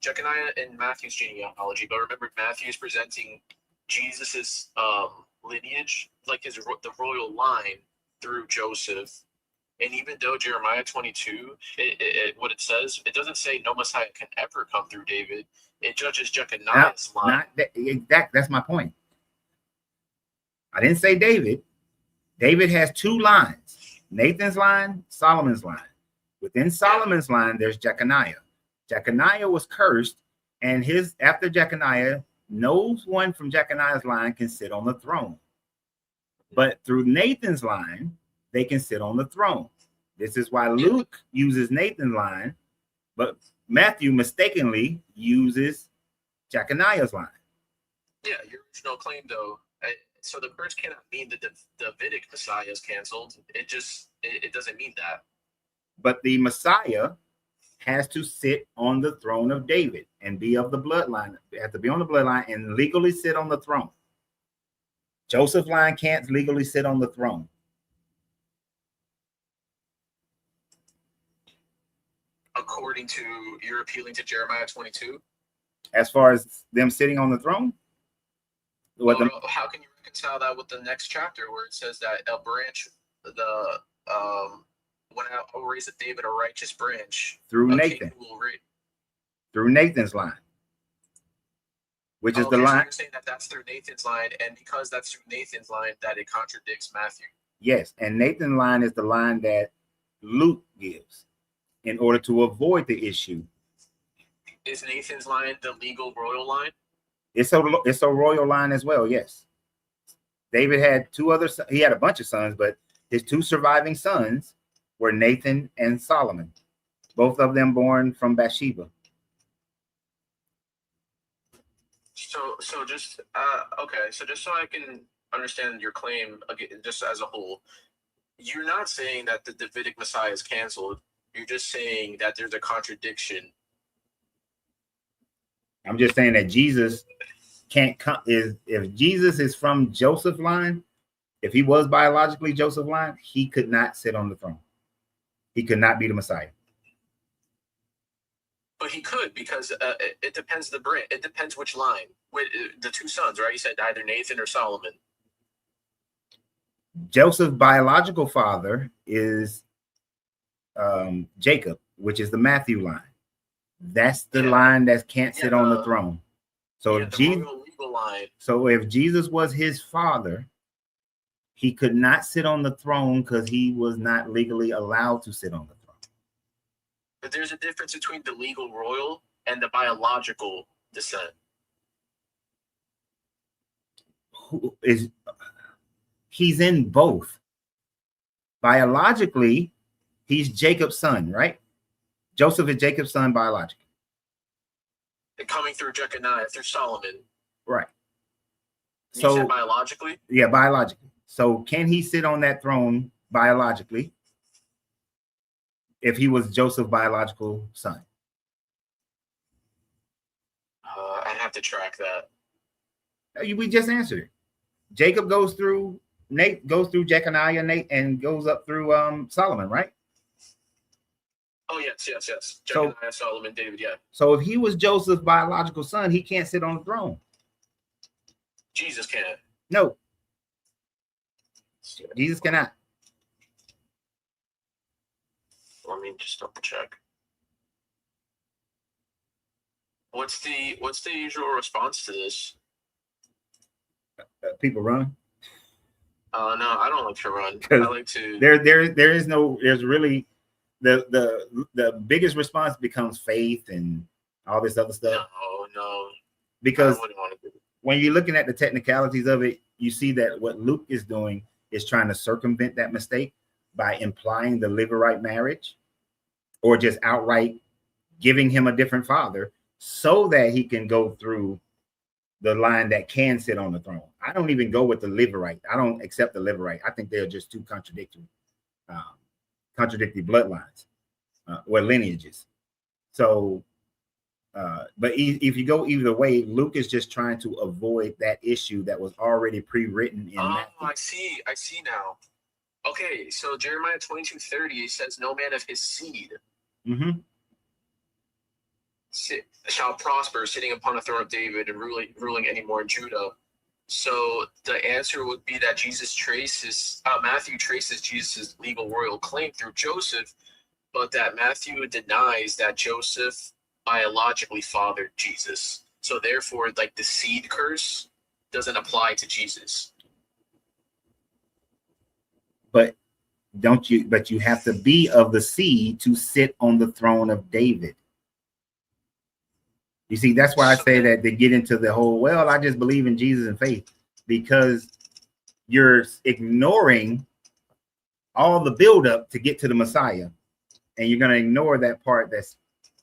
Jeconiah in Matthew's genealogy. But remember, Matthew's presenting Jesus's lineage, like the royal line through Joseph. And even though Jeremiah 22, what it says, it doesn't say no Messiah can ever come through David. It judges Jeconiah's line. That's my point. I didn't say David. David has two lines: Nathan's line, Solomon's line. Within Solomon's line, there's Jeconiah. Jeconiah was cursed, and after Jeconiah, no one from Jeconiah's line can sit on the throne. But through Nathan's line, they can sit on the throne. This is why Luke uses Nathan's line, but Matthew mistakenly uses Jeconiah's line. Yeah, your original claim, though. So the curse cannot mean that the Davidic Messiah is canceled. It doesn't mean that. But the Messiah has to sit on the throne of David and be of the bloodline. They have to be on the bloodline and legally sit on the throne. Joseph's line can't legally sit on the throne. According to, you're appealing to Jeremiah 22? As far as them sitting on the throne? How can you reconcile that with the next chapter where it says that a branch, when I will raise at David a righteous branch through Nathan. Through Nathan's line. Which is the line. So you're saying that that's through Nathan's line, and because that's through Nathan's line, that it contradicts Matthew. Yes, and Nathan's line is the line that Luke gives in order to avoid the issue. Is Nathan's line the legal royal line? It's a royal line as well, yes. David had he had a bunch of sons, but his two surviving sons were Nathan and Solomon, both of them born from Bathsheba. So just okay. So just so I can understand your claim, again, just as a whole, you're not saying that the Davidic Messiah is canceled. You're just saying that there's a contradiction. I'm just saying that Jesus can't come. If Jesus is from Joseph's line, if he was biologically Joseph's line, he could not sit on the throne. He could not be the Messiah. But he could, because it depends the branch. It depends which line. With the two sons, right? You said either Nathan or Solomon. Joseph's biological father is Jacob, which is the Matthew line. That's the Yeah. line that can't sit Yeah, on the throne. So yeah, if the Jesus, royal legal line. so if Jesus was his father, he could not sit on the throne because he was not legally allowed to sit on the throne. But there's a difference between the legal royal and the biological descent. Who is he's in both. Biologically, he's Jacob's son, right? Joseph is Jacob's son biologically. And coming through Jeconiah, through Solomon. Right. You So said biologically? yeah, biologically. So can he sit on that throne biologically if he was Joseph's biological son? I'd have to track that. We just answered it. Jacob goes through Jeconiah, Nate, and goes up through Solomon, right? Oh, yes. So- Jeconiah, Solomon, David, yeah. So if he was Joseph's biological son, he can't sit on the throne. Jesus can. No, Jesus cannot. Let me just double check. What's the usual response to this? People run. No, I don't like to run. I 'Cause like to. There's really the biggest response becomes faith and all this other stuff. No. Because I wouldn't want to do it. when you're looking at the technicalities of it, you see that what Luke is doing is trying to circumvent that mistake by implying the Levirate marriage or just outright giving him a different father so that he can go through the line that can sit on the throne. I don't even go with the Levirate. I don't accept the Levirate. I think they're just two contradictory bloodlines or lineages. So, but if you go either way, Luke is just trying to avoid that issue that was already pre-written in Matthew. I see now. Okay, so Jeremiah 22:30 says, "No man of his seed Mm-hmm. shall prosper, sitting upon a throne of David and ruling anymore in Judah." So the answer would be that Matthew traces Jesus' legal royal claim through Joseph, but that Matthew denies that Joseph biologically fathered Jesus. So therefore, like the seed curse doesn't apply to Jesus. But you have to be of the seed to sit on the throne of David. You see, that's why I say that they get into the whole, well, I just believe in Jesus and faith, because you're ignoring all the buildup to get to the Messiah. And you're going to ignore that part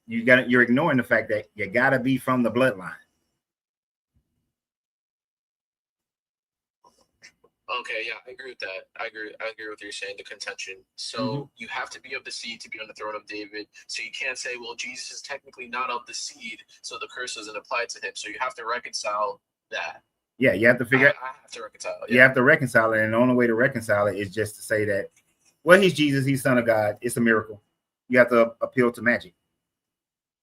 you're ignoring the fact that you got to be from the bloodline. Okay, yeah, I agree with that. I agree with what you're saying, the contention. So you have to be of the seed to be on the throne of David. So you can't say, well, Jesus is technically not of the seed, so the curse doesn't apply to him. So you have to reconcile that. Yeah, you have to figure I have to reconcile it. You have to reconcile it, and the only way to reconcile it is just to say that, well, he's Jesus, he's Son of God. It's a miracle. You have to appeal to magic.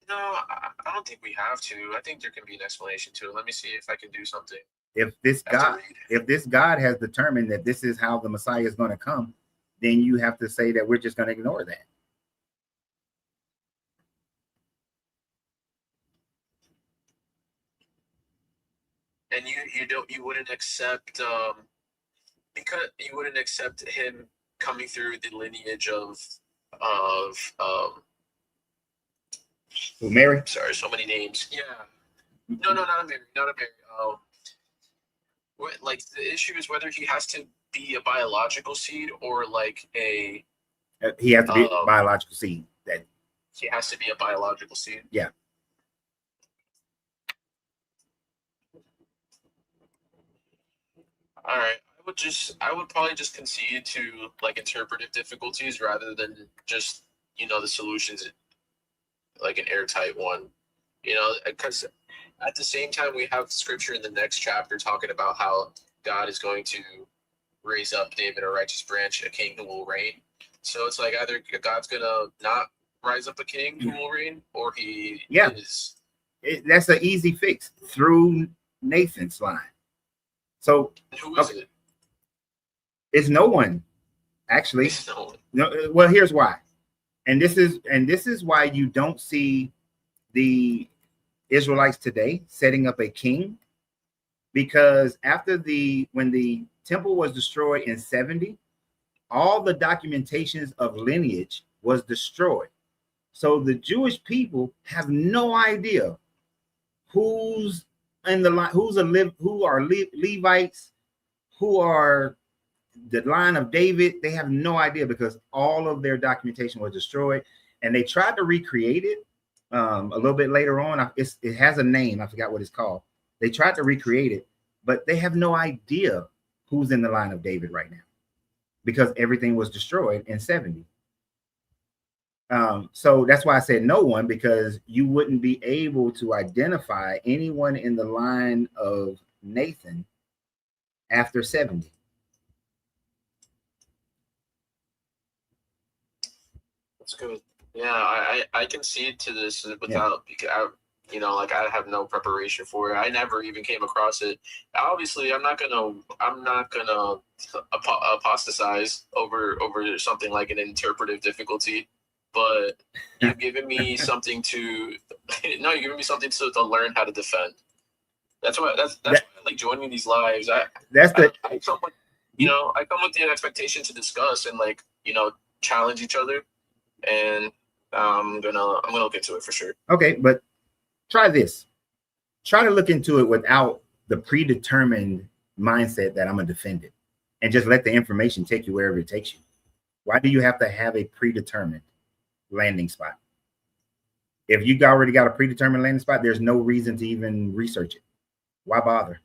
No, I don't think we have to. I think there can be an explanation to it. Let me see if I can do something. If this God has determined that this is how the Messiah is going to come, then you have to say that we're just going to ignore that. And you wouldn't accept because you wouldn't accept him coming through the lineage of Mary? Sorry, so many names. Yeah. No, not a Mary. Like the issue is whether he has to be a biological seed or like He has to be a biological seed. That he has to be a biological seed. Yeah. All right. I would probably just concede to like interpretive difficulties rather than just, the solutions like an airtight one, because at the same time we have scripture in the next chapter talking about how God is going to raise up David, a righteous branch, a king who will reign. So it's like either God's gonna not rise up a king who will reign, or he is. That's an easy fix through Nathan's line. So who is it? It's no one, actually. It's no one. No, well, here's why. And this is why you don't see the Israelites today setting up a king, because when the temple was destroyed in 70, all the documentations of lineage was destroyed. So the Jewish people have no idea who's in the line, who are Levites, who are the line of David. They have no idea because all of their documentation was destroyed, and they tried to recreate it a little bit later on. It has a name. I forgot what it's called. They tried to recreate it, but they have no idea who's in the line of David right now because everything was destroyed in 70. So that's why I said no one, because you wouldn't be able to identify anyone in the line of Nathan after 70. That's good. Yeah, I concede to this without, like I have no preparation for it. I never even came across it. Obviously, I'm not gonna apostatize over something like an interpretive difficulty. But you're giving me something to learn how to defend. That's why I like joining these lives. I come with the expectation to discuss and challenge each other, and I'm gonna look into it for sure. Okay, but try this. Try to look into it without the predetermined mindset that I'm gonna defend it, and just let the information take you wherever it takes you. Why do you have to have a predetermined landing spot? If you already got a predetermined landing spot, there's no reason to even research it. Why bother?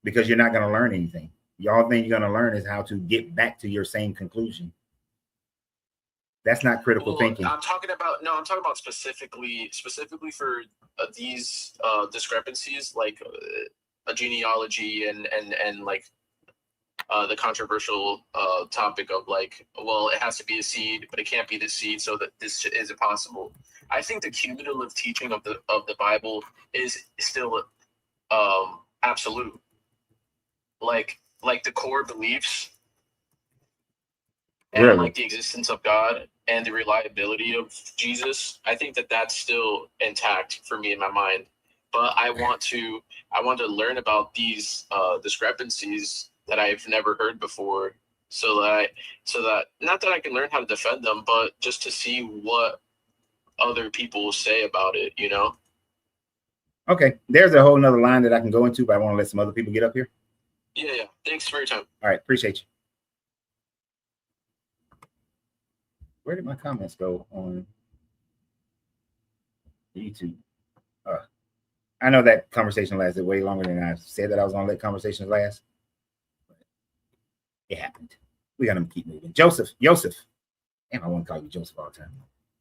Because you're not going to learn anything. The only thing you're going to learn is how to get back to your same conclusion. That's not critical thinking. I'm talking about specifically for these discrepancies, like a genealogy and the controversial topic of it has to be a seed, but it can't be the seed, so that this isn't possible. I think the cumulative teaching of the Bible is still absolute. Like the core beliefs and Really? the existence of God and the reliability of Jesus. I think that's still intact for me in my mind. But I want to learn about these discrepancies that I've never heard before, so that not that I can learn how to defend them, but just to see what other people say about it, Okay, there's a whole nother line that I can go into, but I want to let some other people get up here. Yeah. Thanks for your time. All right, appreciate you. Where did my comments go on YouTube? I know that conversation lasted way longer than I said that I was going to let conversations last. It happened. We got to keep moving. Joseph. Damn, I want to call you Joseph all the time.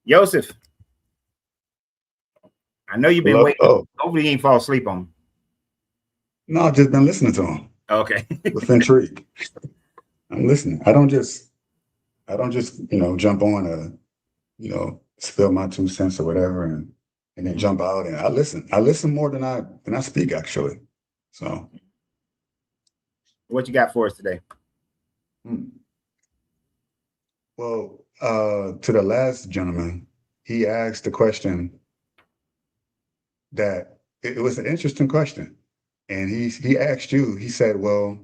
Joseph. I know you've been waiting. Oh. Hopefully you ain't fall asleep on him. No, I've just been listening to him. Okay. With intrigue. I'm listening. I don't just jump on spill my 2 cents or whatever and then jump out, and I listen more than I speak, actually. So what you got for us today? Well, to the last gentleman, he asked the question that it was an interesting question. And he asked you, he said, well,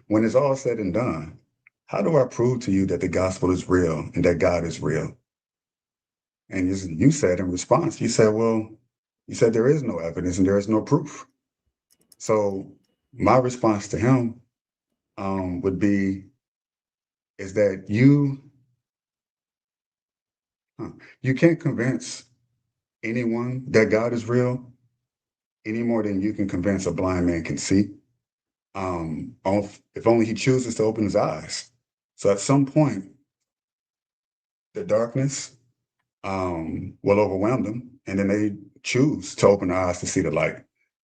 when it's all said and done, how do I prove to you that the gospel is real and that God is real? And you said in response, you said there is no evidence and there is no proof. So my response to him would be, is that you can't convince anyone that God is real any more than you can convince a blind man can see. If only he chooses to open his eyes. So at some point, the darkness will overwhelm them, and then they choose to open their eyes to see the light.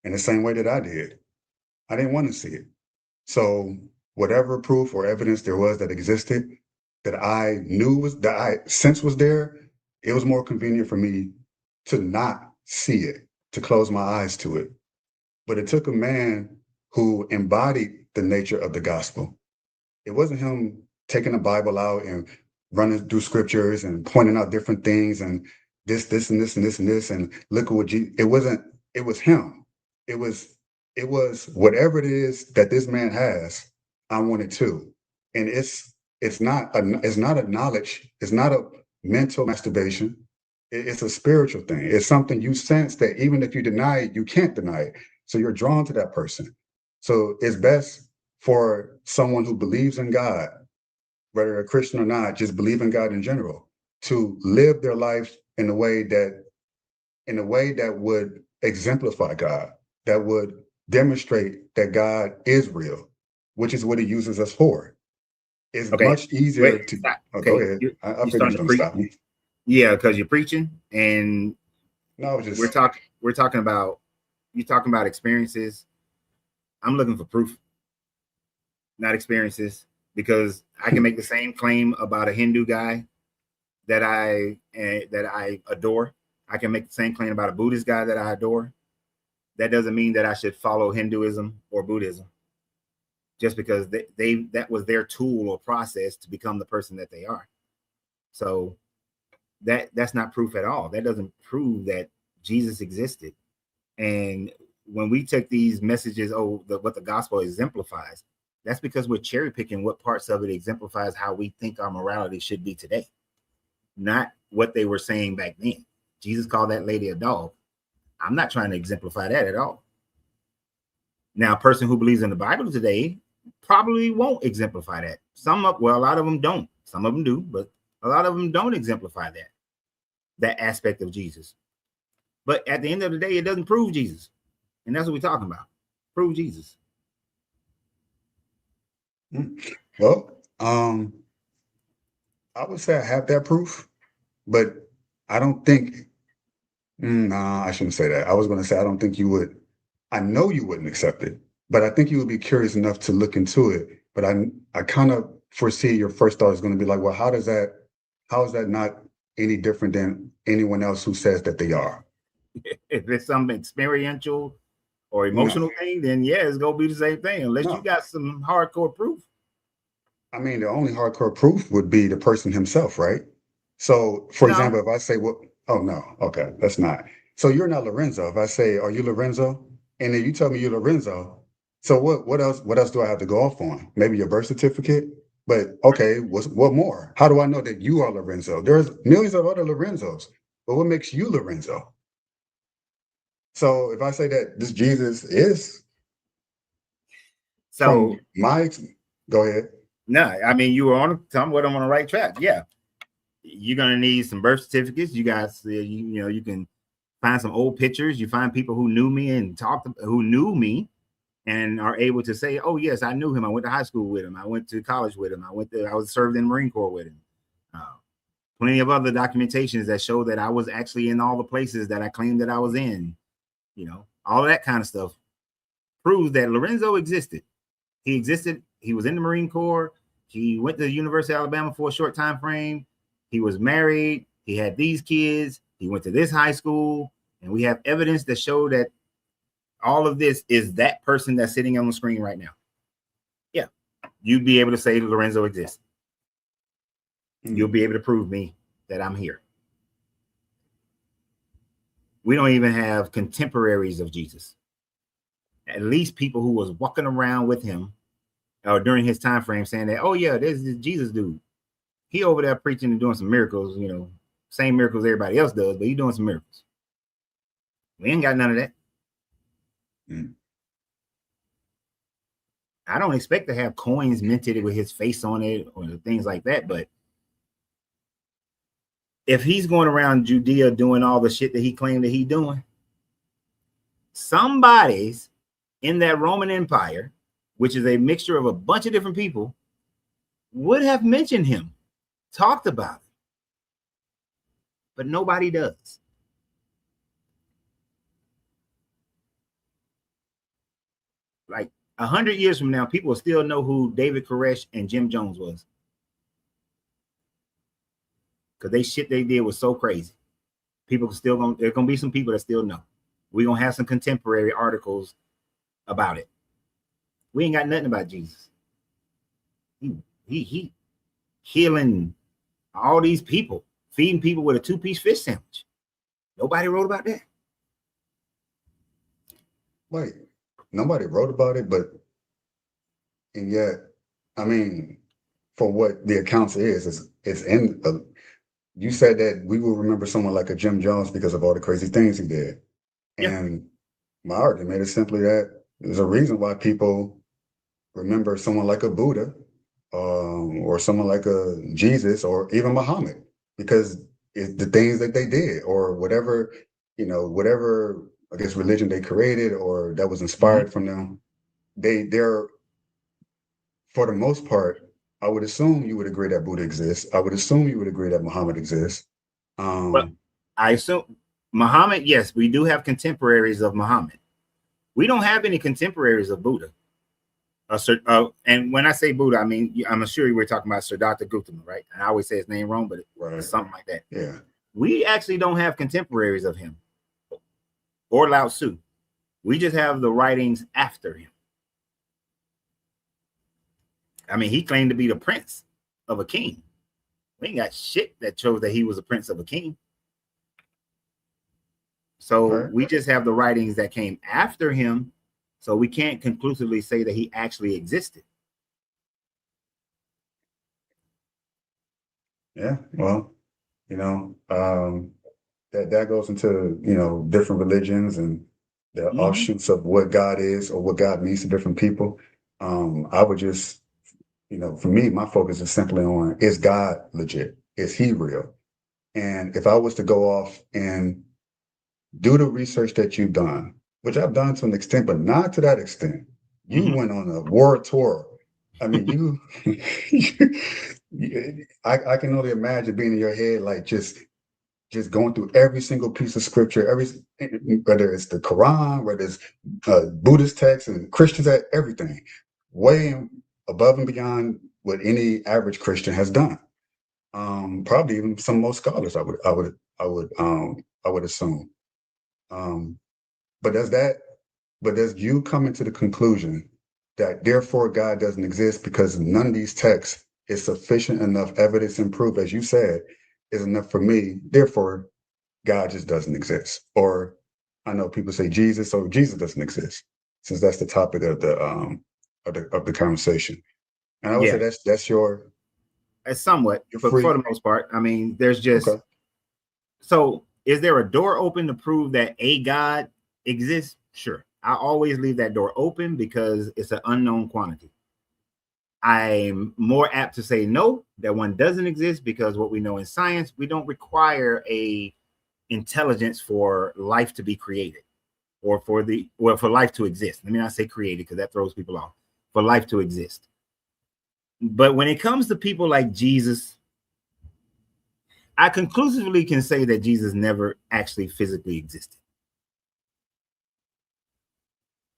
In the same way that I did. I didn't want to see it. So whatever proof or evidence there was that existed, that I sensed was there, it was more convenient for me to not see it, to close my eyes to it. But it took a man who embodied the nature of the gospel. It wasn't him taking the Bible out and running through scriptures and pointing out different things and this, and this, and this, and this, and look at what Jesus. It was him. It was whatever it is that this man has, I want it too. And it's not a knowledge, it's not a mental masturbation. It's a spiritual thing. It's something you sense that even if you deny it, you can't deny it. So you're drawn to that person. So it's best for someone who believes in God, whether a Christian or not, just believe in God in general, to live their life in a way that would exemplify God, that would demonstrate that God is real, which is what he uses us for. It's Okay, much easier wait, to stop. go Okay, ahead. I you figured starting you to don't preach? stop me. Yeah, because you're preaching, and No, I was just we're talking about you talking about experiences. I'm looking for proof, not experiences, because I can make the same claim about a Hindu guy that I adore. I can make the same claim about a Buddhist guy that I adore. That doesn't mean that I should follow Hinduism or Buddhism just because they that was their tool or process to become the person that they are. So that's not proof at all. That doesn't prove that Jesus existed. And when we take these messages, what the gospel exemplifies, that's because we're cherry picking what parts of it exemplifies how we think our morality should be today, not what they were saying back then. Jesus called that lady a dog. I'm not trying to exemplify that at all. Now, a person who believes in the Bible today probably won't exemplify that. A lot of them don't. Some of them do, but a lot of them don't exemplify that aspect of Jesus. But at the end of the day, it doesn't prove Jesus. And that's what we're talking about. Prove Jesus. well, I would say I have that proof, but I don't think nah, I shouldn't say that. I was going to say I don't think you would. I know you wouldn't accept it, but I think you would be curious enough to look into it. But I kind of foresee your first thought is going to be like, well, how is that not any different than anyone else who says that they are? If it's some experiential or emotional thing, then yeah, it's gonna be the same thing, unless you got some hardcore proof. I mean, the only hardcore proof would be the person himself, right? So, for example, if I say, well, oh no, okay, that's not. So you're not Lorenzo. If I say, are you Lorenzo? And then you tell me you're Lorenzo. So what else do I have to go off on? Maybe your birth certificate? But okay, what more? How do I know that you are Lorenzo? There's millions of other Lorenzos, but what makes you Lorenzo? So if I say that this Jesus is So go ahead. No, I mean, you were on the right track. Yeah. You're going to need some birth certificates. You guys, you can find some old pictures. You find people who knew me and are able to say, oh yes, I knew him. I went to high school with him. I went to college with him. I was served in the Marine Corps with him. Plenty of other documentations that show that I was actually in all the places that I claimed that I was in. All of that kind of stuff proves that Lorenzo existed. He existed. He was in the Marine Corps. He went to the University of Alabama for a short time frame. He was married. He had these kids. He went to this high school. And we have evidence to show that all of this is that person that's sitting on the screen right now. Yeah. You'd be able to say Lorenzo exists. You'll be able to prove me that I'm here. We don't even have contemporaries of Jesus. At least people who was walking around with him during his time frame saying that, oh yeah, there's this Jesus dude. He over there preaching and doing some miracles, same miracles everybody else does, but he doing some miracles. We ain't got none of that. I don't expect to have coins minted with his face on it or things like that, but if he's going around Judea doing all the shit that he claimed that he's doing, somebody's in that Roman Empire, which is a mixture of a bunch of different people, would have mentioned him, talked about him, but nobody does. Like 100 years from now, people will still know who David Koresh and Jim Jones was. Because they shit they did was so crazy. There's gonna be some people that still know. We're gonna have some contemporary articles about it. We ain't got nothing about Jesus. He healing All these people feeding people with a 2-piece fish sandwich. Nobody wrote about that. Wait, nobody wrote about it, and yet, I mean, for what the accounts is in. You said that we will remember someone like a Jim Jones because of all the crazy things he did, Yeah. and my argument is simply that there's a reason why people remember someone like a Buddha, or someone like a Jesus, or even Muhammad, because it's the things that they did, or whatever, whatever, I guess, religion they created or that was inspired from them. They're, for the most part, I would assume you would agree that Buddha exists. I would assume you would agree that Muhammad exists. Well, I assume Muhammad, yes, we do have contemporaries of Muhammad. We don't have any contemporaries of Buddha. And when I say Buddha, I mean, I'm sure you were talking about Siddhartha Gautama, right? And I always say his name wrong, but it's something like that. Yeah. We actually don't have contemporaries of him or Lao Tzu. We just have the writings after him. I mean, he claimed to be the prince of a king. We ain't got shit that shows that he was a prince of a king. So we just have the writings that came after him. So we can't conclusively say that he actually existed. Yeah, well, that goes into, different religions and the offshoots of what God is or what God means to different people. I would just, for me, my focus is simply on, is God legit? Is he real? And if I was to go off and do the research that you've done, which I've done to an extent, but not to that extent. You went on a world tour. I mean, I can only imagine being in your head, like just going through every single piece of scripture, whether it's the Quran, whether it's Buddhist texts and Christians, everything, way above and beyond what any average Christian has done. Probably even some most scholars, I would assume. But does you coming to the conclusion that therefore God doesn't exist because none of these texts is sufficient enough evidence and proof, as you said, is enough for me, therefore God just doesn't exist? Or I know people say Jesus, so Jesus doesn't exist, since that's the topic of the conversation. And I would say that's your somewhat, but for the most part, I mean, there's just so is there a door open to prove that a God exists? Sure. I always leave that door open because it's an unknown quantity. I'm more apt to say no, that one doesn't exist, because what we know in science, we don't require a intelligence for life to be created, or for life to exist. Let me not say created, because that throws people off. For life to exist. But when it comes to people like Jesus, I conclusively can say that Jesus never actually physically existed.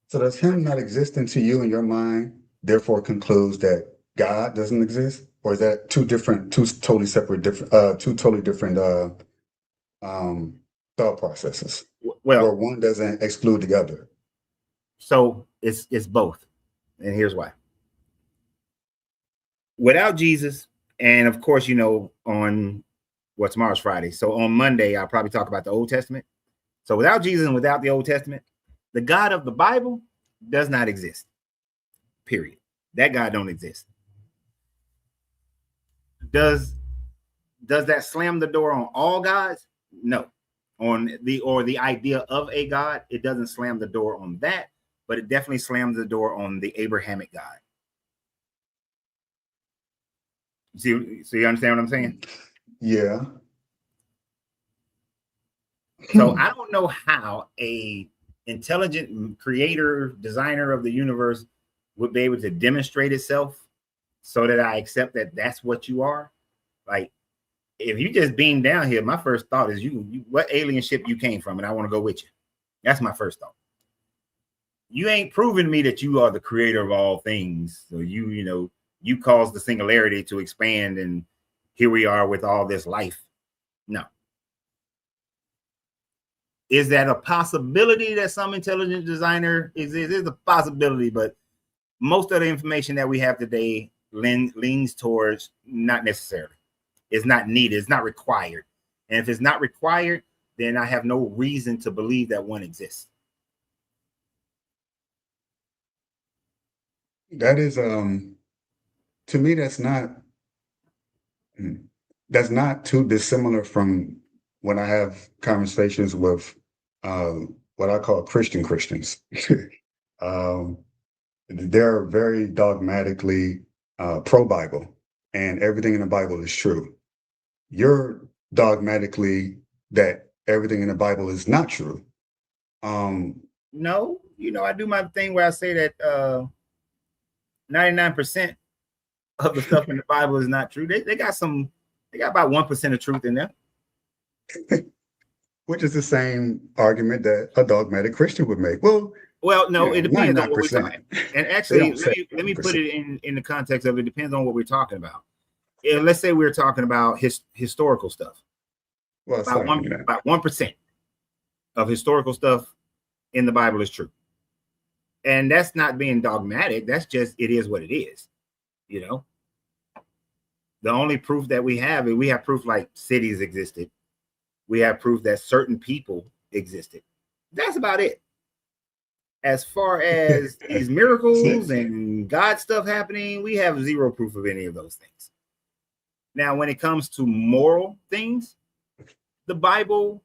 So does him not existing to you in your mind therefore concludes that God doesn't exist? Or is that two totally different thought processes? Well, where one doesn't exclude the other. So it's both. And here's why. Without Jesus, and of course, on tomorrow's Friday. So on Monday, I'll probably talk about the Old Testament. So without Jesus and without the Old Testament, the God of the Bible does not exist. Period. That God don't exist. Does that slam the door on all gods? No. On the idea of a God, it doesn't slam the door on that, but it definitely slams the door on the Abrahamic God. So you understand what I'm saying? Yeah. So I don't know how a intelligent creator, designer of the universe would be able to demonstrate itself so that I accept that that's what you are. Like, if you just beam down here, my first thought is you what alien ship you came from, and I want to go with you. That's my first thought. You ain't proven me that you are the creator of all things. So you caused the singularity to expand, and here we are with all this life. No. Is that a possibility that some intelligent designer exists? There's a possibility, but most of the information that we have today leans towards not necessarily. It's not needed. It's not required. And if it's not required, then I have no reason to believe that one exists. That is, to me, that's not too dissimilar from when I have conversations with what I call Christians. They're very dogmatically pro-Bible, and everything in the Bible is true. You're dogmatically that everything in the Bible is not true. No, I do my thing where I say that 99% of the stuff in the Bible is not true. They got about 1% of truth in there. Which is the same argument that a dogmatic Christian would make. Well, no, yeah, it depends on what we're 99%. talking. And actually, don't say let me put 100%. it in the context of it depends on what we're talking about. Let's say we're talking about historical stuff. Well, it's About not even that. about 1% of historical stuff in the Bible is true. And that's not being dogmatic. That's just, it is what it is. The only proof that we have proof like cities existed. We have proof that certain people existed. That's about it. As far as these miracles and God stuff happening, we have zero proof of any of those things. Now, when it comes to moral things, the Bible,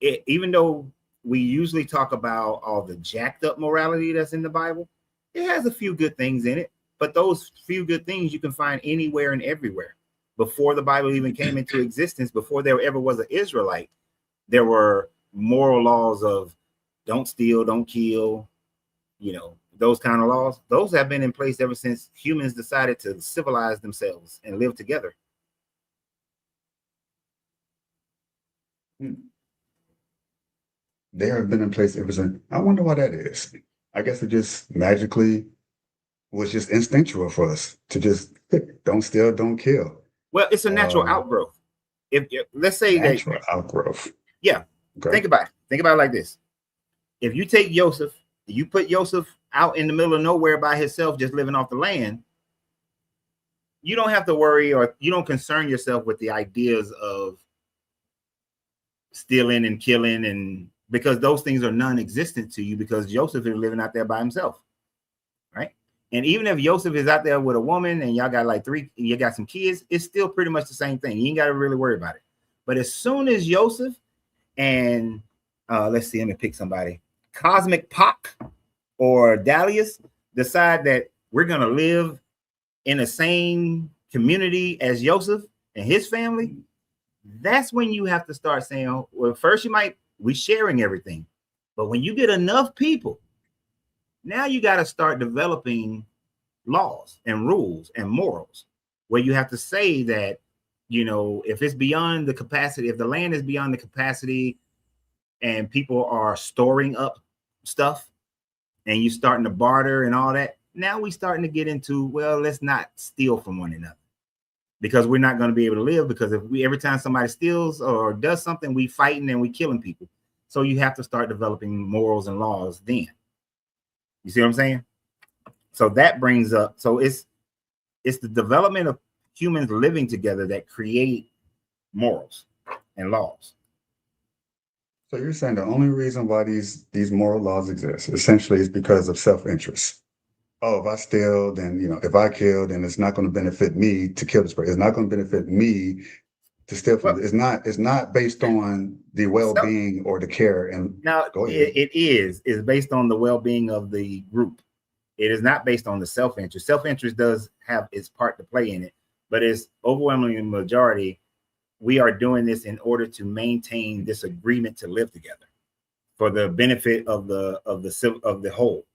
even though we usually talk about all the jacked up morality that's in the Bible, it has a few good things in it. But those few good things you can find anywhere and everywhere. Before the Bible even came into existence, before there ever was an Israelite, there were moral laws of don't steal, don't kill, those kind of laws. Those have been in place ever since humans decided to civilize themselves and live together. They have been in place ever since. I wonder why that is. I guess it just magically was just instinctual for us to just don't steal, don't kill. Well, it's a natural outgrowth. If let's say Natural outgrowth. Yeah. Okay. Think about it like this. If you take Joseph, you put Joseph out in the middle of nowhere by himself, just living off the land, you don't have to worry or you don't concern yourself with the ideas of stealing and killing, and because those things are non-existent to you because Joseph is living out there by himself, right? And even if Joseph is out there with a woman and y'all got you got some kids, it's still pretty much the same thing. You ain't got to really worry about it. But as soon as Joseph and let's see, let me pick somebody, Cosmic Pac or Dalius decide that we're going to live in the same community as Joseph and his family, that's when you have to start saying, well, first we sharing everything. But when you get enough people, now you got to start developing laws and rules and morals where you have to say that, if it's beyond the capacity, if the land is beyond the capacity and people are storing up stuff and you starting to barter and all that, now we starting to get into, well, let's not steal from one another because we're not going to be able to live, because every time somebody steals or does something, we fighting and we killing people. So you have to start developing morals and laws then. You see what I'm saying? So that brings up, so it's the development of humans living together that create morals and laws. So you're saying the only reason why these moral laws exist essentially is because of self-interest. Oh, if I steal, then, if I kill, then it's not going to benefit me to kill this person. It's not going to benefit me to steal from it. It's not based on the well-being or the care. And now it is based on the well-being of the group. It is not based on the self-interest. Self-interest does have its part to play in it, but it's overwhelmingly majority. We are doing this in order to maintain this agreement to live together for the benefit of the whole.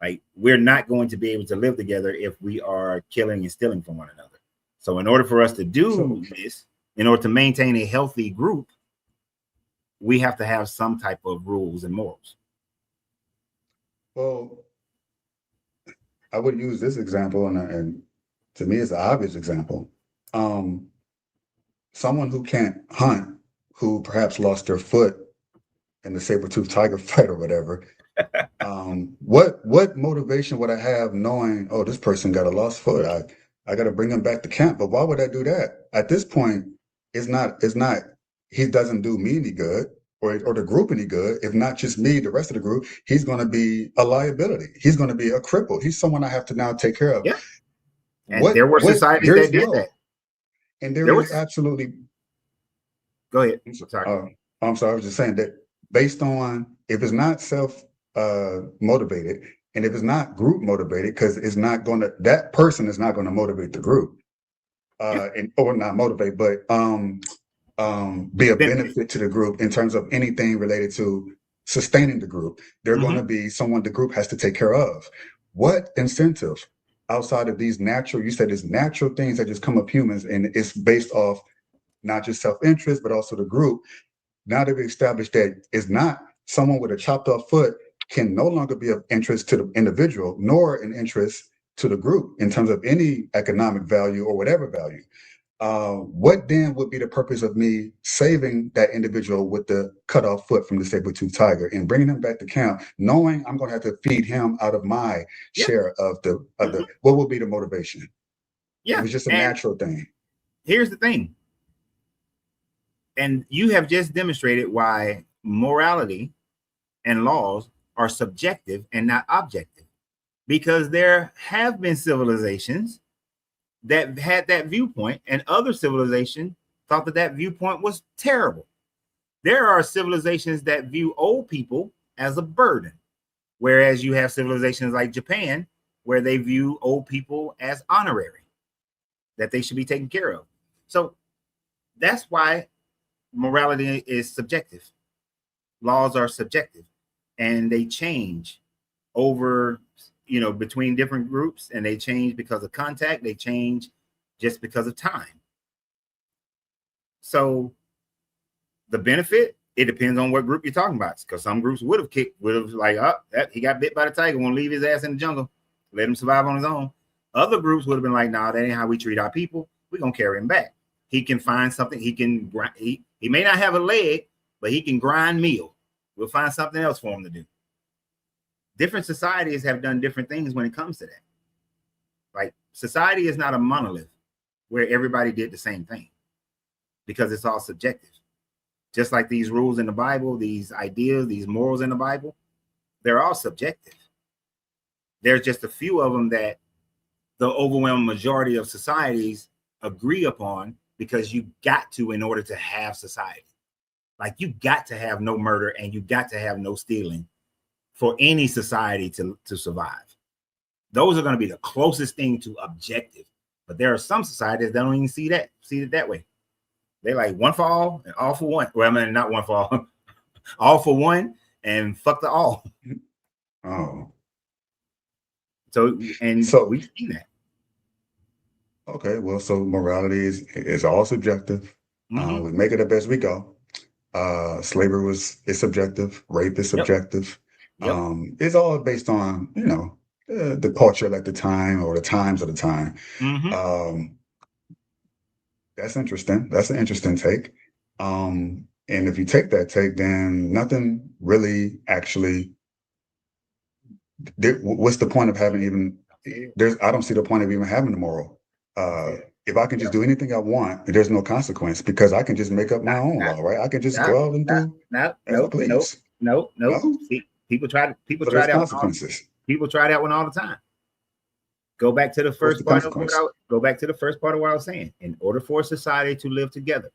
Like, we're not going to be able to live together if we are killing and stealing from one another. So in order for us to do this, in order to maintain a healthy group, we have to have some type of rules and morals. Well, I would use this example, and to me, it's an obvious example. Someone who can't hunt, who perhaps lost their foot in the saber-toothed tiger fight or whatever, what motivation would I have knowing, oh, this person got a lost foot? I got to bring him back to camp. But why would I do that? At this point, it's not, he doesn't do me any good or the group any good. If not just me, the rest of the group, he's going to be a liability. He's going to be a cripple. He's someone I have to now take care of. Yeah. And there were societies that did that. And there is absolutely. Go ahead. Sorry. I'm sorry. I was just saying that based on if it's not self motivated and if it's not group motivated, because it's not going to, that person is not going to motivate the group, or not motivate, but be a benefit to the group in terms of anything related to sustaining the group. They're going to be someone the group has to take care of. What incentive outside of these natural, you said it's natural things that just come up humans, and it's based off not just self-interest, but also the group. Now that we established that it's not someone with a chopped off foot can no longer be of interest to the individual, nor an interest to the group in terms of any economic value or whatever value. What then would be the purpose of me saving that individual with the cut off foot from the saber-toothed tiger and bringing him back to camp, knowing I'm going to have to feed him out of my share of the, what would be the motivation? Yeah. It was just a natural thing. Here's the thing. And you have just demonstrated why morality and laws are subjective and not objective, because there have been civilizations that had that viewpoint, and other civilizations thought that that viewpoint was terrible. There are civilizations that view old people as a burden, whereas you have civilizations like Japan where they view old people as honorary, that they should be taken care of. So that's why morality is subjective. Laws are subjective, and they change over, between different groups, and they change because of contact. They change just because of time. So the benefit, it depends on what group you're talking about, because some groups would have like, he got bit by the tiger, won't leave his ass in the jungle, let him survive on his own. Other groups would have been like, nah, that ain't how we treat our people. We're gonna carry him back. He can find something. He can grind. He may not have a leg, but he can grind meal. We'll find something else for him to do. Different societies have done different things when it comes to that. Like, society is not a monolith where everybody did the same thing, because it's all subjective. Just like these rules in the Bible, these ideas, these morals in the Bible, they're all subjective. There's just a few of them that the overwhelming majority of societies agree upon, because you got to in order to have society. Like, you got to have no murder and you got to have no stealing for any society to survive. Those are going to be the closest thing to objective. But there are some societies that don't even see it that way. They like one for all and all for one. Well, I mean, not one for all, all for one and fuck the all. Oh. So we've seen that. Okay, well, so morality is all subjective. We make it the best we go. Slavery is subjective. Rape is subjective. It's all based on, the culture at the time or the times of the time. That's interesting. That's an interesting take. And if you take that take, then nothing really actually. What's the point of having I don't see the point of even having a moral. If I can just do anything I want, there's no consequence, because I can just make up my own law, right? I can just go out and do. No. See, people try that consequences. People try that one all the time. Go back to the first part of what I was saying. In order for a society to live together,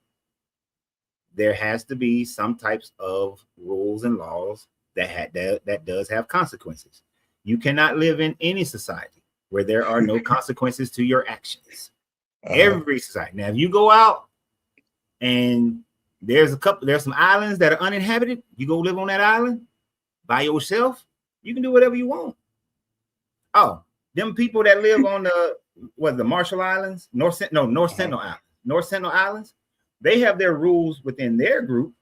there has to be some types of rules and laws that does have consequences. You cannot live in any society where there are no consequences to your actions. Every society. Now, if you go out and there's some islands that are uninhabited, you go live on that island by yourself, you can do whatever you want. Oh, them people that live on the Marshall Islands, North Sentinel Islands, they have their rules within their group,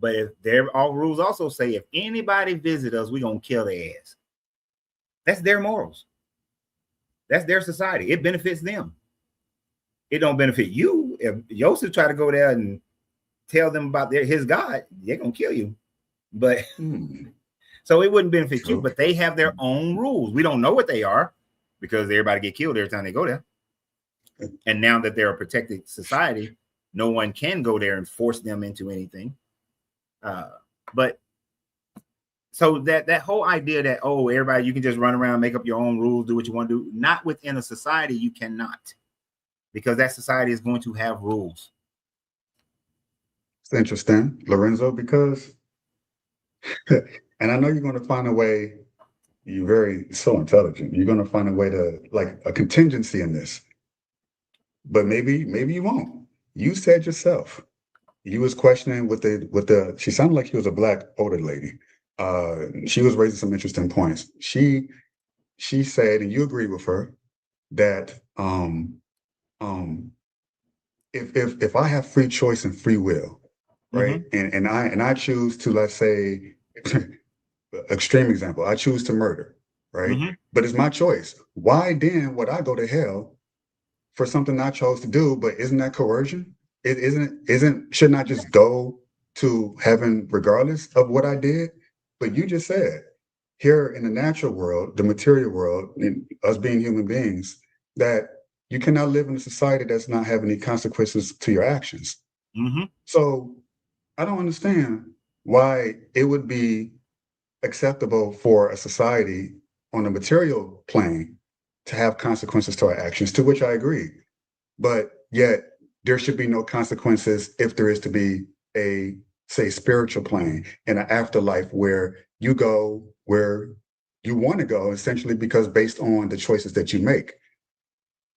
but if their all rules also say if anybody visit us, we're gonna kill their ass. That's their morals. That's their society. It benefits them. It don't benefit you. If Joseph try to go there and tell them about his God, they're gonna kill you. But so it wouldn't benefit you, but they have their own rules. We don't know what they are because everybody get killed every time they go there. And now that they're a protected society, no one can go there and force them into anything. But so that whole idea that, oh, everybody, you can just run around, make up your own rules, do what you want to do. Not within a society, you cannot, because that society is going to have rules. It's interesting, Lorenzo, because, and I know you're going to find a way. You're so intelligent. You're going to find a way to, like, a contingency in this. But maybe you won't. You said yourself, you was questioning with the, she sounded like she was a Black older lady. She was raising some interesting points. She said, and you agree with her, that if I have free choice and free will, right, and I choose to, let's say, extreme example, I choose to murder, right, but it's my choice. Why then would I go to hell for something I chose to do? But isn't that coercion? Shouldn't I just go to heaven regardless of what I did? But you just said, here in the natural world, the material world, us being human beings, that you cannot live in a society that's not having any consequences to your actions. So I don't understand why it would be acceptable for a society on the material plane to have consequences to our actions, to which I agree. But yet there should be no consequences if there is to be a, say, spiritual plane and an afterlife where you go where you want to go, essentially, because based on the choices that you make.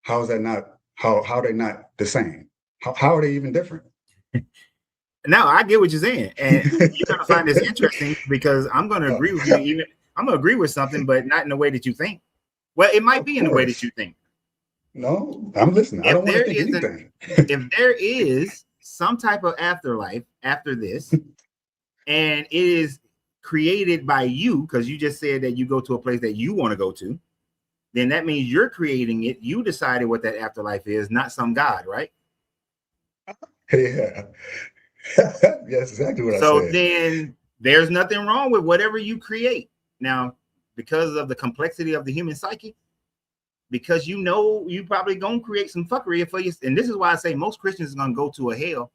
How is that not, how are they not the same? How are they even different? No, I get what you're saying. And you're going to find this interesting because I'm going to agree with you. Even I'm going to agree with something, but not in the way that you think. Well, it might be in the way that you think. No, I'm listening. I don't want to think anything. If there is some type of afterlife after this, and it is created by you, because you just said that you go to a place that you want to go to, then that means you're creating it. You decided what that afterlife is, not some God, right? Yeah. Yes, exactly what I said. So then there's nothing wrong with whatever you create. Now, because of the complexity of the human psyche, because you know you probably gonna create some fuckery for you. And this is why I say most Christians are gonna go to a hell.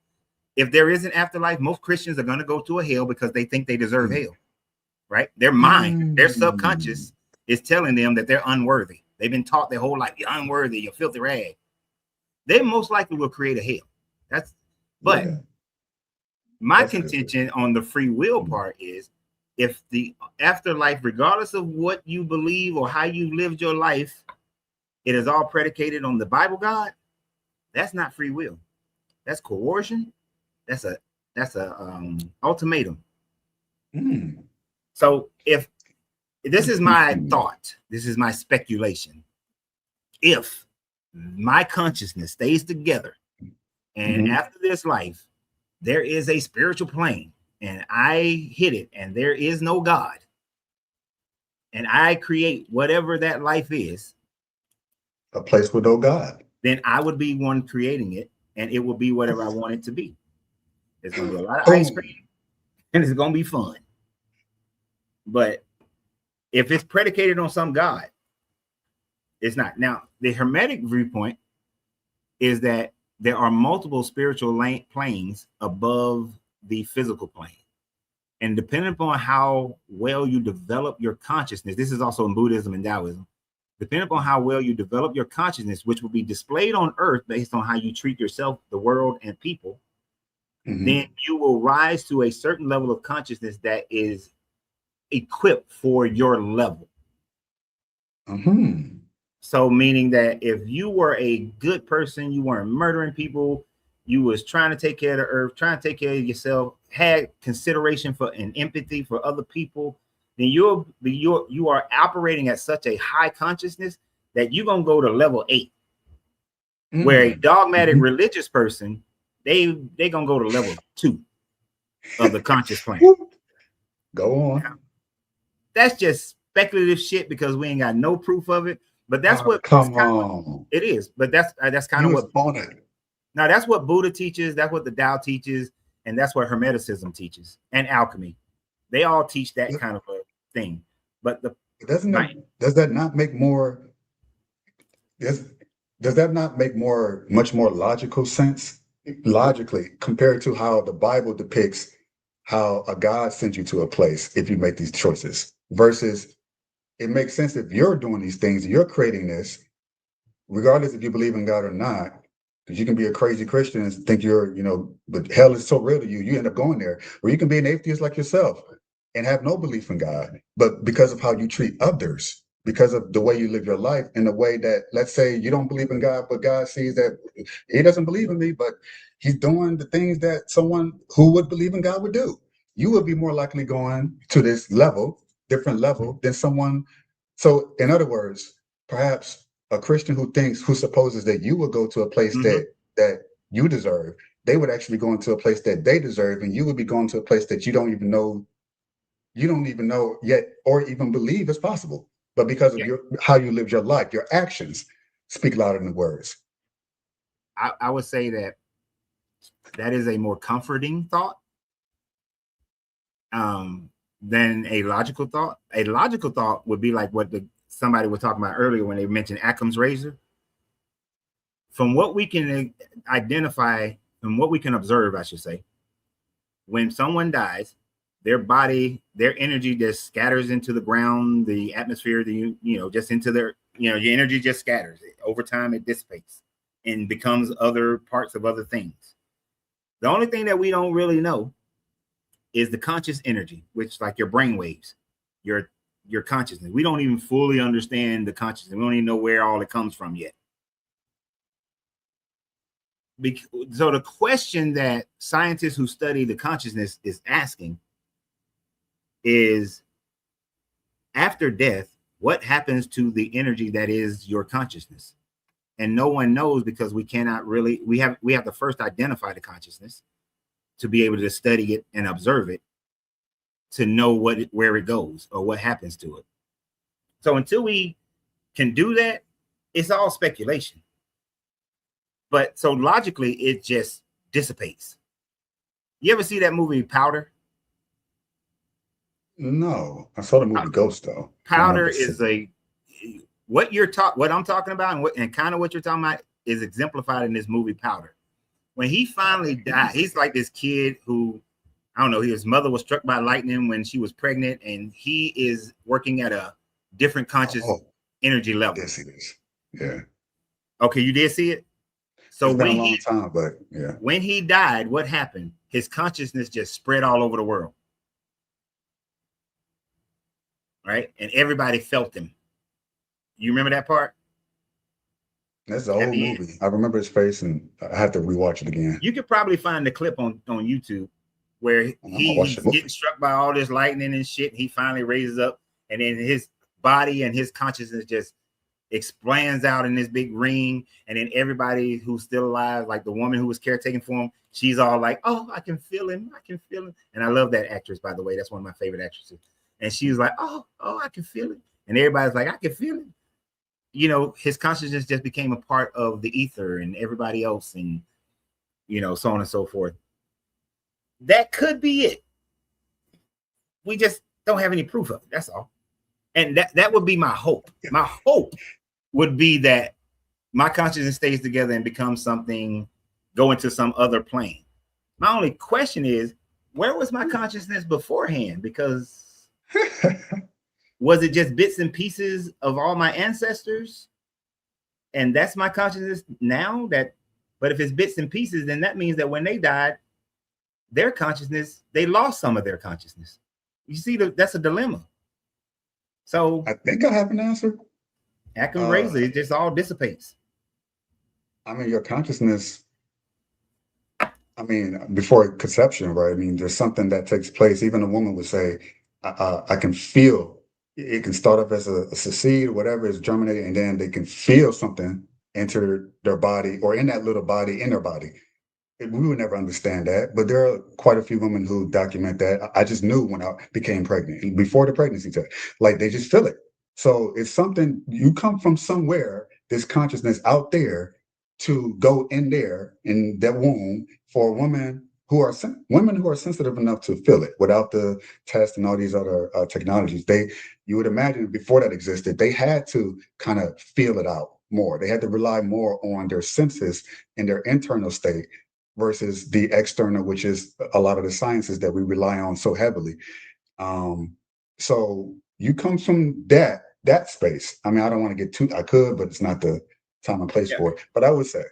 If there is an afterlife, most Christians are gonna go to a hell because they think they deserve hell, right? Their mind, their subconscious is telling them that they're unworthy. They've been taught their whole life, you're unworthy, you're filthy rag. They most likely will create a hell. But my contention on the free will part is, if the afterlife, regardless of what you believe or how you lived your life, it is all predicated on the Bible God, that's not free will. That's coercion. That's a ultimatum. So if this is my thought, this is my speculation, if my consciousness stays together and after this life there is a spiritual plane and I hit it and there is no God and I create whatever that life is, a place with no God, then I would be one creating it and it will be whatever I want it to be. There's going to be a lot of ice cream and it's going to be fun. But if it's predicated on some God, it's not. Now, the Hermetic viewpoint is that there are multiple spiritual planes above the physical plane. And depending upon how well you develop your consciousness, this is also in Buddhism and Taoism, depending upon how well you develop your consciousness, which will be displayed on earth based on how you treat yourself, the world, and people, then you will rise to a certain level of consciousness that is equipped for your level. So meaning that if you were a good person, you weren't murdering people, you was trying to take care of the earth, trying to take care of yourself, had consideration for and empathy for other people, then you are operating at such a high consciousness that you're gonna go to level 8. Where a dogmatic religious person, they gonna go to level 2 of the conscious plane. Go on. Now, that's just speculative shit because we ain't got no proof of it. But that's it is. But that's kind of what now that's what Buddha teaches, that's what the Tao teaches, and that's what Hermeticism teaches, and alchemy. They all teach that kind of a thing. But does that not make more? does that not make much more logical sense? Logically, compared to how the Bible depicts how a God sent you to a place if you make these choices, versus it makes sense if you're doing these things, you're creating this, regardless if you believe in God or not, because you can be a crazy Christian and think but hell is so real to you, you end up going there. Or you can be an atheist like yourself and have no belief in God, but because of how you treat others, because of the way you live your life, in a way that, let's say you don't believe in God, but God sees that he doesn't believe in me, but he's doing the things that someone who would believe in God would do. You would be more likely going to this level, different level, than someone. So in other words, perhaps a Christian who supposes that you will go to a place that you deserve, they would actually go into a place that they deserve, and you would be going to a place that you don't even know yet, or even believe is possible. But because of how you live your life, your actions speak louder than words. I would say that is a more comforting thought than a logical thought. A logical thought would be like what somebody was talking about earlier when they mentioned Occam's razor. From what we can identify, from what we can observe, I should say, when someone dies, their body, their energy just scatters into the ground, the atmosphere, just into their, your energy just scatters. Over time, it dissipates and becomes other parts of other things. The only thing that we don't really know is the conscious energy, which like your brain waves, your consciousness. We don't even fully understand the consciousness. We don't even know where all it comes from yet. So the question that scientists who study the consciousness is asking is, after death, what happens to the energy that is your consciousness? And no one knows, because we cannot really, we have to first identify the consciousness to be able to study it and observe it, to know where it goes or what happens to it. So until we can do that, it's all speculation. But so logically, it just dissipates. You ever see that movie Powder? No, I saw the movie Ghost though. Powder is what I'm talking about, and kind of what you're talking about is exemplified in this movie Powder. When he finally died, he's like this kid who, I don't know, his mother was struck by lightning when she was pregnant, and he is working at a different conscious energy level. Yes, it is. Yeah. Okay, you did see it? So it's been a long time, but yeah. When he died, what happened? His consciousness just spread all over the world. Right? And everybody felt him. You remember that part? That's the old movie. I remember his face, and I have to rewatch it again. You could probably find the clip on YouTube where he's getting struck by all this lightning and shit. He finally raises up, and then his body and his consciousness just expands out in this big ring. And then everybody who's still alive, like the woman who was caretaking for him, she's all like, "Oh, I can feel him. I can feel him." And I love that actress, by the way. That's one of my favorite actresses. And she was like, oh, I can feel it. And everybody's like, I can feel it. His consciousness just became a part of the ether and everybody else, and, so on and so forth. That could be it. We just don't have any proof of it. That's all. And that would be my hope. My hope would be that my consciousness stays together and becomes something, go into some other plane. My only question is, where was my consciousness beforehand? Because was it just bits and pieces of all my ancestors? And that's my consciousness now? But if it's bits and pieces, then that means that when they died, their consciousness, they lost some of their consciousness. You see, that's a dilemma. So I think I have an answer. Occam's razor, it just all dissipates. I mean, your consciousness, before conception, right? There's something that takes place. Even a woman would say, I can feel it. Can start off as a seed or whatever is germinating, and then they can feel something enter their body, or in that little body, in their body. We would never understand that, but there are quite a few women who document that. I just knew when I became pregnant, before the pregnancy test, like they just feel it. So it's something, you come from somewhere, this consciousness out there, to go in there in that womb for women who are sensitive enough to feel it without the test and all these other technologies. You would imagine before that existed, they had to kind of feel it out more. They had to rely more on their senses and their internal state versus the external, which is a lot of the sciences that we rely on so heavily. So you come from that space. I mean, I don't want to get too, I could, but it's not the time and place for it. But I would say,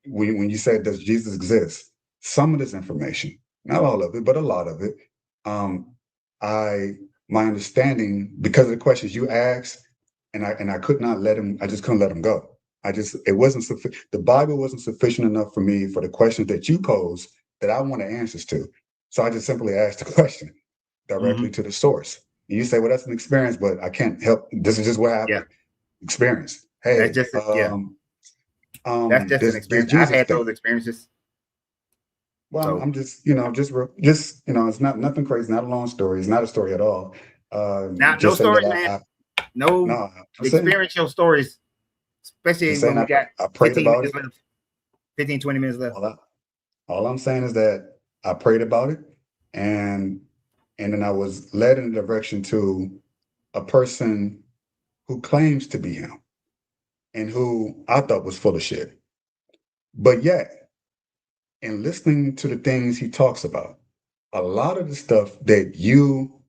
when you said, does Jesus exist? Some of this information, not all of it, but a lot of it, my understanding, because of the questions you asked, and I could not let him, I just couldn't let him go. It wasn't sufficient. The Bible wasn't sufficient enough for me for the questions that you posed that I wanted answers to. So I just simply asked the question directly to the source. And you say, well, that's an experience, but I can't help. This is just what happened. Yeah. Experience. Hey, That's just that's just an experience. I've had those experiences. Well, So- I'm just, it's not nothing crazy, not a long story. It's not a story at all. Now, just no saying stories, that man. No I'm saying- experiential stories, especially I'm saying when we got I prayed 15 about minutes it. left. 15, 20 minutes left. All I'm saying is that I prayed about it, and then I was led in the direction to a person who claims to be him and who I thought was full of shit. But yet, in listening to the things he talks about, a lot of the stuff that you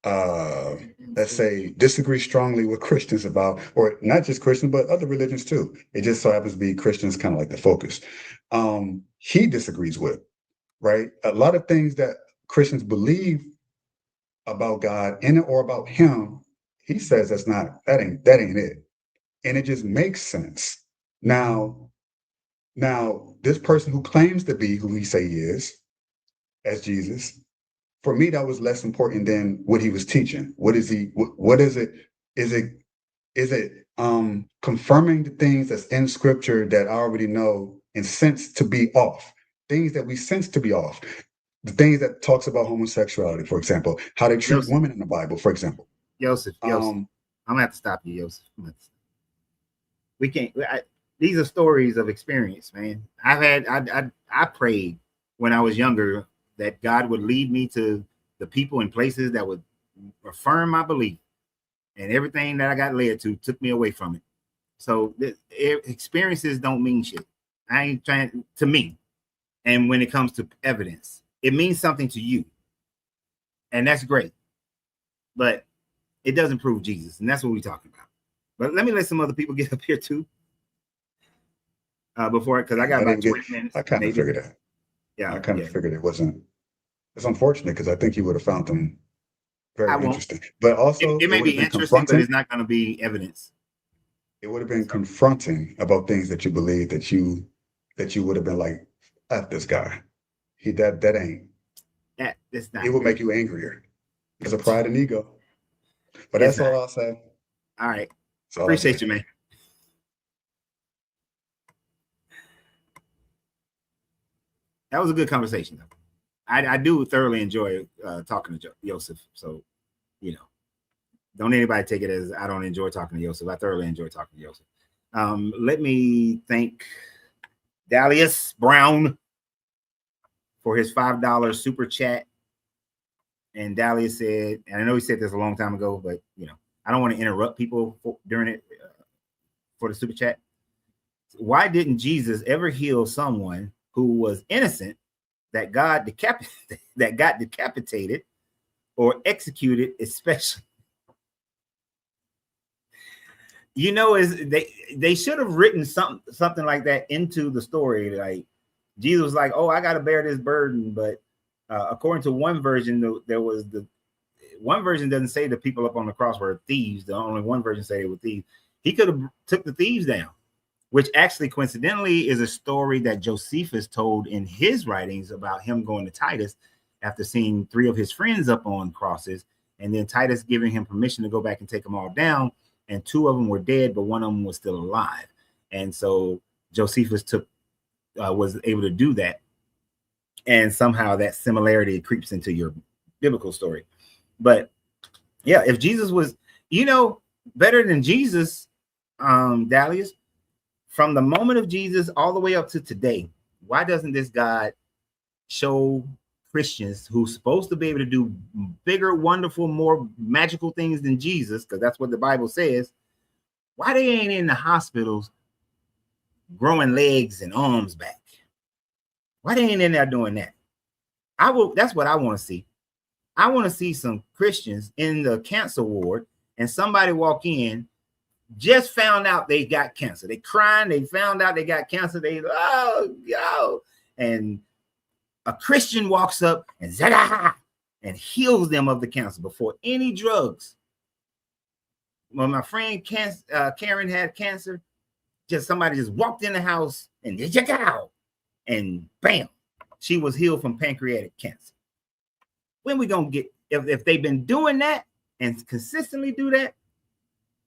let's say disagree strongly with Christians about, or not just Christians, but other religions too. It just so happens to be Christians kind of like the focus. He disagrees with, right? A lot of things that Christians believe about God in it or about him, he says that ain't it. And it just makes sense. Now, this person who claims to be who he say he is, as Jesus, for me, that was less important than what he was teaching. What is he? What is it? Is it confirming the things that's in Scripture that I already know and sense to be off? Things that we sense to be off. The things that talks about homosexuality, for example, how they treat women in the Bible, for example. Joseph, I'm gonna have to stop you, Joseph. We can't. These are stories of experience, man. I prayed when I was younger that God would lead me to the people and places that would affirm my belief, and everything that I got led to took me away from it. So experiences don't mean shit. I ain't trying to me. And when it comes to evidence, it means something to you, and that's great. But it doesn't prove Jesus, and that's what we're talking about. But let me let some other people get up here too. Because I got about 20 minutes. I kind of figured that. Yeah, I kind of figured it wasn't. It's unfortunate because I think you would have found them very interesting. But also, it may be interesting, but it's not going to be evidence. It would have been confronting about things that you believe that you would have been like, "F this guy." That ain't. It's not. It would make you angrier because of pride and ego. But that's all I'll say. All right. Appreciate you, man. That was a good conversation, though. I do thoroughly enjoy talking to Joseph. So, don't anybody take it as I don't enjoy talking to Joseph. I thoroughly enjoy talking to Joseph. Let me thank Dallas Brown for his $5 super chat. And Dallas said, and I know he said this a long time ago, but I don't want to interrupt people during it for the super chat. Why didn't Jesus ever heal someone who was innocent that got decapitated or executed, especially? They should have written something like that into the story. Like Jesus was like, "Oh, I got to bear this burden," but according to one version, there was one version doesn't say the people up on the cross were thieves. The only one version say they were thieves. He could have took the thieves down, which actually coincidentally is a story that Josephus told in his writings about him going to Titus after seeing 3 of his friends up on crosses, and then Titus giving him permission to go back and take them all down. And 2 of them were dead, but one of them was still alive. And so Josephus was able to do that. And somehow that similarity creeps into your biblical story. But yeah, if Jesus was, better than Jesus, Dallas, from the moment of Jesus all the way up to today, why doesn't this God show Christians who's supposed to be able to do bigger, wonderful, more magical things than Jesus, because that's what the Bible says, Why they ain't in the hospitals growing legs and arms back? Why they ain't in there doing that? That's what I want to see. I want to see some Christians in the cancer ward and somebody walk in, just found out they got cancer. They crying, they found out they got cancer. And a Christian walks up and heals them of the cancer before any drugs. When my friend Karen had cancer, somebody just walked in the house and bam, she was healed from pancreatic cancer. When we gonna get, if they've been doing that and consistently do that,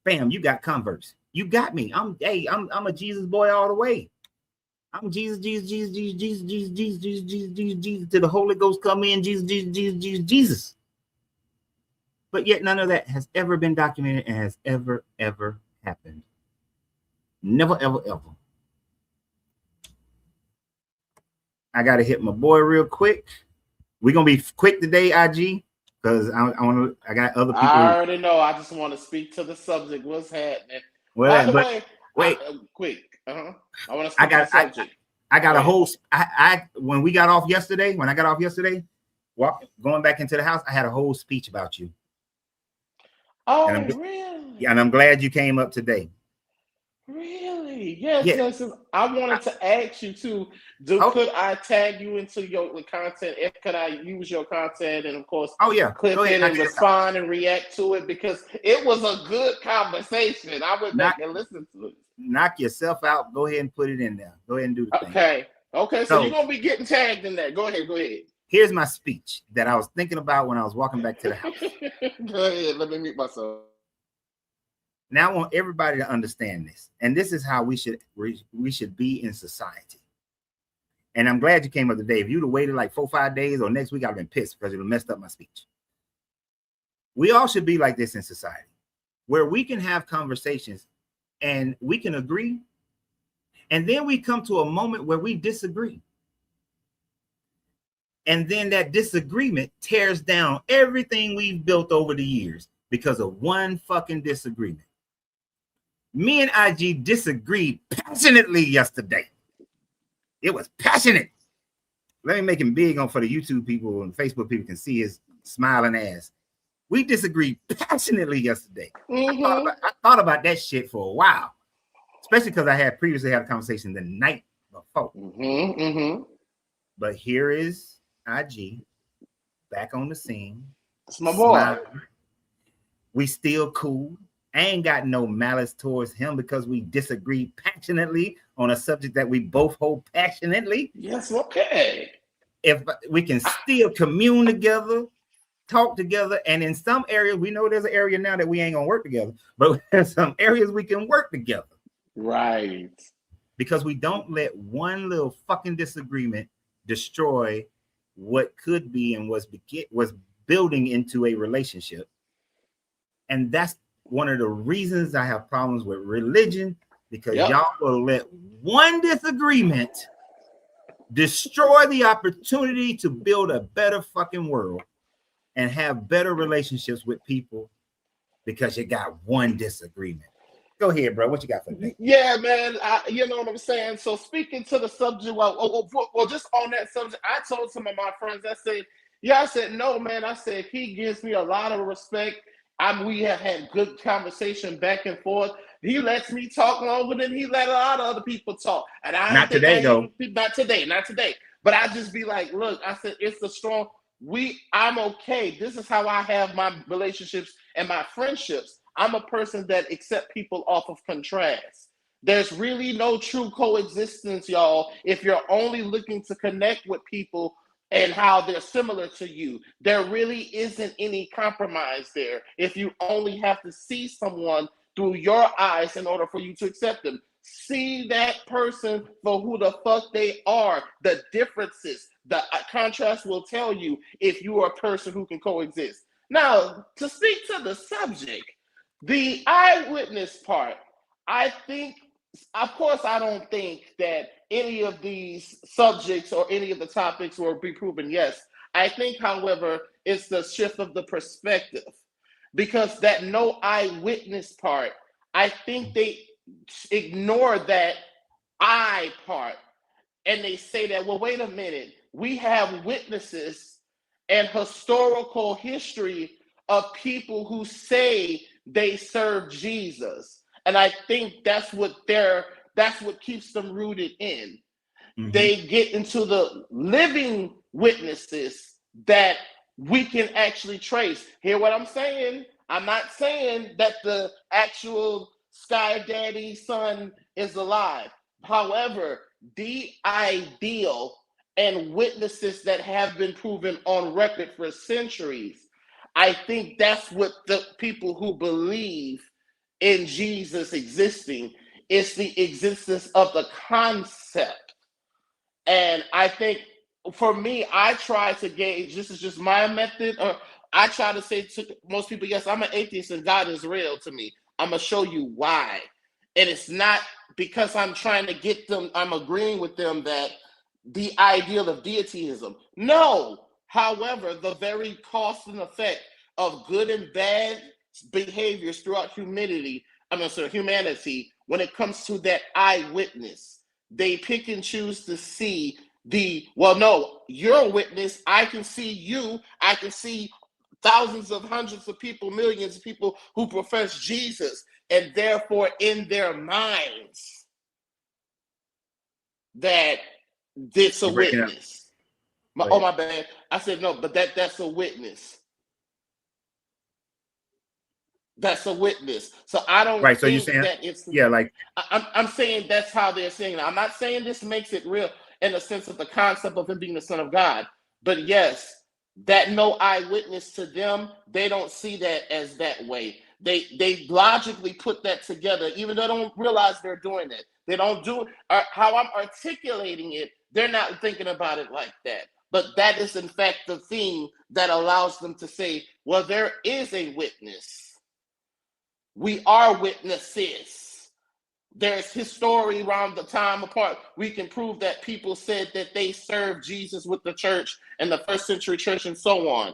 bam, you got converts. You got me. I'm a Jesus boy all the way. I'm Jesus till the Holy Ghost come in, Jesus. But yet none of that has ever been documented and has ever happened. Never, ever. I gotta hit my boy real quick. We're gonna be quick today, IG, because I got other people. I already know. I just want to speak to the subject. What's happening? Well, By the but way, wait. Quick. I want to speak to the subject. I got a whole. When I got off yesterday, going back into the house, I had a whole speech about you. Oh, and really? Yeah, and I'm glad you came up today. Really? Yes. Yeah. Listen, I wanted to ask you too. Could I tag you into the content? Could I use your content and of course, clip it and respond and react to it, because it was a good conversation. I went back and listened to it. Knock yourself out. Go ahead and put it in there. Go ahead and do the thing. Okay. So you're gonna be getting tagged in that. Go ahead. Here's my speech that I was thinking about when I was walking back to the house. Go ahead. Let me mute myself. Now I want everybody to understand this, and this is how we should be in society. And I'm glad you came up today. If you'd have waited like 4 or 5 days or next week, I'd have been pissed because it would have messed up my speech. We all should be like this in society, where we can have conversations and we can agree, and then we come to a moment where we disagree. And then that disagreement tears down everything we've built over the years because of one fucking disagreement. Me and IG disagreed passionately yesterday. It was passionate. Let me make him big for the YouTube people and Facebook people can see his smiling ass. We disagreed passionately yesterday. I thought about that shit for a while, especially because I had previously had a conversation the night before. But here is IG back on the scene. It's my boy. Smiling. We still cool. I ain't got no malice towards him because we disagree passionately on a subject that we both hold passionately. Yes, okay. If we can still commune together, talk together, and in some areas, we know there's an area now that we ain't gonna work together, but there's some areas we can work together. Right. Because we don't let one little fucking disagreement destroy what could be and was building into a relationship. And that's one of the reasons I have problems with religion, because y'all will let one disagreement destroy the opportunity to build a better fucking world and have better relationships with people because you got one disagreement. Go ahead, bro. What you got for me? Yeah, man. You know what I'm saying? So speaking to the subject, well, just on that subject, I told some of my friends, I said, no, man. I said, he gives me a lot of respect. We have had good conversation back and forth. He lets me talk longer than he let a lot of other people talk. And not today. But I just be like, look, I said, it's the strong. I'm okay. This is how I have my relationships and my friendships. I'm a person that accepts people off of contrast. There's really no true coexistence, y'all, if you're only looking to connect with people and how they're similar to you. There really isn't any compromise there if you only have to see someone through your eyes in order for you to accept them. See that person for who the fuck they are. The differences, the contrast will tell you if you are a person who can coexist. Now, to speak to the subject, the eyewitness part, I think, of course, I don't think that any of these subjects or any of the topics will be proven yes. I think, however, it's the shift of the perspective, because that no eyewitness part, I think they ignore that I part, and they say that, well, wait a minute, we have witnesses and historical history of people who say they serve Jesus. And I think that's what keeps them rooted in. Mhm. They get into the living witnesses that we can actually trace. Hear what I'm saying? I'm not saying that the actual Sky Daddy son is alive. However, the ideal and witnesses that have been proven on record for centuries, I think that's what the people who believe in Jesus existing, it's the existence of the concept. And I think for me, I try to gauge, this is just my method, or I try to say to most people, yes, I'm an atheist and God is real to me. I'm going to show you why. And it's not because I'm trying to get them, I'm agreeing with them that the ideal of deityism. No. However, the very cause and effect of good and bad behaviors throughout humanity, when it comes to that eyewitness, they pick and choose to see no, you're a witness. I can see you. I can see thousands of hundreds of people, millions of people who profess Jesus. And therefore, in their minds, that it's a You're breaking up. witness. Go Oh, ahead. my bad. I said no, but that's a witness. That's a witness. So I don't Right. So you're think saying, that it's. yeah, like, I'm saying that's how they're saying it. I'm not saying this makes it real in the sense of the concept of him being the Son of God. But yes, that no eyewitness to them, they don't see that as that way. They logically put that together, even though they don't realize they're doing it. They don't do it. How I'm articulating it, they're not thinking about it like that. But that is in fact the theme that allows them to say, well, there is a witness. We are witnesses. There's history around the time apart. We can prove that people said that they served Jesus with the church and the first century church and so on.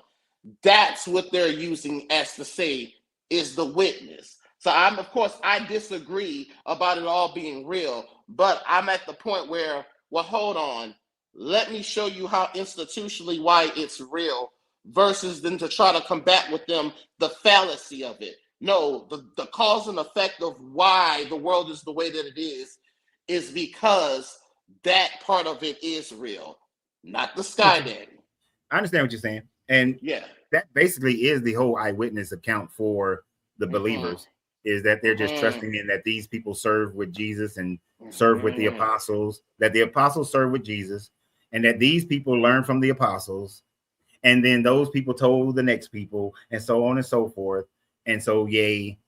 That's what they're using as to say is the witness. So of course, I disagree about it all being real, but I'm at the point where, well, hold on. Let me show you how institutionally why it's real versus then to try to combat with them the fallacy of it. No, the cause and effect of why the world is the way that it is because that part of it is real, not the Sky Daddy. I understand what you're saying. And yeah, that basically is the whole eyewitness account for the believers, is that they're just trusting in that these people serve with Jesus and serve with the apostles, that the apostles serve with Jesus, and that these people learn from the apostles. And then those people told the next people, and so on and so forth. And so, yay,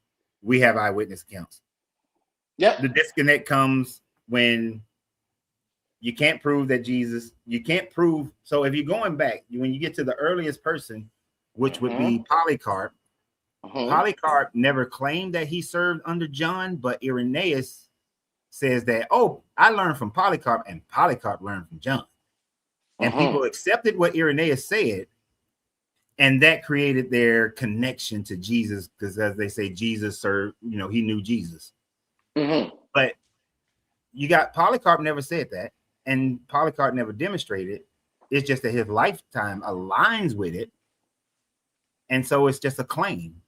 we have eyewitness accounts. Yep. The disconnect comes when you can't prove that Jesus, you can't prove. So if you're going back, when you get to the earliest person, which would be Polycarp, Polycarp never claimed that he served under John, but Irenaeus says that, oh, I learned from Polycarp and Polycarp learned from John. And people accepted what Irenaeus said, and that created their connection to Jesus, because as they say, Jesus served, he knew Jesus. But you got Polycarp never said that, and Polycarp never demonstrated it. It's just that his lifetime aligns with it. And so it's just a claim.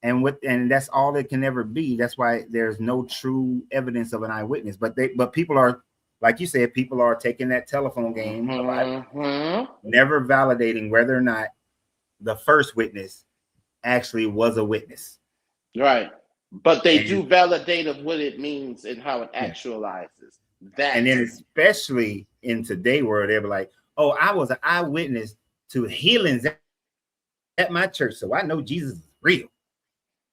And that's all it can ever be. That's why there's no true evidence of an eyewitness. But people are, like you said, people are taking that telephone game, never validating whether or not the first witness actually was a witness. Right. But they do validate of what it means and how it actualizes. That. And then especially in today's world, they'll be like, oh, I was an eyewitness to healings at my church, so I know Jesus is real.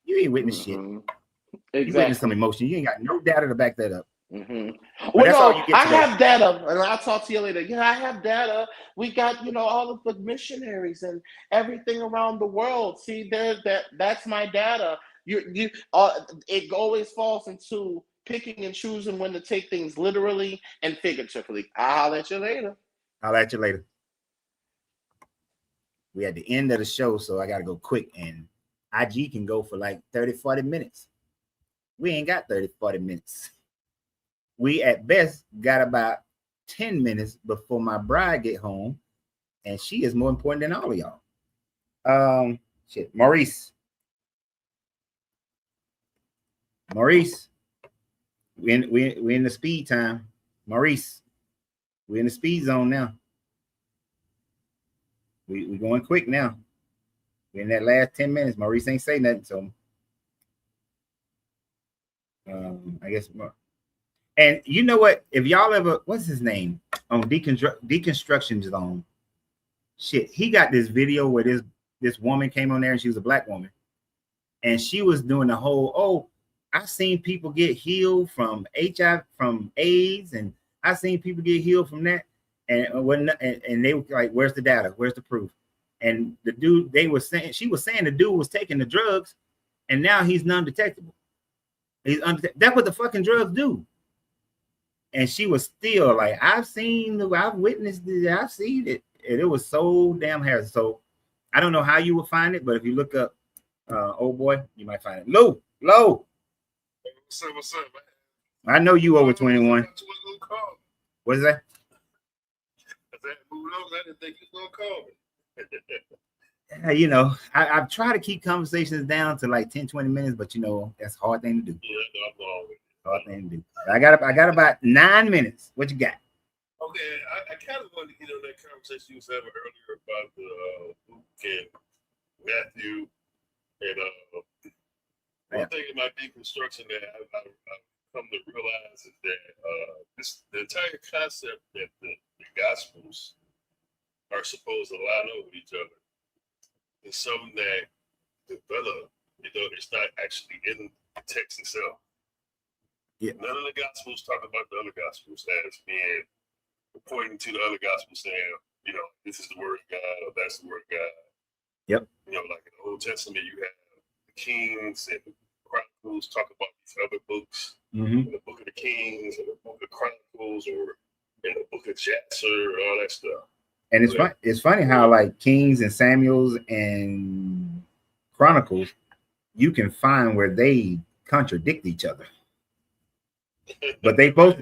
You ain't witness shit. Exactly. You witness some emotion. You ain't got no data to back that up. Well, no, I have data, and I'll talk to you later. Yeah, I have data. We got, all of the missionaries and everything around the world. See, that's my data. It always falls into picking and choosing when to take things literally and figuratively. I'll let you later. I'll let you later. We at the end of the show, so I got to go quick, and IG can go for like 30, 40 minutes. We ain't got 30, 40 minutes. We at best got about 10 minutes before my bride get home, and she is more important than all of y'all. Shit, Maurice, we in the speed time. Maurice, we're in the speed zone now. We going quick now. We're in that last 10 minutes. Maurice ain't say nothing, so I guess. And you know what? If y'all ever, what's his name on Deconstruction Zone? Shit, he got this video where this woman came on there and she was a black woman, and she was doing the whole, I've seen people get healed from HIV, from AIDS, and I've seen people get healed from that. And they were like, where's the data? Where's the proof? And the dude, she was saying the dude was taking the drugs, and now he's non-detectable. That's what the fucking drugs do. And she was still like, I've witnessed it, I've seen it. And it was so damn hairy. So I don't know how you will find it, but if you look up old boy, you might find it. Low. What's up, man? I know you over 21. What is that? I didn't think you was gonna call me. You know, I've tried to keep conversations down to like 10, 20 minutes, but you know, that's a hard thing to do. Yeah, I'm always. Hard thing to do. I got about 9 minutes. What you got? Okay, I kind of wanted to get on that conversation you was having earlier about the Luke and Matthew, and one thing in my deconstruction that I've come to realize is that the entire concept that the Gospels are supposed to line up with each other is something that developed. You know, it's not actually in the text itself. Yeah. None of the Gospels talk about the other Gospels as being pointing to the other Gospels saying, you know, this is the word of God or that's the word of God. Yep. You know, like in the Old Testament, you have the Kings and Chronicles talk about these other books. Mm-hmm. In the Book of the Kings and the Book of Chronicles, or in the Book of Jasher, all that stuff. And it's funny how like Kings and Samuels and Chronicles, you can find where they contradict each other. But they both,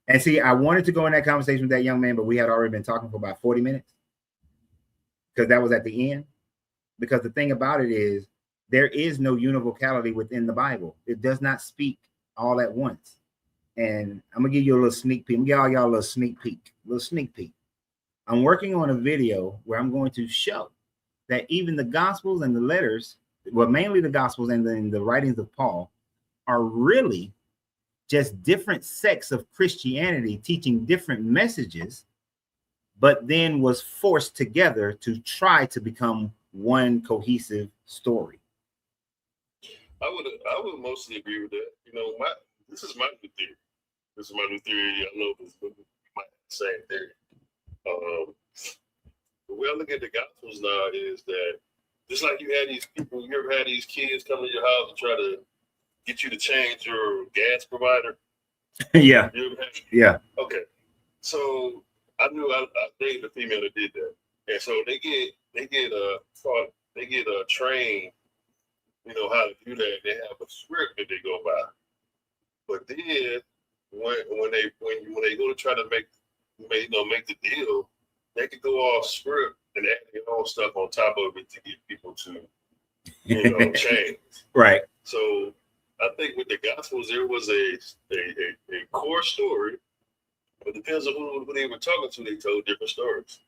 and see, I wanted to go in that conversation with that young man, but we had already been talking for about 40 minutes because that was at the end. Because the thing about it is, there is no univocality within the Bible. It does not speak all at once. And I'm gonna give you a little sneak peek. I'm gonna give all y'all a little sneak peek. I'm working on a video where I'm going to show that even the Gospels and the letters, well, mainly the Gospels and then the writings of Paul, are really just different sects of Christianity teaching different messages, but then was forced together to try to become one cohesive story. I would mostly agree with that. You know, this is my new theory. This is my new theory. I know this might have the same theory. The way I look at the Gospels now is that just like you had these people, you ever had these kids come to your house and try to get you to change your gas provider? Yeah. Yeah. Okay. So I knew I dated a female that did that, and so they get trained. You know how to do that. They have a script that they go by. But then when they go to try to make the deal, they could go off script and add their own stuff on top of it to get people to change. Right. So I think with the Gospels there was a core story, but depends on who they were talking to. They told different stories.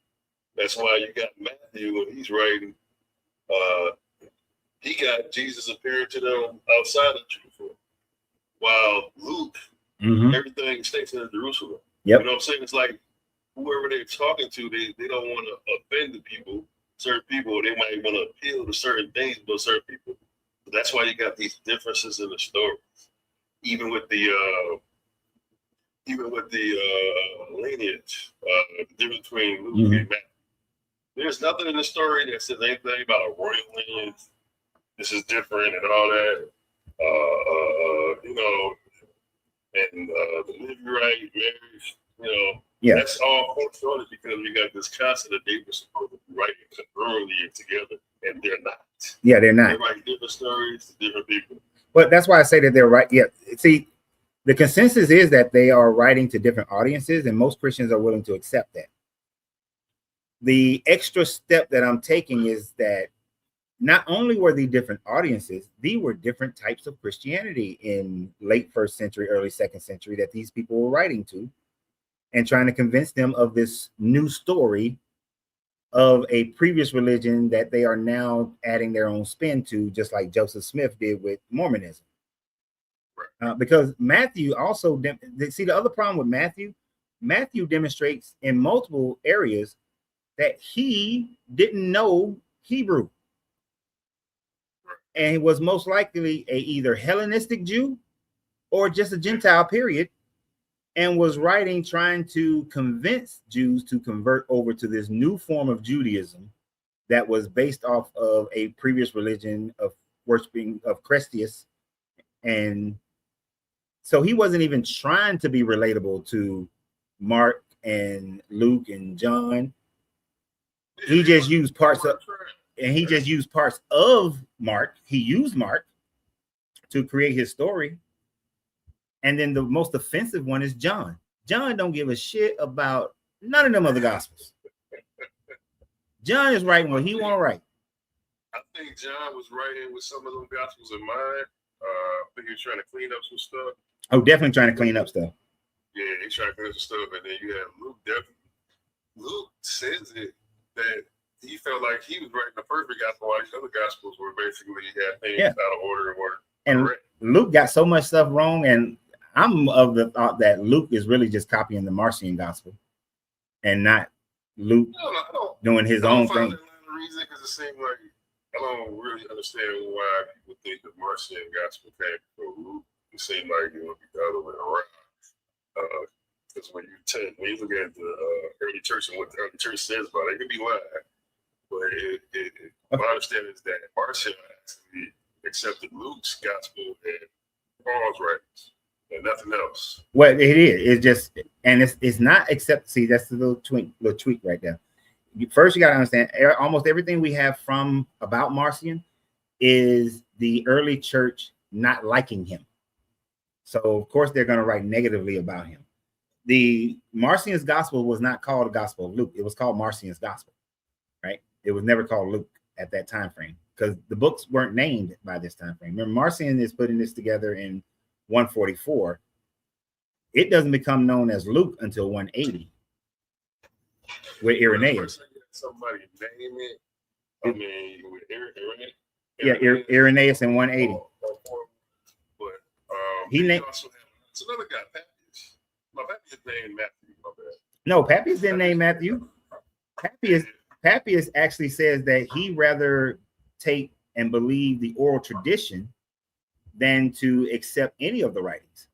That's why you got Matthew when he's writing. He got Jesus appearing to them outside of Jerusalem, while Luke, everything stays in Jerusalem. Yep. You know what I'm saying? It's like whoever they're talking to, they don't want to offend the people, certain people. They might want to appeal to certain things, but certain people. So that's why you got these differences in the stories. Even with the lineage, the difference between Luke and Matthew. There's nothing in the story that says anything about a royal lineage. This is different and all that. And the Levirate marriage, yeah, that's all shorted because we got this concept that they were supposed to be writing congruently together. and they're not. Yeah, they're not. They're like different stories to different people. But that's why I say that they're right. Yeah. See, the consensus is that they are writing to different audiences, and most Christians are willing to accept that. The extra step that I'm taking is that not only were they different audiences, these were different types of Christianity in late first century, early second century that these people were writing to and trying to convince them of this new story of a previous religion that they are now adding their own spin to, just like Joseph Smith did with Mormonism. Because Matthew also, see, the other problem with Matthew demonstrates in multiple areas that he didn't know Hebrew and was most likely a either Hellenistic Jew or just a Gentile, period, and was writing trying to convince Jews to convert over to this new form of Judaism that was based off of a previous religion of worshiping of Christus. And so he wasn't even trying to be relatable to Mark and Luke and John. He just used parts of, and he just used parts of Mark. He used Mark to create his story. And then the most offensive one is John. John don't give a shit about none of them other gospels. John is writing what he want to write. I think John was writing with some of those gospels in mind. I think he was trying to clean up some stuff. Oh, definitely trying to clean up stuff. Yeah, he's trying to clean up some stuff. And then you have Luke. Luke says it that he felt like he was writing the perfect gospel, while these other gospels were basically had things out of order and were and correct. Luke got so much stuff wrong, and I'm of the thought that Luke is really just copying the Marcion gospel and not Luke doing his own thing. The reason, because it seemed like I don't really understand why people think the Marcion gospel came from Luke. It seemed like it would be the other way around. Because when you look at the early church and what the early church says about it, it could be lying. But my understanding is that Marcion actually accepted Luke's gospel and Paul's writings and nothing else. Well, it is. It's just, and it's not except. See, that's the little tweak right there. First, you got to understand. Almost everything we have from about Marcion is the early church not liking him. So of course they're going to write negatively about him. The Marcion's gospel was not called the Gospel of Luke. It was called Marcion's gospel, right? It was never called Luke at that time frame because the books weren't named by this time frame. Remember, Marcion is putting this together in 144. It doesn't become known as Luke until 180 with Irenaeus. Somebody name it. I mean, with Irenaeus. Yeah, Irenaeus in 180. But he named. It's another guy, Papias. No, Papias named Matthew. No, Papias didn't name Matthew. Papias actually says that he rather take and believe the oral tradition than to accept any of the writings.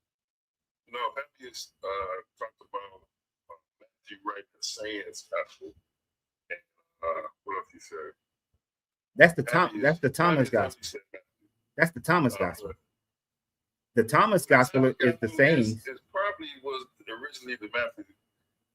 No, Papias talked about Matthew writing the sayings gospel. What else he said? That's the Thomas gospel. That's the Thomas gospel. The Thomas gospel is the sayings. It probably was originally the Matthew.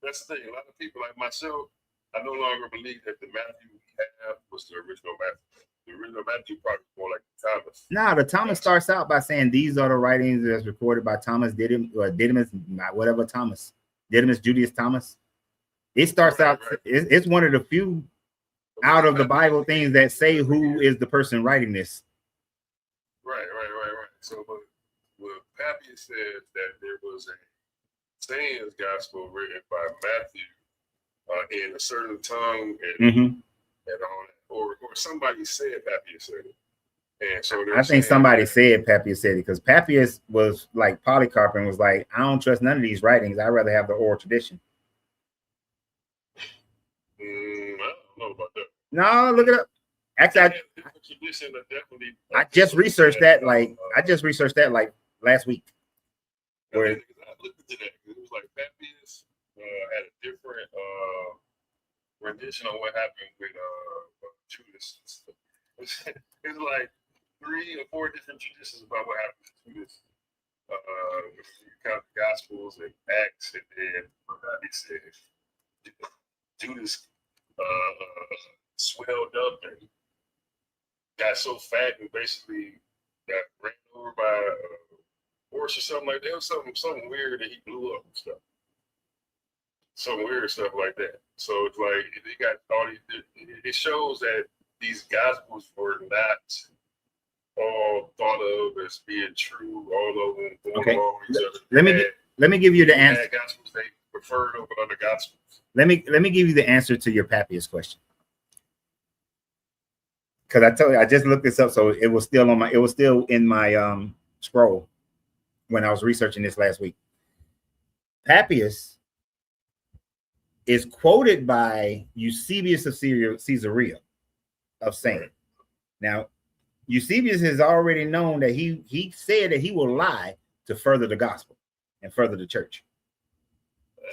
That's the thing. A lot of people like myself, I no longer believe that the Matthew we have was the original Matthew. The original Matthew probably more like Thomas. No, the Thomas starts out by saying these are the writings that's recorded by Thomas Didymus, whatever Thomas, Didymus Julius Thomas. It starts out. Right. It's one of the few out of the Bible things that say who is the person writing this. Right. So, what Papias said that there was a sayings gospel written by Matthew in a certain tongue and on, or somebody said Papias said it. And so I think somebody said Papias said it because Papias was like Polycarp and was like, I don't trust none of these writings. I'd rather have the oral tradition. I don't know about that. No, look it up. Actually, I just researched that like last week. Where I looked into that. It was like Papias had a different rendition on what happened with Judas. It's like 3 or 4 different traditions about what happened to Judas. You count the Gospels and Acts, and then he said Judas swelled up and got so fat and basically got ran over by a horse or something like that. It was something weird that he blew up and stuff. Some weird stuff like that. So it's like they got all these. It shows that these gospels were not all thought of as being true. All of them going Okay. along with each other. Let me give you the They answer. had gospels they preferred over other gospels. Let me give you the answer to your Papias question. Because I told you I just looked this up, so it was still in my scroll when I was researching this last week. Papias is quoted by Eusebius of Caesarea of saying, now Eusebius has already known that he said that he will lie to further the gospel and further the church.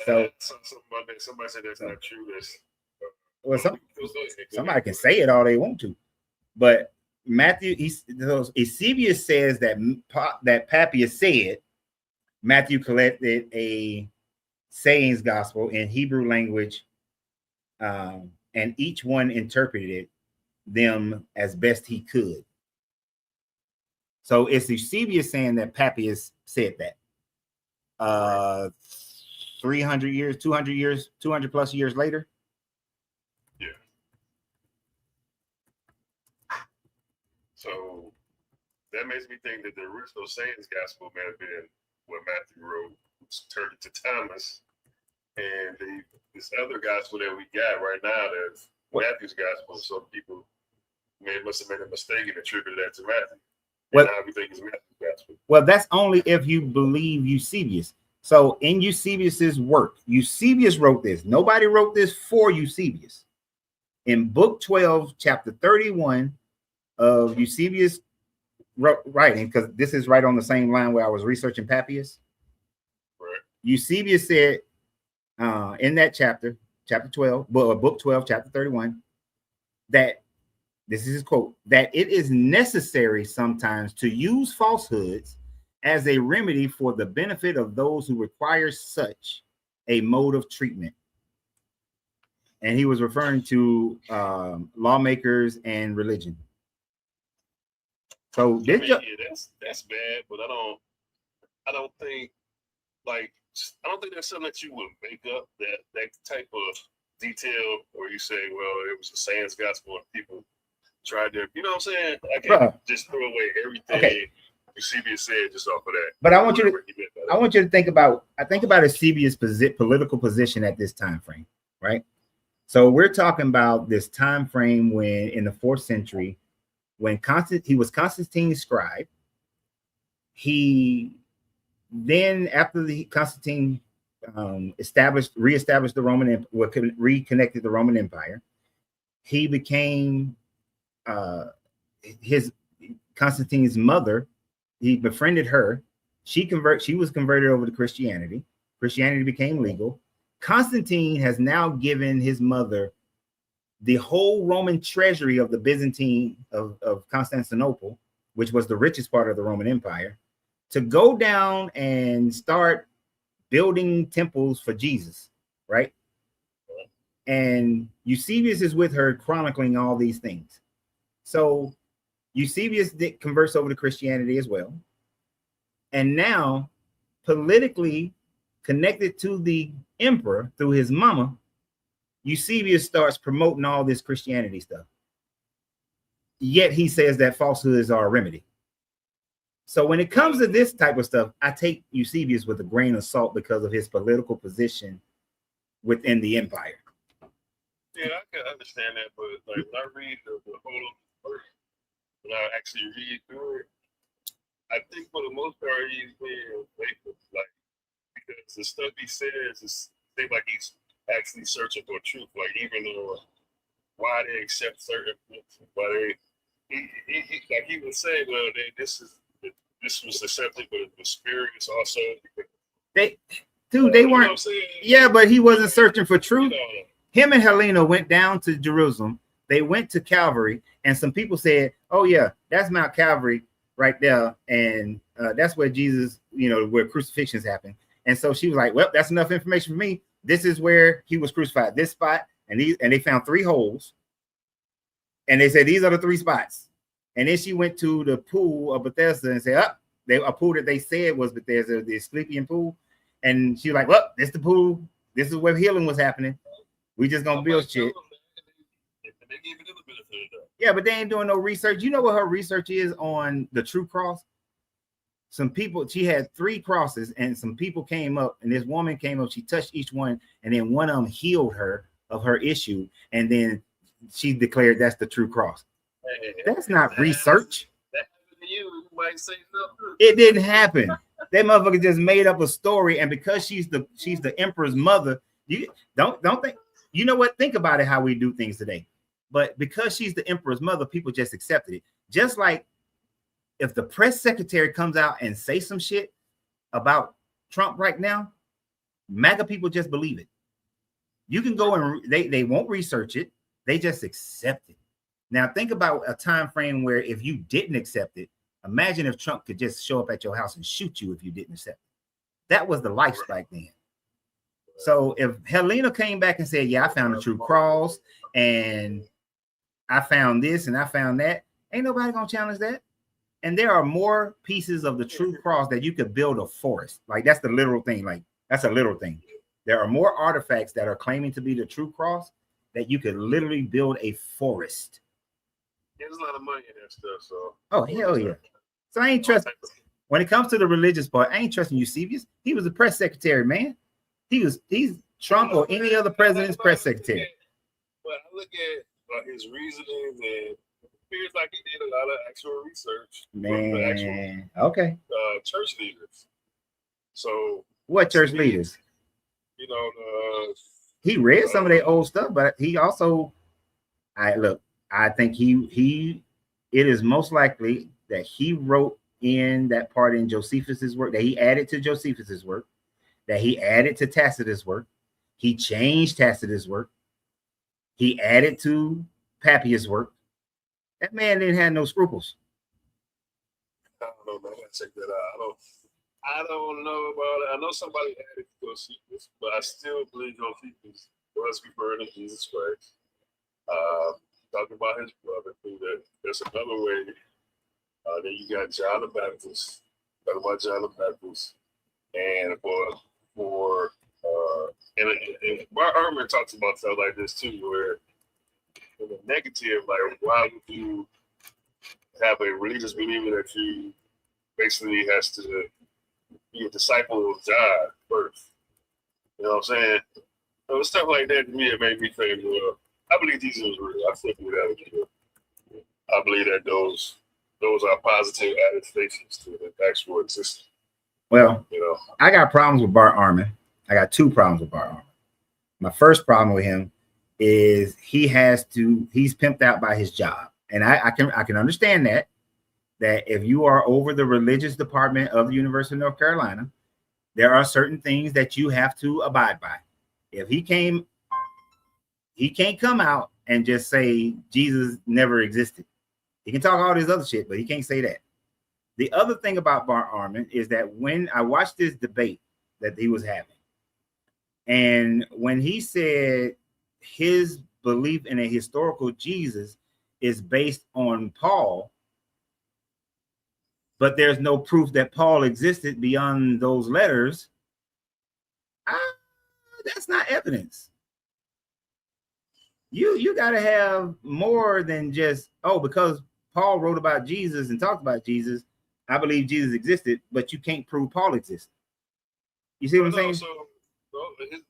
So somebody said that's not true. That's well, somebody can say it all they want to, but Eusebius says that Papias said Matthew collected a sayings gospel in Hebrew language, and each one interpreted them as best he could. So it's Eusebius saying that Papias said that. 300 years, 200 years, 200 plus years later. Yeah. So that makes me think that the original sayings gospel may have been what Matthew wrote, turned it to Thomas, and this other gospel that we got right now, that's Matthew's gospel. Some people must have made a mistake and attributed that to Matthew. And now we think it's Matthew's gospel. Well, that's only if you believe Eusebius. So in Eusebius's work, Eusebius wrote this. Nobody wrote this for Eusebius. In book 12, chapter 31 of Eusebius writing, because this is right on the same line where I was researching Papias. Right. Eusebius said in that chapter 12, book 12, chapter 31, that this is his quote, that it is necessary sometimes to use falsehoods as a remedy for the benefit of those who require such a mode of treatment. And he was referring to lawmakers and religion. So that's bad, but I don't think that's something that you would make up, that type of detail where you say, well, it was the sayings gospel and people tried to, you know what I'm saying? I can't just throw away everything Eusebius said just off of that. But I want you to think about Eusebius' political position at this time frame, right? So we're talking about this time frame when in the 4th century, when he was Constantine's scribe. He then, after Constantine reestablished the Roman, reconnected the Roman Empire, he became Constantine's mother. He befriended her. She was converted over to Christianity. Christianity became legal. Constantine has now given his mother the whole Roman treasury of the Byzantine of Constantinople, which was the richest part of the Roman Empire, to go down and start building temples for Jesus, right? And Eusebius is with her chronicling all these things. So Eusebius did converse over to Christianity as well. And now, politically connected to the emperor through his mama, Eusebius starts promoting all this Christianity stuff. Yet he says that falsehoods are a remedy. So when it comes to this type of stuff, I take Eusebius with a grain of salt because of his political position within the empire. Yeah, I can understand that, but like when I read the whole verse, when I actually read through it, I think for the most part he's being faithful, like, because the stuff he says is seems like he's actually searching for truth, like even though why they accept certain things, why he would say, well, this was accepted, but it was spurious also. They weren't. Yeah, but he wasn't searching for truth. Him and Helena went down to Jerusalem. They went to Calvary, and some people said, "Oh yeah, that's Mount Calvary right there, and that's where Jesus, where crucifixions happened." And so she was like, "Well, that's enough information for me. This is where he was crucified. This spot, and they found 3 holes, and they said these are the 3 spots. And then she went to the pool of Bethesda and said, a pool that they said was Bethesda, the Asclepian pool. And she was like, well, this the pool. This is where healing was happening. We just gonna build shit. Yeah, but they ain't doing no research. You know what her research is on the true cross? Some people, she had 3 crosses, and some people came up, and this woman came up, she touched each one, and then one of them healed her of her issue, and then she declared that's the true cross. That's not research. It didn't happen. That motherfucker just made up a story, and because she's the emperor's mother, you don't think, you know what? Think about it, how we do things today. But because she's the emperor's mother, people just accepted it. Just like if the press secretary comes out and say some shit about Trump right now, MAGA people just believe it. You can go and they won't research it. They just accept it. Now think about a time frame where if you didn't accept it, imagine if Trump could just show up at your house and shoot you if you didn't accept it. That was the life back then. So if Helena came back and said, yeah, I found the true cross and I found this and I found that, ain't nobody gonna challenge that. And there are more pieces of the true cross that you could build a forest. Like that's the literal thing. Like that's a literal thing. There are more artifacts that are claiming to be the true cross that you could literally build a forest. There's a lot of money in that stuff. So oh hell yeah. So I ain't trusting when it comes to the religious part, I ain't trusting Eusebius. He was the press secretary, man. He's Trump or any other president's press secretary. But I look at his reasoning, and it appears like he did a lot of actual research. Man, okay. Church leaders. So what church leaders? You know, he read some of their old stuff, but he also, I think it is most likely that he wrote in that part in Josephus's work, that he added to Josephus's work, that he added to Tacitus' work, he changed Tacitus' work, he added to Papias' work. That man didn't have no scruples. I don't know, man. I gotta check that out. I don't know about it. I know somebody added to Josephus, but I still believe Josephus was referring to Jesus Christ. Talking about his brother, too. There's another way. Then you got John the Baptist. Talking about John the Baptist, and and Bart Ehrman talks about stuff like this too, where in the negative, like why would you have a religious believer that you basically has to be a disciple of God first? You know what I'm saying? So stuff like that to me, it made me think, well, I believe Jesus was real. I think that was real. I believe that those are positive attestations to the actual existence. Well, you know, I got problems with Bart Ehrman. I got 2 problems with Bart Ehrman. My first problem with him is he's pimped out by his job. And I can understand that if you are over the religious department of the University of North Carolina, there are certain things that you have to abide by. If he can't come out and just say Jesus never existed. He can talk all this other shit, but he can't say that. The other thing about Bart Ehrman is that when I watched this debate that he was having, and when he said his belief in a historical Jesus is based on Paul, but there's no proof that Paul existed beyond those letters, that's not evidence. You got to have more than just, because Paul wrote about Jesus and talked about Jesus, I believe Jesus existed, but you can't prove Paul existed. You see what I'm saying? So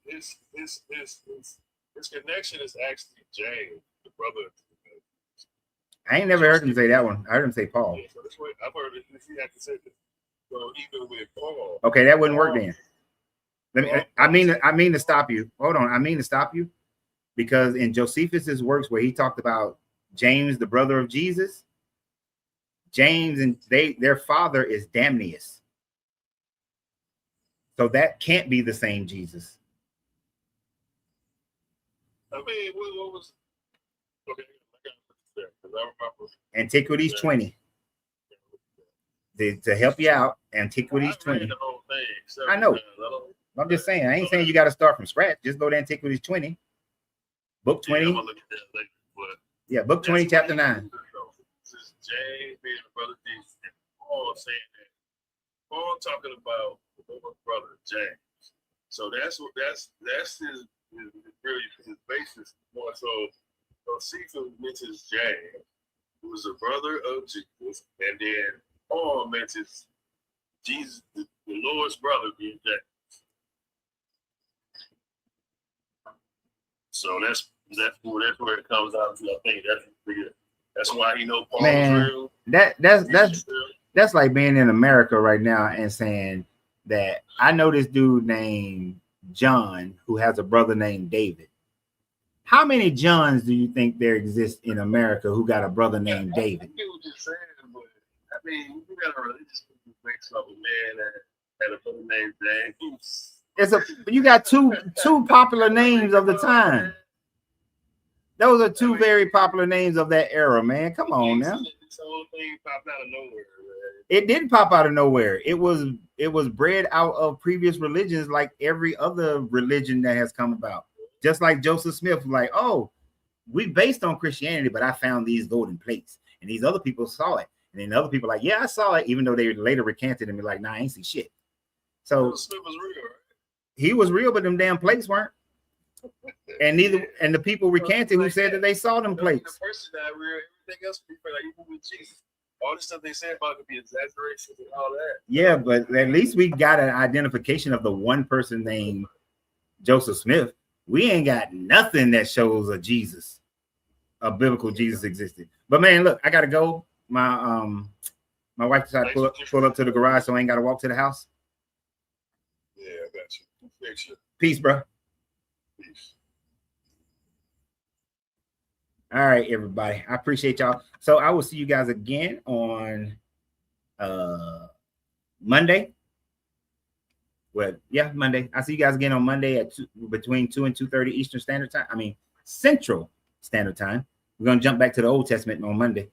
his connection is actually James, the brother. I ain't never heard him say that one. I heard him say Paul. Yeah, so that's what I've heard. He had to say that. So even with Paul. Okay, that wouldn't work then. I mean to stop you. Hold on. I mean to stop you because in Josephus's works where he talked about James, the brother of Jesus, James and their father is Damnius. So that can't be the same Jesus. I mean, what was okay? I remember Antiquities 20. To help you out, Antiquities 20. The whole thing, I know. I'm just saying. I ain't saying you got to start from scratch. Just go to Antiquities 20. Book 20. Yeah, I'm gonna look at that later, but yeah, book 20, chapter 9. James being the brother Jesus, and Paul saying that. Paul talking about the brother James. So that's his really his basis more so. Josephus mentions James, who was a brother of Jesus, and then Paul mentions Jesus, the Lord's brother, being James. So that's where it comes out to. I think that's why he know Paul Man, was real. That's like being in America right now and saying that I know this dude named John who has a brother named David. How many Johns do you think there exist in America who got a brother named David? I get what you're saying, but I mean, you got a religious mix up a man that had a brother named James. You got two popular names of the time. Those are two very popular names of that era, man. Come on now. This whole thing popped out of nowhere, man. It didn't pop out of nowhere. It was bred out of previous religions, like every other religion that has come about. Just like Joseph Smith, like, oh, we based on Christianity, but I found these golden plates, and these other people saw it, and then other people like, yeah, I saw it, even though they later recanted and be like, nah, I ain't see shit. So Smith was real, right? He was real, but them damn plates weren't. And the people recanted who said that they saw them plates. The person that real, everything else would be like even with Jesus. All the stuff they say about could be exaggerations and all that. Yeah, but at least we got an identification of the one person named Joseph Smith. We ain't got nothing that shows a Jesus, a biblical Jesus existed. But man, look, I gotta go. My wife decided to pull up to the garage, so I ain't gotta walk to the house. Yeah, I got you. Fix it. Peace, bro. Peace. All right, everybody. I appreciate y'all. So I will see you guys again on Monday. Well, yeah, Monday. I'll see you guys again on Monday at between 2 and 2:30 Eastern Standard Time. I mean, Central Standard Time. We're going to jump back to the Old Testament on Monday.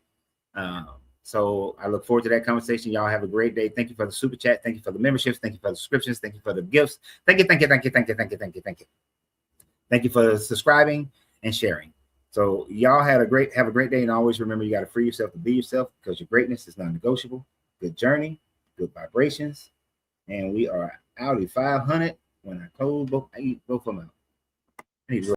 So I look forward to that conversation. Y'all have a great day. Thank you for the super chat. Thank you for the memberships. Thank you for the subscriptions. Thank you for the gifts. Thank you. Thank you for subscribing and sharing. So y'all have a great day, and always remember you got to free yourself to be yourself, because your greatness is non-negotiable. Good journey, good vibrations, and we are out at 500 when I close both of them out. I need to